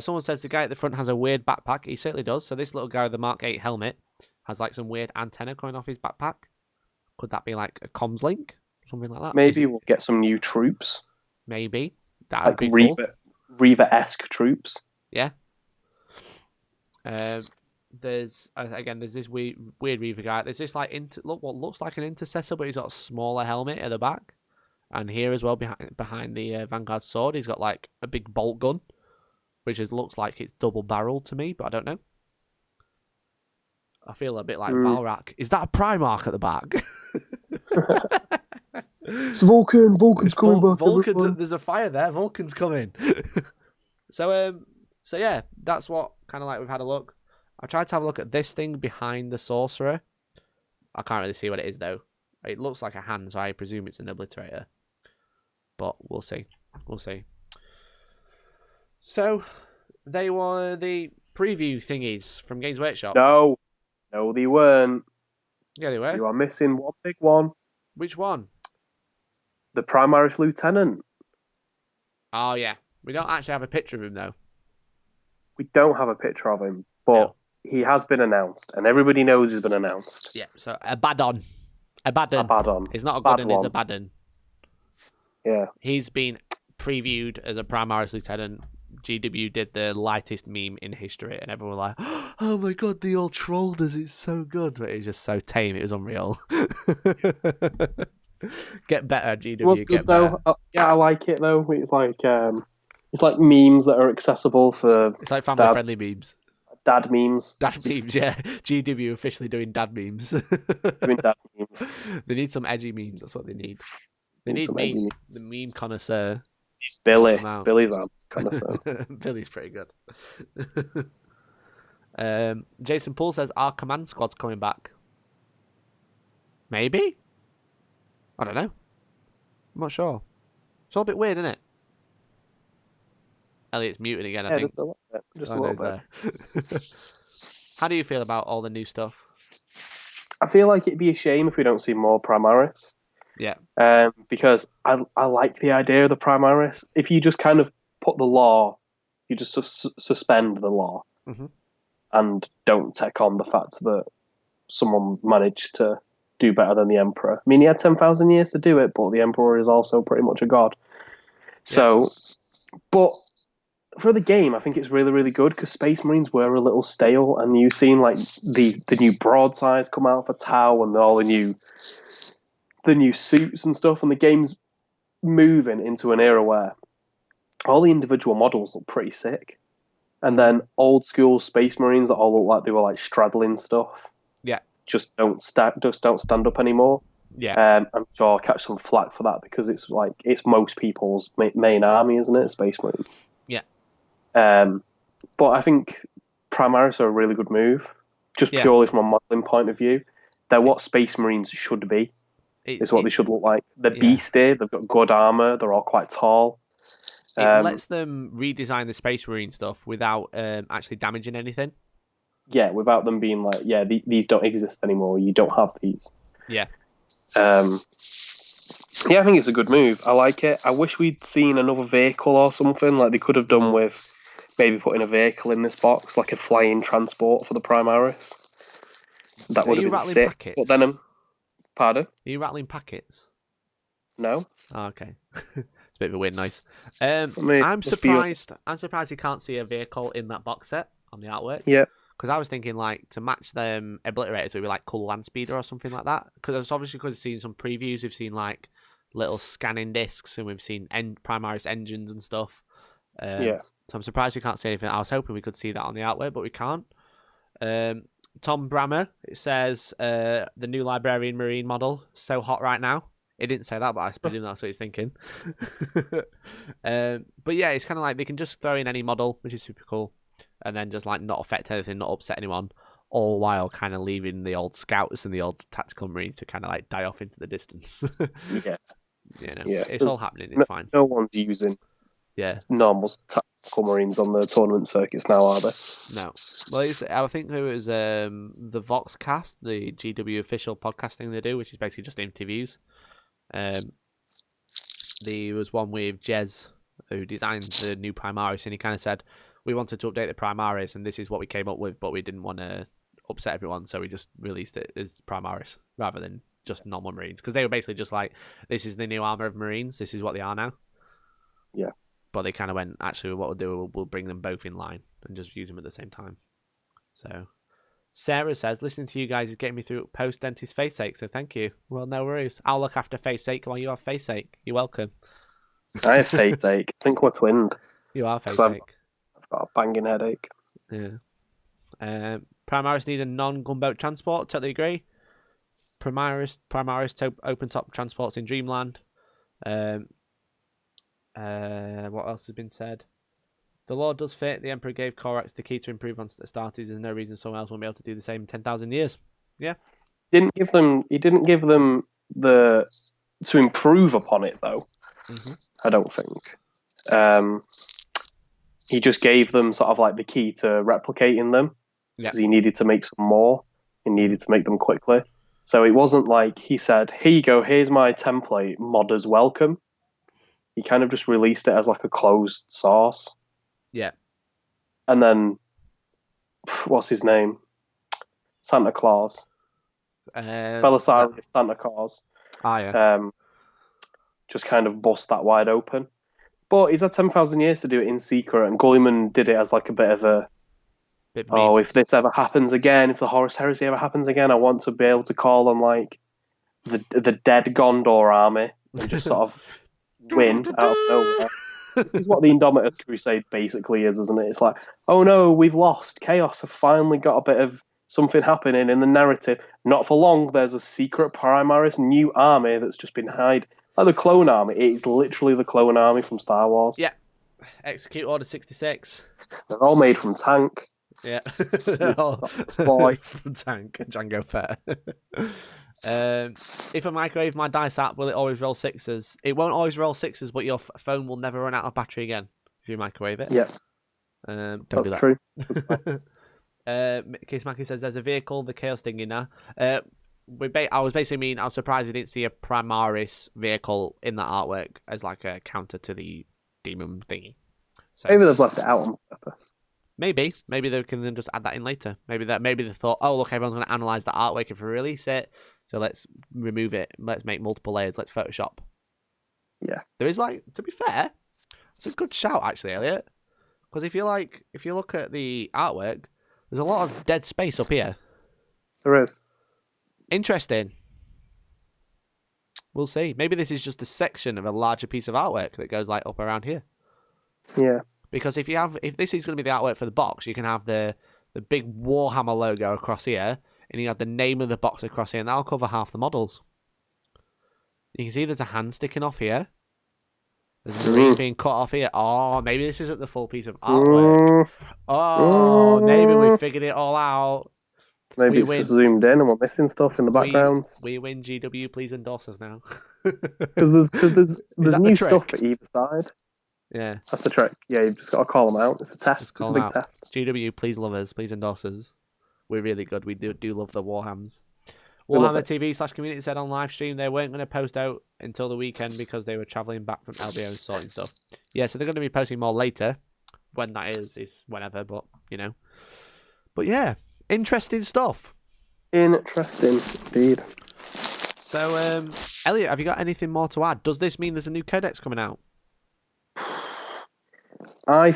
Someone says the guy at the front has a weird backpack. He certainly does. So this little guy with the Mark 8 helmet has like some weird antenna coming off his backpack. Could that be like a comms link? Something like that? Maybe we'll get some new troops. Maybe. That would be cool. Reaver-esque troops. Yeah. There's this weird Reaver guy. There's this like what looks like an intercessor, but he's got a smaller helmet at the back. And here as well, behind the Vanguard sword, he's got like a big bolt gun, which looks like it's double barreled to me, but I don't know. I feel a bit like Valrak. Is that a Primarch at the back? It's Vulcan. Vulcan's coming back. There's a fire there. Vulcan's coming. So yeah, that's what kind of like we've had a look. I tried to have a look at this thing behind the sorcerer. I can't really see what it is though. It looks like a hand, so I presume it's an obliterator. But we'll see. We'll see. So they were the preview thingies from Games Workshop. No, they weren't. Yeah, they were. You are missing one big one. Which one? The Primaris Lieutenant. Oh, yeah. We don't actually have a picture of him, though. We don't have a picture of him, but he has been announced, and everybody knows he's been announced. Yeah, so Abaddon. Abaddon. It's not a good one, it's Abaddon. Yeah. He's been previewed as a Primaris Lieutenant. GW did the lightest meme in history, and everyone was like, oh my god, the old troll does it so good. But it was just so tame, it was unreal. Get better, GW. It was good, though. Yeah, I like it, though. It's like memes that are accessible for... It's like family-friendly memes. Dad memes. Dad memes, yeah. GW officially doing dad memes. Doing dad memes. They need some edgy memes, that's what they need. They need the meme connoisseur. Billy's a connoisseur. Billy's pretty good. Jason Poole says our command squad's coming back. Maybe? I don't know. I'm not sure. It's all a bit weird, isn't it? Elliot's muted again, I think. Just a little bit. Just a little bit. How do you feel about all the new stuff? I feel like it'd be a shame if we don't see more Primaris. Yeah. Because I like the idea of the Primaris. If you just kind of put the law, you just suspend the law and don't take on the fact that someone managed to do better than the Emperor. I mean, he had 10,000 years to do it, but the Emperor is also pretty much a god. So, but for the game, I think it's really, really good because Space Marines were a little stale, and you've seen like the new broadsides come out for Tau and all the new suits and stuff, and the game's moving into an era where all the individual models look pretty sick, and then old school Space Marines that all look like they were like straddling stuff. Yeah, just don't stand up anymore. Yeah, I'm sure I'll catch some flack for that because it's most people's main army, isn't it? Space Marines. Yeah. But I think Primaris are a really good move, just purely from a modelling point of view. They're what Space Marines should be. It's what they should look like. They're Yeah. beastie. They've got good armor. They're all quite tall. It lets them redesign the Space Marine stuff without actually damaging anything. Yeah, without them being like, yeah, these don't exist anymore. You don't have these. Yeah. Yeah, I think it's a good move. I like it. I wish we'd seen another vehicle or something like they could have done with maybe putting a vehicle in this box, like a flying transport for the Primaris. That would have been sick. Packets? But then, pardon? Are you rattling packets? No. Oh, okay. It's a bit of a weird noise. mean, I'm surprised. I'm surprised you can't see a vehicle in that box set on the artwork. Yeah. Because I was thinking, like, to match them obliterators, it would be like Cool Land Speeder or something like that. Because obviously, because we've seen some previews, we've seen like little scanning discs, and we've seen Primaris engines and stuff. Yeah. So I'm surprised we can't see anything. I was hoping we could see that on the artwork, but we can't. Tom Brammer, it says the new Librarian Marine model, so hot right now. It didn't say that, but I presume that's what he's thinking. But yeah, it's kind of like they can just throw in any model, which is super cool, and then just like not affect anything, not upset anyone, all while kind of leaving the old scouts and the old tactical marines to kind of like die off into the distance. Yeah. Yeah, it's all happening. It's fine. No one's using normal tactical marines on the tournament circuits now, are they? No. Well, I think there was the Voxcast, the GW official podcast thing they do, which is basically just interviews. There was one with Jez, who designed the new Primaris, and he kind of said, we wanted to update the Primaris, and this is what we came up with, but we didn't want to upset everyone, so we just released it as Primaris, rather than just normal Marines. Because they were basically just like, this is the new armor of Marines, this is what they are now. Yeah. But they kind of went, actually, what we'll do, we'll bring them both in line, and just use them at the same time. So... Sarah says, listening to you guys is getting me through post-dentist face ache, so thank you. Well, no worries. I'll look after face ache while you have face ache. You're welcome. I have face ache. I think we're twinned. You are face ache. I've got a banging headache. Yeah. Primaris need a non-gunboat transport. Totally agree. Primaris open top transports in Dreamland. What else has been said? The Lord does fit. The Emperor gave Korax the key to improve on Astartes. There's no reason someone else won't be able to do the same in 10,000 years. Yeah. He didn't give them the to improve upon it though. Mm-hmm. I don't think. He just gave them sort of like the key to replicating them because he needed to make some more. He needed to make them quickly. So it wasn't like he said, "Here you go. Here's my template. Modders welcome." He kind of just released it as like a closed source. Yeah. And then, what's his name? Santa Claus. Belisarius Santa Claus. Ah, yeah. Just kind of bust that wide open. But he's had 10,000 years to do it in secret, and Gulliman did it as like a bit of a, if this ever happens again, if the Horus Heresy ever happens again, I want to be able to call on like the dead Gondor army and just sort of win out of nowhere. It's what the Indomitus Crusade basically is, isn't it? It's like, oh no, we've lost. Chaos have finally got a bit of something happening in the narrative. Not for long, there's a secret Primaris new army that's just been hid. Like the clone army. It's literally the clone army from Star Wars. Yeah. Execute Order 66. They're all made from tank. Yeah. They're all from tank. Django Fett. If I microwave my dice app, will it always roll sixes? It won't always roll sixes, but your phone will never run out of battery again if you microwave it. Yeah. Don't That's do that. true. Case Mackie says there's a vehicle, the Chaos Thing in there. I was surprised we didn't see a Primaris vehicle in that artwork as like a counter to the demon thingy. So maybe they've left it out on purpose. Maybe they can then just add that in later. Maybe they thought, oh look, everyone's going to analyze the artwork if we release it, so let's remove it. Let's make multiple layers. Let's Photoshop. Yeah, there is like, to be fair, it's a good shout actually, Elliot. Because if you look at the artwork, there's a lot of dead space up here. There is. Interesting. We'll see. Maybe this is just a section of a larger piece of artwork that goes like up around here. Yeah. Because if this is going to be the artwork for the box, you can have the big Warhammer logo across here, and you have the name of the box across here, and that'll cover half the models. You can see there's a hand sticking off here. There's a ring being cut off here. Oh, maybe this isn't the full piece of artwork. Oh, maybe we figured it all out. Maybe it's just zoomed in and we're missing stuff in the backgrounds. We win. GW, please endorse us now. Because there's new stuff at either side. Yeah, that's the trick. Yeah, you've just got to call them out. It's a test. It's a big test. GW, please love us. Please endorse us. We're really good. We do love the Warhams. Warhammer TV/community said on live stream they weren't going to post out until the weekend because they were travelling back from LVO and sorting stuff. Yeah, so they're going to be posting more later. When that is whenever, but you know. But yeah, interesting stuff. Interesting indeed. So, Elliot, have you got anything more to add? Does this mean there's a new codex coming out? I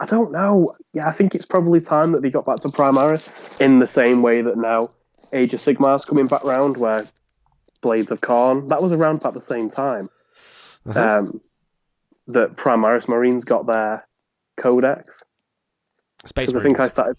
don't know. Yeah, I think it's probably time that they got back to Primaris in the same way that now Age of Sigmar's coming back round, where Blades of Khorne, that was around about the same time that Primaris Marines got their codex. Space Marines. I think I started.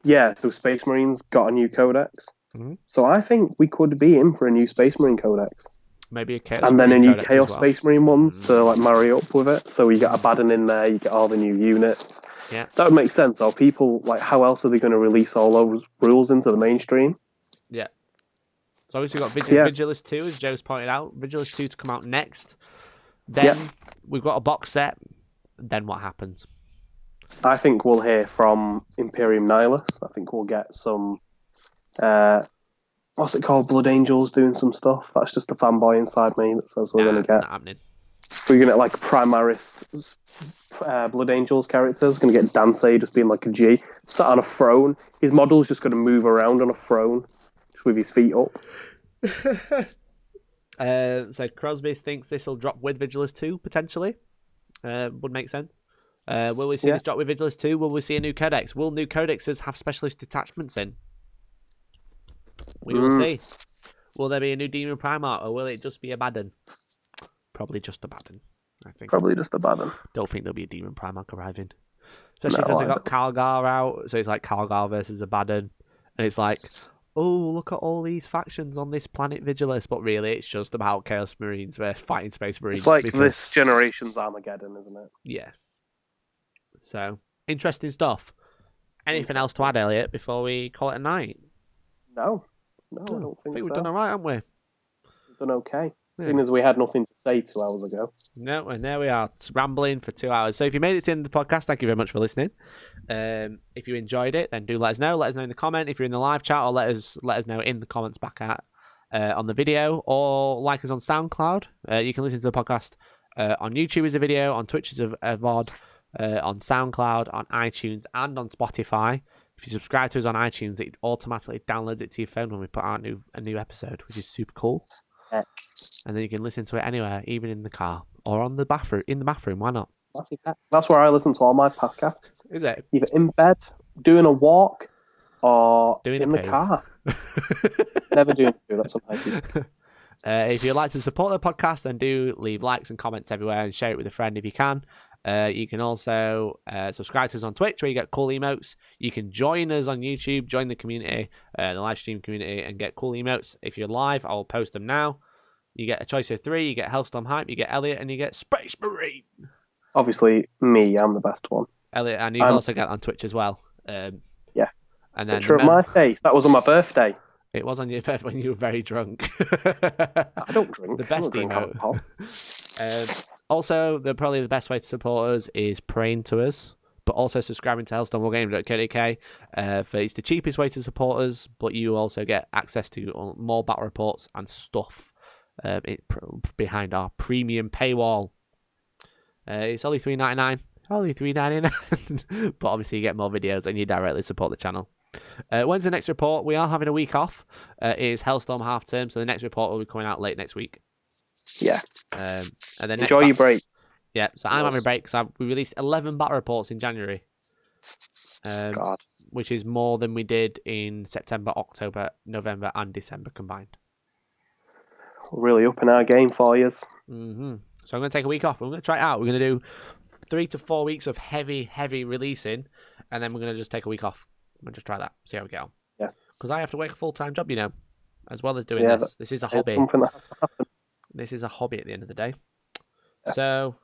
Yeah, so Space Marines got a new codex. Mm-hmm. So I think we could be in for a new Space Marine codex. Maybe a Chaos and then a new Chaos well. Space Marine ones to like marry up with it. So you get Abaddon in there, you get all the new units. Yeah, that would make sense. Or people like, how else are they going to release all those rules into the mainstream? Yeah. So obviously we've got Vigilus 2, as Joe's pointed out. Vigilus 2 to come out next. Then we've got a box set. Then what happens? I think we'll hear from Imperium Nihilus. I think we'll get some. What's it called? Blood Angels doing some stuff. That's just a fanboy inside me that says we're going to get. Not happening. We're going to get like Primaris Blood Angels characters. Going to get Dante just being like a G, sat on a throne. His model's just going to move around on a throne, just with his feet up. So Crosby thinks this will drop with Vigilus 2 potentially. Would make sense. Will we see this drop with Vigilus 2? Will we see a new codex? Will new codexes have specialist detachments in? We will see. Will there be a new Demon Primarch, or will it just be Abaddon? Probably just Abaddon, I think. Probably just Abaddon. Don't think there'll be a Demon Primarch arriving. Especially because they got Calgar out, so it's like Calgar versus Abaddon. And it's like, oh, look at all these factions on this planet Vigilus, but really it's just about Chaos Marines versus fighting Space Marines. It's like this generation's Armageddon, isn't it? Yeah. So, interesting stuff. Anything else to add, Elliot, before we call it a night? No, I don't think so. We've done all right, haven't we? We've done okay. Seeing as we had nothing to say 2 hours ago. No, and there we are, rambling for 2 hours. So if you made it to the end of the podcast, thank you very much for listening. If you enjoyed it, then do let us know. Let us know in the comment if you're in the live chat, or let us know in the comments back at on the video, or like us on SoundCloud. You can listen to the podcast on YouTube as a video, on Twitch as a VOD, on SoundCloud, on iTunes, and on Spotify. If you subscribe to us on iTunes, it automatically downloads it to your phone when we put out a new episode, which is super cool. Yeah. And then you can listen to it anywhere, even in the car or in the bathroom. Why not? That's where I listen to all my podcasts. Is it? Either in bed, doing a walk, or in the car. Never doing a poo. That's what I do. If you'd like to support the podcast, then do leave likes and comments everywhere and share it with a friend if you can. You can also subscribe to us on Twitch, where you get cool emotes. You can join us on YouTube, join the community, the live stream community, and get cool emotes. If you're live, I will post them now. You get a choice of 3. You get Hellstorm Hype, you get Elliot, and you get Space Marine. Obviously, me, I'm the best one. Elliot, and you can also get on Twitch as well. Yeah. And then picture of my face. That was on my birthday. It was on your birthday when you were very drunk. I don't drink. The best emote. Also, probably the best way to support us is praying to us, but also subscribing to hellstormwargaming.co.uk. It's the cheapest way to support us, but you also get access to more battle reports and stuff behind our premium paywall. It's only $3.99. Only $3.99. But obviously you get more videos and you directly support the channel. When's the next report? We are having a week off. It is Hellstorm half term, so the next report will be coming out late next week. Yeah. And then enjoy your break. Yeah, so I'm having a break because we released 11 battle reports in January. God. Which is more than we did in September, October, November, and December combined. We're really upping our game for you. Mm-hmm. So I'm going to take a week off. We're going to try it out. We're going to do 3 to 4 weeks of heavy releasing, and then we're going to just take a week off. We'll just try that, see how we go. Yeah. Because I have to work a full-time job, as well as doing this. This is a hobby. Something that has to happen. This is a hobby at the end of the day. Yeah. So,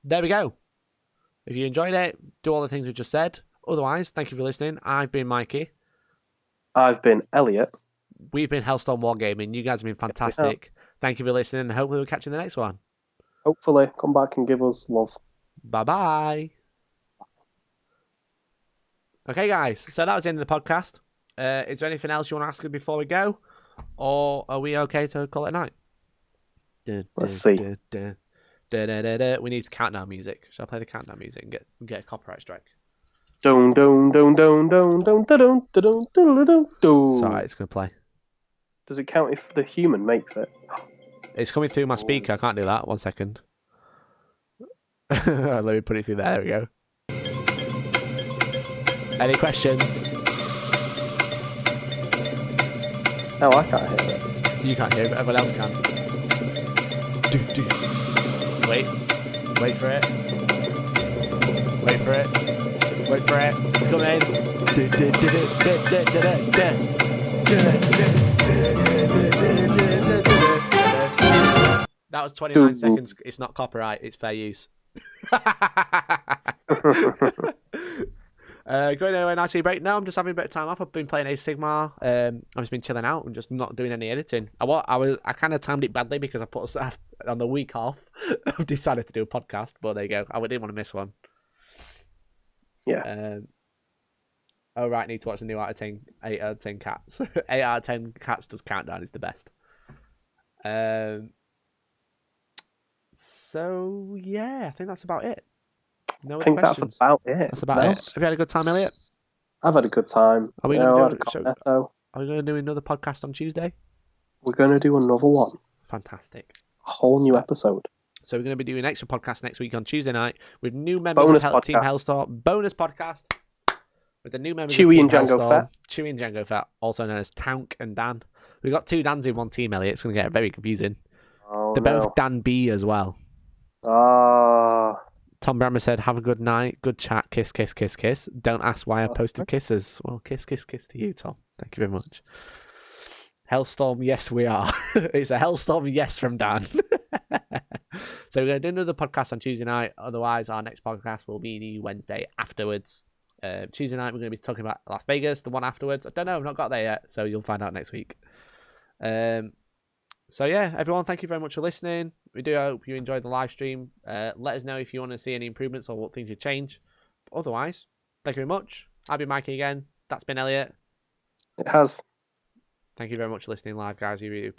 there we go. If you enjoyed it, do all the things we just said. Otherwise, thank you for listening. I've been Mikey. I've been Elliot. We've been Hellstorm Wargaming. You guys have been fantastic. Thank you for listening, and hopefully we'll catch you in the next one. Hopefully, come back and give us love. Bye-bye. Okay, guys. So that was the end of the podcast. Is there anything else you want to ask us before we go? Or are we okay to call it a night? Let's see. We need countdown music. Shall I play the countdown music and get a copyright strike? Dun dun dun dun dun dun dun dun dun dun. Sorry, it's gonna play. Does it count if the human makes it? It's coming through my speaker. I can't do that. 1 second. Let me put it through there. There we go. Any questions? No, I can't hear it. You can't hear it, but everyone else can. Wait. Wait for it. Wait for it. Wait for it. It's coming. That was 29 seconds. It's not copyright. It's fair use. Going away nicely break. No, I'm just having a bit of time off. I've been playing Age of Sigmar. I've just been chilling out and just not doing any editing. I kind of timed it badly because I put stuff on the week off. I've decided to do a podcast, but there you go. I didn't want to miss one. Yeah. Oh right, need to watch the new 8 out of 10 cats. 8 out of 10 cats does countdown is the best. So yeah, I think that's about it. No other questions. That's about it. That's about it. Have you had a good time, Elliot? I've had a good time. Are we going to do another podcast on Tuesday? We're going to do another one. Fantastic. A whole new episode. So we're going to be doing an extra podcast next week on Tuesday night with new members of Team Hellstorm. Bonus podcast with the new members of Team Hellstorm. Chewy and Django Fett, also known as Tank and Dan. We've got 2 Dans in one team, Elliot. It's going to get very confusing. Oh, They're both Dan B as well. Tom Brammer said, have a good night, good chat, kiss, kiss, kiss, kiss. Don't ask why I posted kisses. Well, kiss, kiss, kiss to you, Tom. Thank you very much. Hellstorm, yes, we are. It's a Hellstorm yes from Dan. So we're going to do another podcast on Tuesday night. Otherwise, our next podcast will be the Wednesday afterwards. Tuesday night, we're going to be talking about Las Vegas, the one afterwards. I don't know, I've not got there yet, so you'll find out next week. So yeah, everyone, thank you very much for listening. We do hope you enjoyed the live stream. Let us know if you want to see any improvements or what things should change. But otherwise, thank you very much. I've been Mikey again. That's been Elliot. It has. Thank you very much for listening live, guys. You really